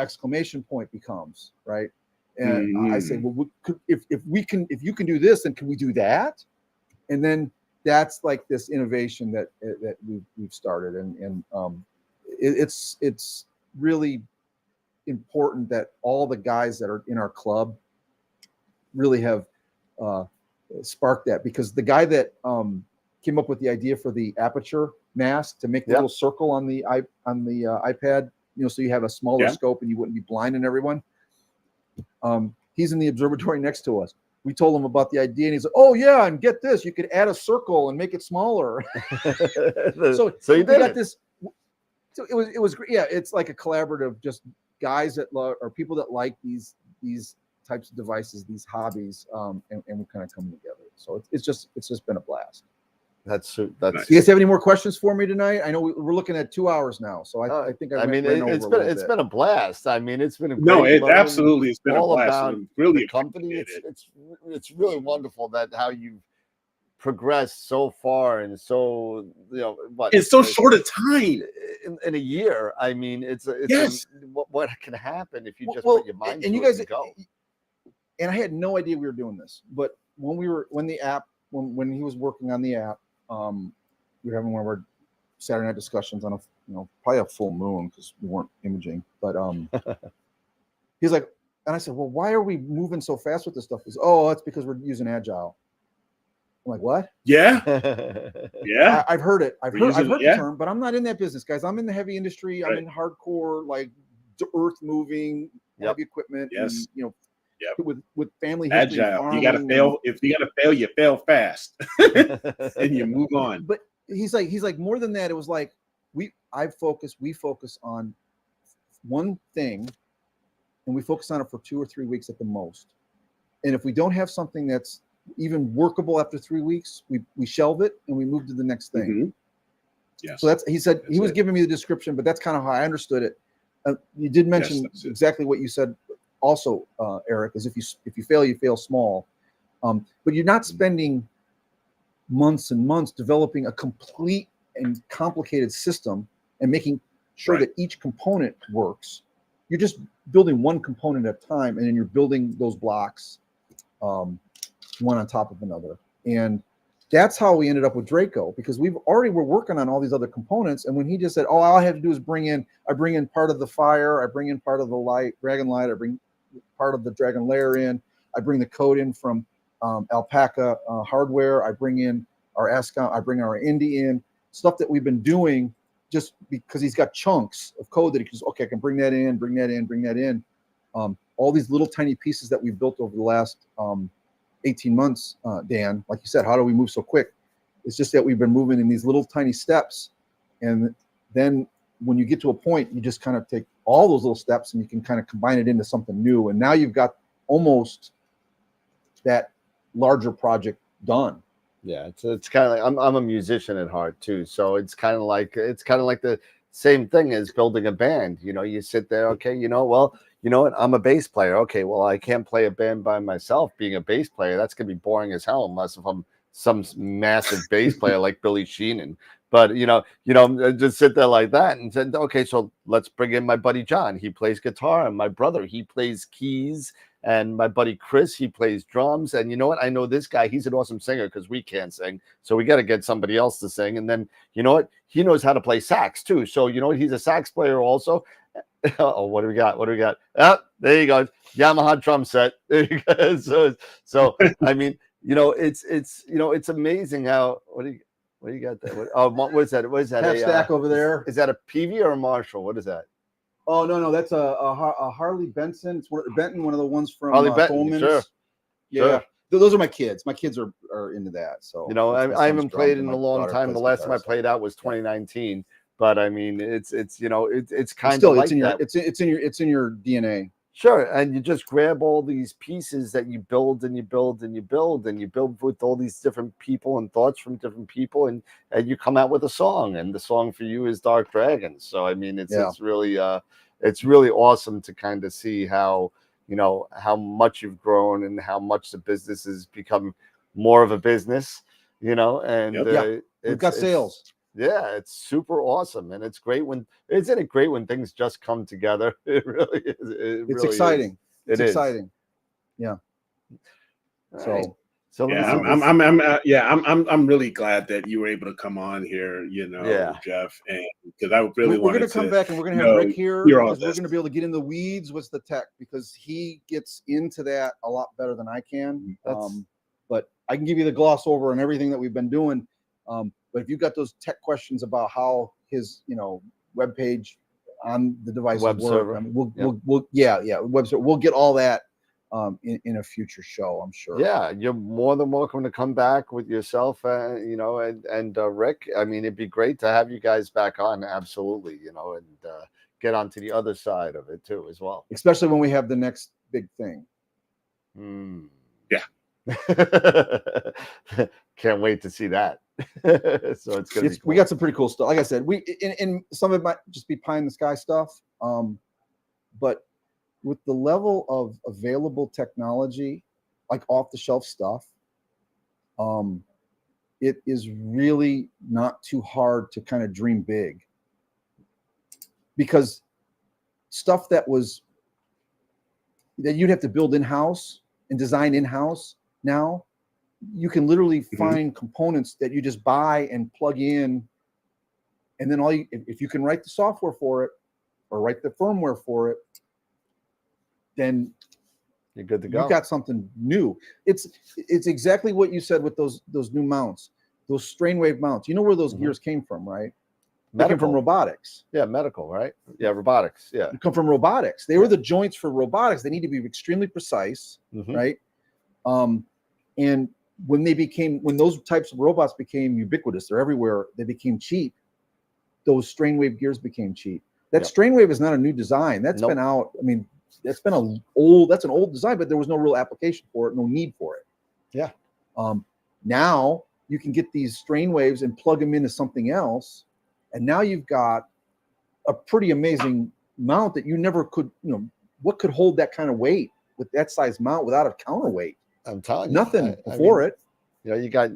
exclamation point becomes, right? And I say, well, if you can do this, then can we do that? And then that's like this innovation that we've started, and it's really important that all the guys that are in our club really have sparked that, because the guy that came up with the idea for the aperture mask to make the little circle on the iPad, so you have a smaller scope and you wouldn't be blinding everyone. He's in the observatory next to us. We told him about the idea, and he's like, "Oh yeah, and get this, you could add a circle and make it smaller." so you did it. this. So it was great. Yeah, it's like a collaborative, just guys that love or people that like these types of devices, these hobbies, and we kind of come together. So it's just been a blast. That's. You guys have any more questions for me tonight? I know we're looking at 2 hours now, so I think it's been a blast. I mean, it's been a it great absolutely has been a blast. About really the company. It's really wonderful that how you've progressed so far and so it's so short a time in a year. I mean, it's what can happen if you just put your mind and to you guys it and go. And I had no idea we were doing this, but when he was working on the app, we were having one of our Saturday night discussions on probably a full moon because we weren't imaging, but he's like, and I said, well, why are we moving so fast with this stuff? He's, oh, it's because we're using Agile. I'm like, what? Yeah. I've heard it. I've heard the term, but I'm not in that business, guys. I'm in the heavy industry. I'm in hardcore, like earth moving, heavy equipment. Yes. And, with family history. Agile. You gotta fail. If you gotta fail, you fail fast, and you move on. But he's like more than that. It was like we focus on one thing, and we focus on it for 2 or 3 weeks at the most. And if we don't have something that's even workable after 3 weeks, we shelve it and we move to the next thing. Mm-hmm. Yes. So he was giving me the description, but that's kind of how I understood it. You did mention exactly what you said. Also, Eric, is if you fail, you fail small, but you're not spending months and months developing a complete and complicated system and making sure that each component works. You're just building one component at a time, and then you're building those blocks one on top of another. And that's how we ended up with Draco, because we're working on all these other components. And when he just said, "Oh, all I have to do is bring in part of the fire, I bring in part of the light, dragon light, I bring part of the dragon layer in, I bring the code in from Alpaca hardware, I bring in our ASCOM, I bring our Indy in," stuff that we've been doing just because he's got chunks of code that he can I can bring that in. All these little tiny pieces that we've built over the last 18 months, Dan, like you said, how do we move so quick? It's just that we've been moving in these little tiny steps. And then when you get to a point, you just kind of take all those little steps and you can kind of combine it into something new. And now you've got almost that larger project done. Yeah, it's kind of like I'm a musician at heart too, so it's kind of like the same thing as building a band. You sit there, okay, well, you know what? I'm a bass player. Okay, well, I can't play a band by myself. Being a bass player, that's gonna be boring as hell, unless if I'm some massive bass player like Billy Sheehan. But just sit there like that and said, okay, so let's bring in my buddy John. He plays guitar, and my brother, he plays keys And my buddy Chris, he plays drums. And you know what? I know this guy. He's an awesome singer because we can't sing. So we got to get somebody else to sing. And then, you know what? He knows how to play sax too. So, you know what? He's a sax player also. Oh, what do we got? What do we got? Oh, there you go. Yamaha drum set. There you go. So I mean, you know, it's amazing how what do you got there? What is that? What is that? Half stack over there. Is that a PV or a Marshall? What is that? Oh no, that's a Harley Benson. It's Benton, one of the ones from Harley Benton. Coleman's. Sure. Yeah, Sure. Those are my kids. My kids are into that. So you know, I haven't played in a long daughter time. The plays last guitar, time I played out was 2019. But I mean, it's you know, it's kind still of like it's in your that. it's in your DNA. Sure, and you just grab all these pieces that you build and you build and you build and you build with all these different people and thoughts from different people, and you come out with a song. And the song for you is Dark Dragons. So I mean, it's really awesome to kind of see how, you know, how much you've grown and how much the business has become more of a business, you know. And we've got sales. Yeah, it's super awesome, and it's great when isn't it great when things just come together? It really is. It's really exciting. Is. It's exciting. Yeah. So I'm really glad that you were able to come on here, you know, Jeff, and because I really we're going to come back and we're going to have Rick here because we're going to be able to get in the weeds with the tech because he gets into that a lot better than I can. But I can give you the gloss over on everything that we've been doing. But if you've got those tech questions about how his, you know, web page on the device web work, server, I mean, web server. We'll get all that in a future show, I'm sure. Yeah, you're more than welcome to come back with yourself, you know, and Rick. I mean, it'd be great to have you guys back on. Absolutely, you know, and get onto the other side of it too, as well. Especially when we have the next big thing. Yeah. Can't wait to see that. So it's gonna be cool. We got some pretty cool stuff. Like I said, and some of it might just be pie in the sky stuff. But with the level of available technology, like off the shelf stuff, it is really not too hard to kind of dream big. Because stuff that you'd have to build in-house and design in-house now, you can literally find components that you just buy and plug in, and then if you can write the software for it or write the firmware for it, then you're good to go. You've got something new. It's exactly what you said with those new mounts, those strain wave mounts. You know where those gears came from, right? They came from robotics. Yeah, medical, right? Yeah, robotics. Yeah, they come from robotics. They were the joints for robotics. They need to be extremely precise, right? And when those types of robots became ubiquitous, they're everywhere, they became cheap. Those strain wave gears became cheap. That strain wave is not a new design. That's been out. I mean, that's an old design, but there was no real application for it, no need for it. Yeah. Now you can get these strain waves and plug them into something else, and now you've got a pretty amazing mount that you never could. You know, what could hold that kind of weight with that size mount without a counterweight? I'm telling you, nothing before it. You know, you got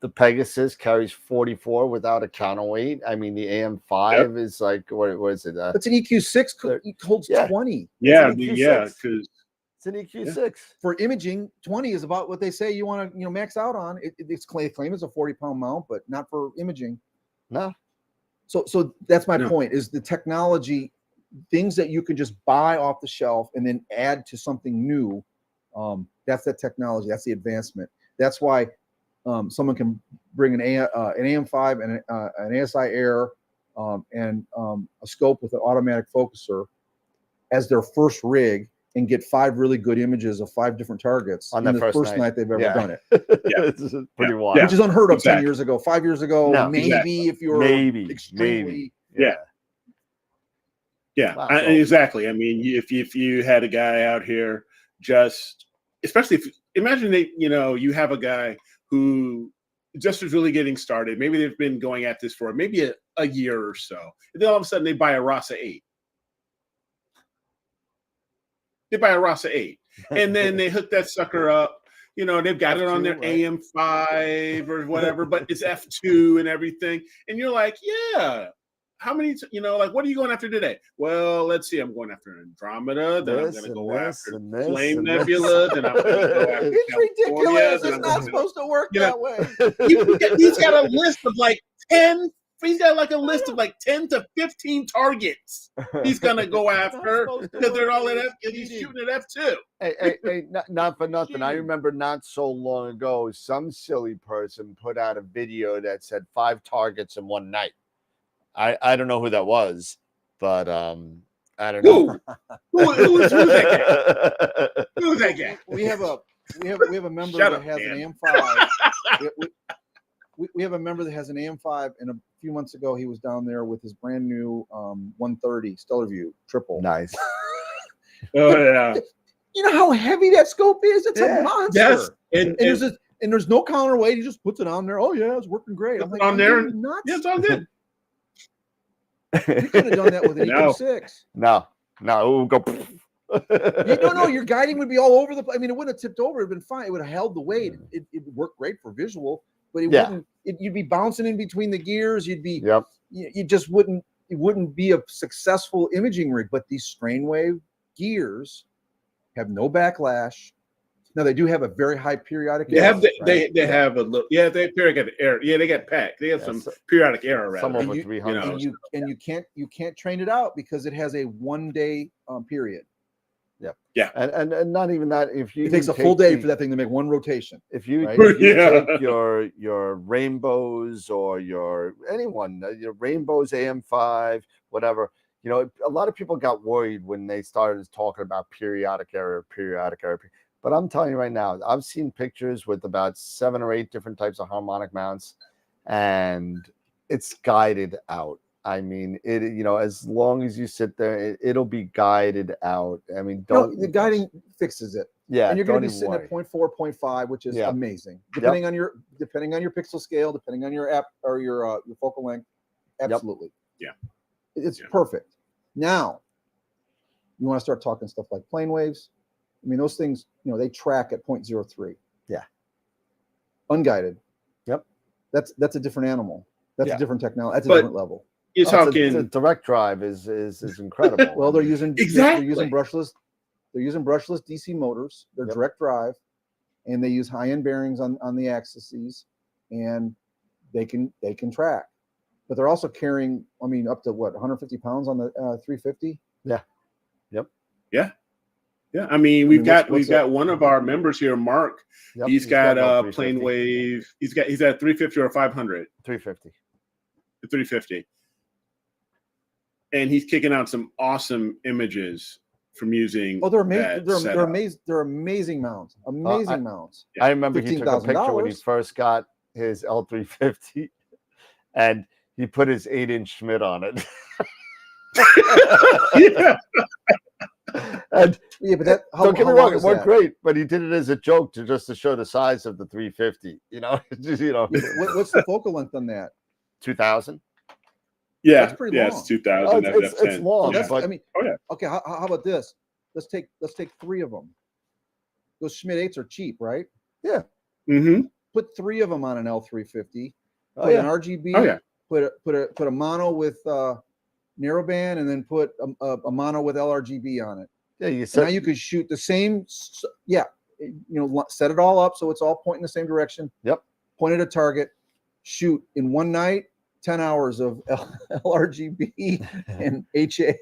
the Pegasus carries 44 without a counterweight. I mean, the AM5 is like what is it? It's an EQ6. It holds 20. Yeah, because it's an EQ6 for imaging. 20 is about what they say you want to max out on. It's claim it's a 40-pound mount, but not for imaging. No. So that's my point. Is the technology things that you can just buy off the shelf and then add to something new. That's the technology. That's the advancement. That's why someone can bring an AM5 and an ASI Air and a scope with an automatic focuser as their first rig and get 5 really good images of 5 different targets on the first night they've ever done it. This is pretty wild. Which is unheard of 10 years ago, 5 years ago, maybe if you were extremely. Wow, exactly. I mean, if you had a guy out here, just especially if imagine you have a guy who just is really getting started. Maybe they've been going at this for maybe a year or so, and then all of a sudden they buy a Rasa 8. They buy a Rasa 8, and then they hook that sucker up. You know, they've got F2, it on their right? AM5 or whatever, but it's F2 and everything. And you're like, yeah, how many, like, what are you going after today? Well, let's see. I'm going after Andromeda. Then I'm going to go after Flame Nebula. Then I'm going to go after It's ridiculous. Then It's not supposed to work that way. He's got a list of like 10. He's got like a list of like 10 to 15 targets he's going to go after because they're all at F. He's shooting at F2. Hey, not for nothing. I remember not so long ago, some silly person put out a video that said 5 targets in one night. I don't know who that was, but I don't know. Who's that guy? Who's that guy? We have a member that has an AM5. We have a member that has an AM5, and a few months ago he was down there with his brand new 130 Stellar View triple. Nice. Oh yeah. You know how heavy that scope is? It's a monster. Yes. And there's no counterweight. He just puts it on there. Oh yeah, it's working great. I'm like, on there. Nuts. Yeah, it's all good. You could have done that with an Eco-6. No, it would go. No, your guiding would be all over the place. I mean, it wouldn't have tipped over. It'd been fine. It would have held the weight. It worked great for visual, but it wouldn't. You'd be bouncing in between the gears. You'd be. Yep. You just wouldn't. It wouldn't be a successful imaging rig. But these strain wave gears have no backlash. Now they do have a very high periodic error. They have a little. Yeah, they have periodic error. Yeah, they got packed. They have some periodic error. Some Rather. over 300. And you can't train it out because it has a 1 day period. Yeah. And not even that. If you it takes a full day for that thing to make one rotation. If you, right? if you take your rainbows or your rainbows AM5, whatever, a lot of people got worried when they started talking about periodic error. But I'm telling you right now, I've seen pictures with about 7 or 8 different types of harmonic mounts, and it's guided out. I mean, as long as you sit there, it'll be guided out. I mean, the guiding fixes it. Yeah, and you're going to be sitting at 0.4, 0.5, which is amazing. Depending on your pixel scale, depending on your app or your focal length, absolutely. Yeah, it's perfect. Now, you want to start talking stuff like plane waves. I mean, those things, they track at 0.03. Yeah. Unguided. Yep. That's a different animal. That's a different technology. That's a different level. You're talking the direct drive is incredible. Well, they're using brushless. They're using brushless DC motors. They're direct drive, and they use high-end bearings on the axes, and they can track. But they're also carrying, up to 150 pounds on the 350. Yeah. Yep. Yeah. Yeah, we've got one of our members here, Mark. Yep. He's got a plane wave. He's at 350 or 500. 350. 350. And he's kicking out some awesome images from using. Oh, they're amazing. They're amazing. They're amazing mounts. Amazing mounts. I remember he took a picture when he first got his L350, and he put his 8-inch Schmidt on it. Yeah. And but that don't get me wrong, it worked great, but he did it as a joke to show the size of the 350. What's the focal length on that? 2,000. Yeah, that's pretty long. It's 2,000. It's long. Okay. How about this? Let's take 3 of them. Those Schmidt 8s are cheap, right? Yeah. Mm-hmm. Put 3 of them on an L350. Put an RGB. Oh yeah. Put a mono with narrowband, and then put a mono with LRGB on it. Yeah, now you could shoot the same. Yeah, set it all up so it's all pointing the same direction. Yep. Point at a target. Shoot in one night. 10 hours of LRGB and HA.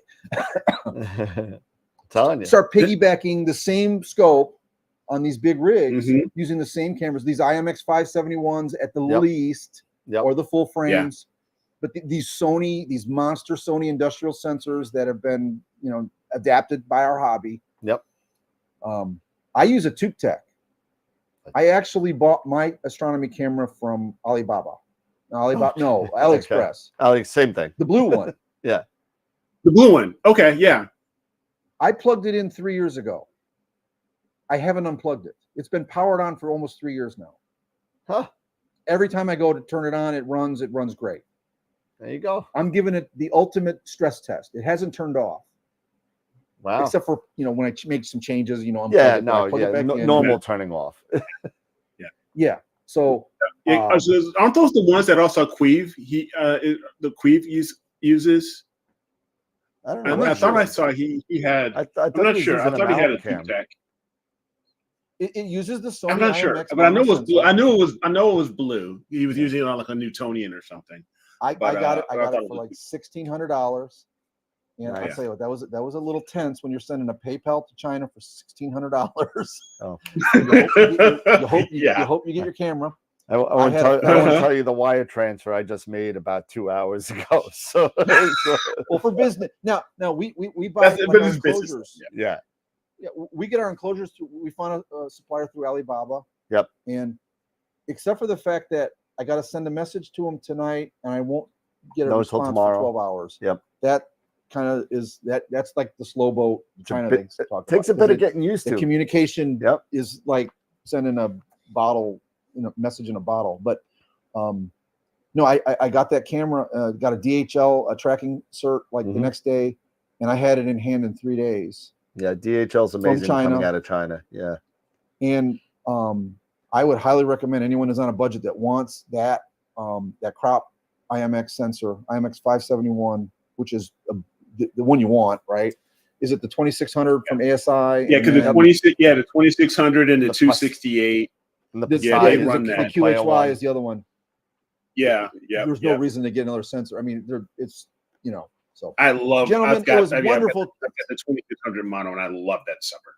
Telling you. Start piggybacking the same scope on these big rigs using the same cameras. These IMX 571s at the least, or the full frames. But these monster Sony industrial sensors that have been, adapted by our hobby. Yep. I use a TubeTech. I actually bought my astronomy camera from Alibaba. AliExpress. Alex, same thing. The blue one. Yeah. The blue one. Okay, yeah. I plugged it in 3 years ago. I haven't unplugged it. It's been powered on for almost 3 years now. Huh. Every time I go to turn it on, it runs great. There you go. I'm giving it the ultimate stress test. It hasn't turned off. Wow. Except for, when I make some changes, normal turning off. Yeah. So aren't those the ones that also Queeve? The Queeve uses? I don't I know. thought I saw he had. I I'm thought not he was sure. I using a thought he had a mount cam. TrueTech. It uses the Sony I'm not sure, IMX but I know it was sensor. blue. I know it was blue. He was using it on like a Newtonian or something. I got it. I got it for was- like $1,600. And I'll Nice. tell you what, that was a little tense when you're sending a PayPal to China for $1,600. Oh. You hope you get your camera. I won't tell you the wire transfer I just made about 2 hours ago. So, Well, for business now we buy That's like our business. enclosures. yeah. Yeah, we get our enclosures through. We found a supplier through Alibaba. Yep. And except for the fact that I got to send a message to them tonight, and I won't get a No, till response tomorrow. for 12 hours. Yep. That kind of is that's like the slow boat China bit- they talk Takes about, a bit 'cause of getting used the to. communication Yep. is like sending a bottle, message in a bottle. But no, I got that camera, got a DHL tracking cert like the next day, and I had it in hand in 3 days. Yeah, DHL's amazing China. coming out of China. Yeah. And I would highly recommend anyone who's on a budget that wants that that crop IMX sensor, IMX 571, which is the one you want, right? Is it the 2600 from ASI? Yeah, because the 2600 and the 268. And the Yeah, Poseidon they is run a that. The key player QHY one. is the other one. Yeah, There's no reason to get another sensor. I mean, it's so. I love. Gentlemen, it was wonderful. I've got the 2600 mono, and I love that sucker.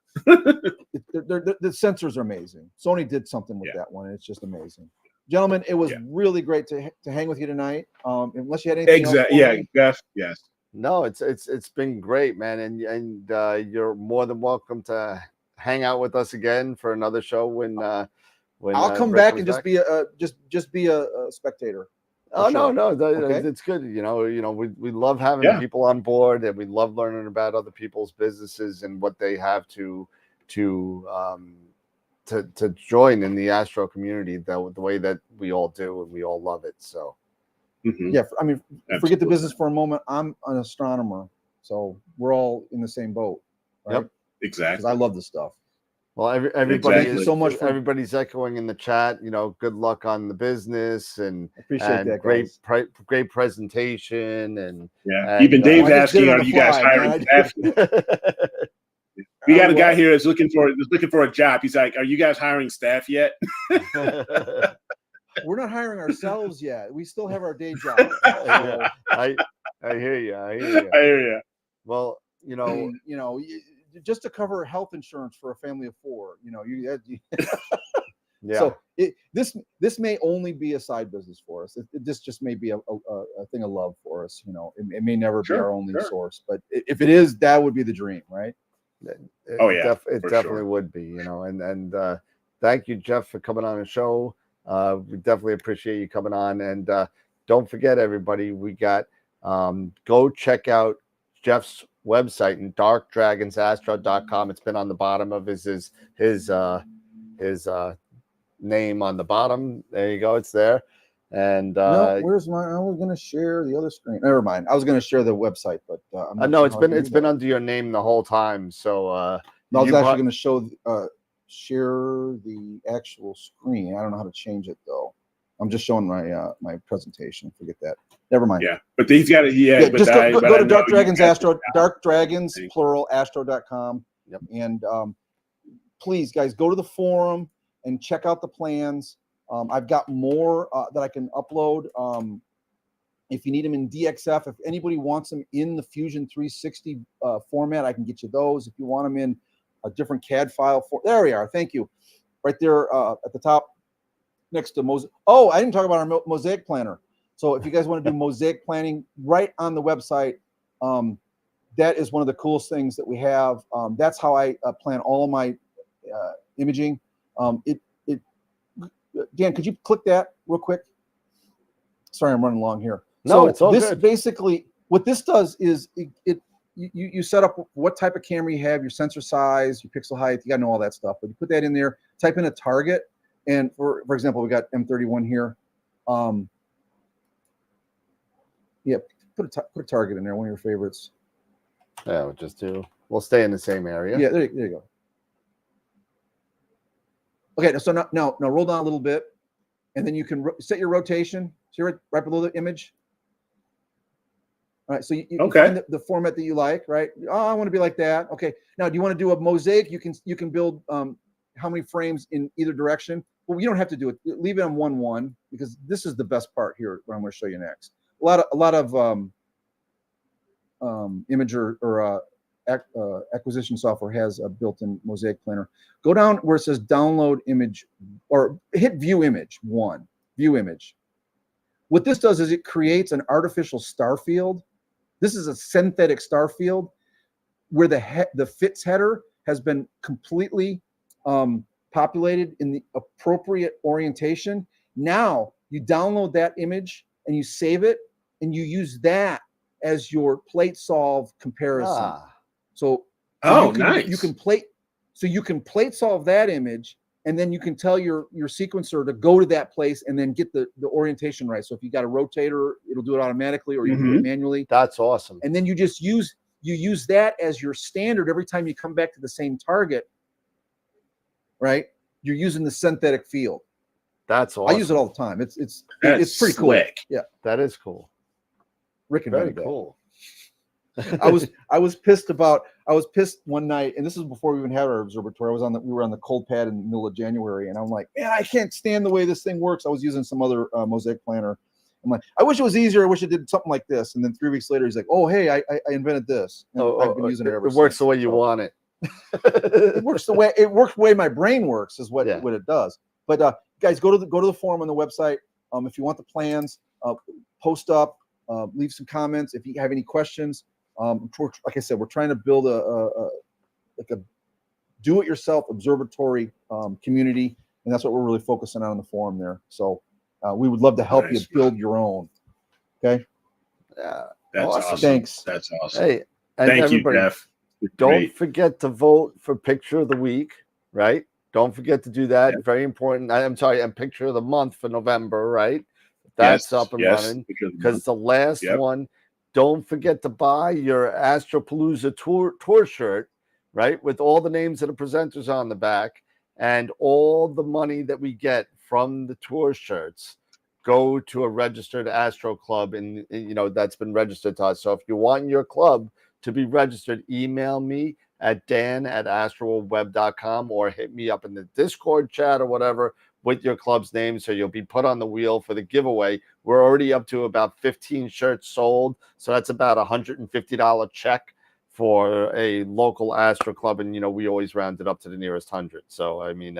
The sensors are amazing. Sony did something with that one, and it's just amazing. Gentlemen, it was really great to hang with you tonight. Unless you had anything else for me. Yes. No, it's been great, man, and you're more than welcome to hang out with us again for another show when I'll come back and just be a spectator. Oh sure. no, Okay. it's good. We love having people on board, and we love learning about other people's businesses and what they have to join in the Astro community the way that we all do, and we all love it. So yeah, I mean, forget the business for a moment. I'm an astronomer, so we're all in the same boat, right? Yep, exactly. Because I love this stuff. Well, everybody Thank you so much for everybody's echoing in the chat. Good luck on the business, and appreciate that. Great presentation, and even Dave's asking, are you guys hiring staff? We got a guy here that's looking for a job. He's like, are you guys hiring staff yet? We're not hiring ourselves yet. We still have our day job. So. I hear you. I hear you. Well, just to cover health insurance for a family of 4, yeah. So this may only be a side business for us. This just may be a thing of love for us. It may never be our only source, but if it is, that would be the dream, right? It definitely would be. And thank you, Jeff, for coming on the show. We definitely appreciate you coming on, and don't forget, everybody, we got go check out Jeff's website and darkdragonsastro.com. It's been on the bottom of his name on the bottom. There you go, it's there. And no, where's my? I was going to share the other screen. Never mind. I was going to share the website, but no, it's been under your I the whole time. So I was actually going to show share the actual screen. I don't know how to change it though. I'm just showing my presentation. Forget that. Never mind. Yeah, but he's got it. Yeah, just go to Dark Dragons Astro, Dark Dragons plural Astro.com. Yep. And please, guys, go to the forum and check out the plans. I've got more that I can upload. If you need them in DXF, if anybody wants them in the Fusion 360 format, I can get you those. If you want them in a different CAD file, there we are. Thank you. Right there at the top next to Mosaic. Oh, I didn't talk about our Mosaic planner. So if you guys want to do Mosaic planning right on the website, that is one of the coolest things that we have. That's how I plan all of my imaging. Dan, could you click that real quick? Sorry, I'm running long here. No, it's all this good. Basically, what this does is you set up what type of camera you have, your sensor size, your pixel height. You got to know all that stuff. But you put that in there, type in a target, and for example, we got M31 here. Yeah, put a target in there, one of your favorites. Yeah, we'll stay in the same area. Yeah, there you go. Okay, so now roll down a little bit, and then you can set your rotation. See right below the image. All right, so you Okay. find the format that you like, right? Oh, I want to be like that. Okay, now do you want to do a mosaic? You can build how many frames in either direction. Well, you don't have to do it. Leave it on 1-1 because this is the best part here. What I'm going to show you next. A lot of imager or acquisition software has a built-in mosaic planner. Go down where it says download image or hit view image 1. View image. What this does is it creates an artificial star field. This is a synthetic star field where the FITS header has been completely populated in the appropriate orientation. Now you download that image and you save it and you use that as your plate solve comparison. So nice. You can plate solve that image, and then you can tell your sequencer to go to that place and then get the orientation right. So if you got a rotator, it'll do it automatically, or you can do it manually. That's awesome. And then you just use that as your standard every time you come back to the same target. Right? You're using the synthetic field. That's awesome. I use it all the time. It's pretty cool. Slick. Yeah, that is cool. Rick invented that. Cool. I was pissed one night, and this is before we even had our observatory. We were on the cold pad in the middle of January, and I'm like, man, I can't stand the way this thing works. I was using some other mosaic planner. I'm like, I wish it was easier. I wish it did something like this. And then 3 weeks later, he's like, oh, hey, I invented this. And I've been using it ever since. It works the way you want it. It works the way my brain works is what it does. But guys, go to the forum on the website. If you want the plans, post up, leave some comments if you have any questions. Like I said, we're trying to build a do-it-yourself observatory community, and that's what we're really focusing on in the forum there. So we would love to help you build your own. Okay. That's awesome. Thanks. That's awesome. Hey, and thank you, Jeff. Don't forget to vote for Picture of the Week, right? Don't forget to do that. Yeah. Very important. I'm sorry, and Picture of the Month for November, right? That's up and running because the last one. Don't forget to buy your Astropalooza tour shirt, right? With all the names of the presenters on the back, and all the money that we get from the tour shirts go to a registered Astro Club, and that's been registered to us. So if you want your club to be registered, email me at dan@astroworldweb.com or hit me up in the Discord chat or whatever with your club's name, so you'll be put on the wheel for the giveaway. We're already up to about 15 shirts sold, so that's about $150 check for a local Astro Club, and we always round it up to the nearest 100. So I mean,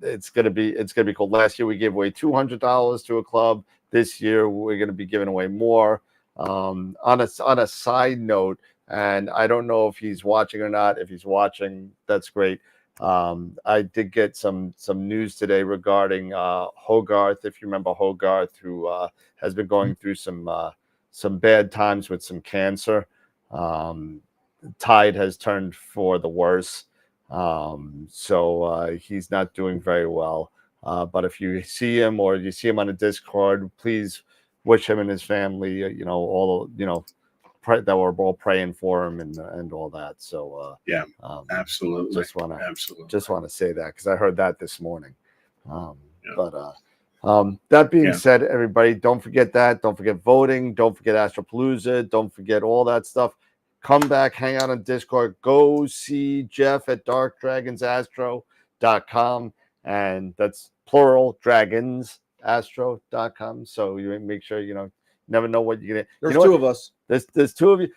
it's gonna be cool. Last year we gave away $200 to a club. This year we're gonna be giving away more. On a side note, and I don't know if he's watching or not. If he's watching, that's great. I did get some news today regarding Hogarth. If you remember Hogarth, who has been going through some bad times with some cancer. Tide has turned for the worse, so he's not doing very well. But if you see him or you see him on a Discord, please wish him and his family, that we're all praying for him and all that. So absolutely. Just want to say that because I heard that this morning. But that being said, everybody, don't forget that. Don't forget voting. Don't forget Astropalooza. Don't forget all that stuff. Come back, hang out on Discord. Go see Jeff at darkdragonsastro.com, and that's plural dragonsastro.com. So you make sure never know what you're gonna. There's two of us. There's two of you.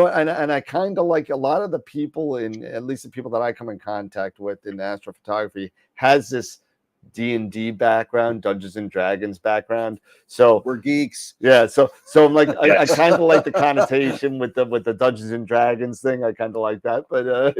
And I kind of like a lot of the people at least the people that I come in contact with in astrophotography has this D&D background, Dungeons and Dragons background. So we're geeks. Yeah. So I'm like, I kind of like the connotation with the Dungeons and Dragons thing. I kind of like that, but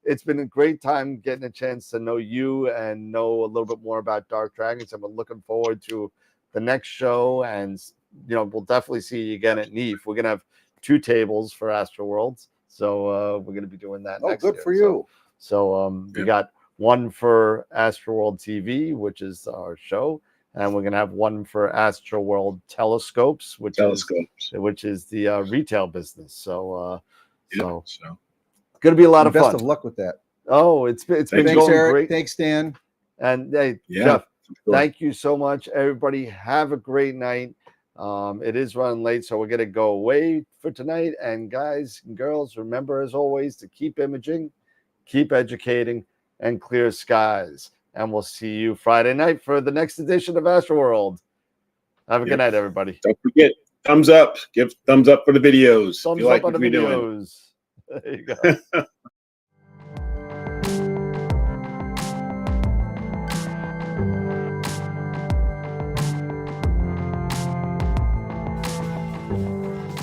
it's been a great time getting a chance to know you and know a little bit more about Dark Dragons. And we're looking forward to the next show, and we'll definitely see you again at NEAF. We're gonna have 2 tables for AstroWorlds, so we're gonna be doing that. Good year. For you. So we got one for AstroWorld TV, which is our show, and we're gonna have one for AstroWorld Telescopes, which is the retail business. So it's gonna be a lot of fun. Best of luck with that. Oh, it's been Thanks, going Eric. great. Thanks, Dan. And hey, Jeff, thank you so much. Everybody have a great night. It is running late, so we're going to go away for tonight. And guys and girls, remember, as always, to keep imaging, keep educating, and clear skies. And we'll see you Friday night for the next edition of AstroWorld. Have a good night, everybody. Don't forget, thumbs up. Give thumbs up for the videos. Thumbs if you up like on what the we're doing. videos. There you go.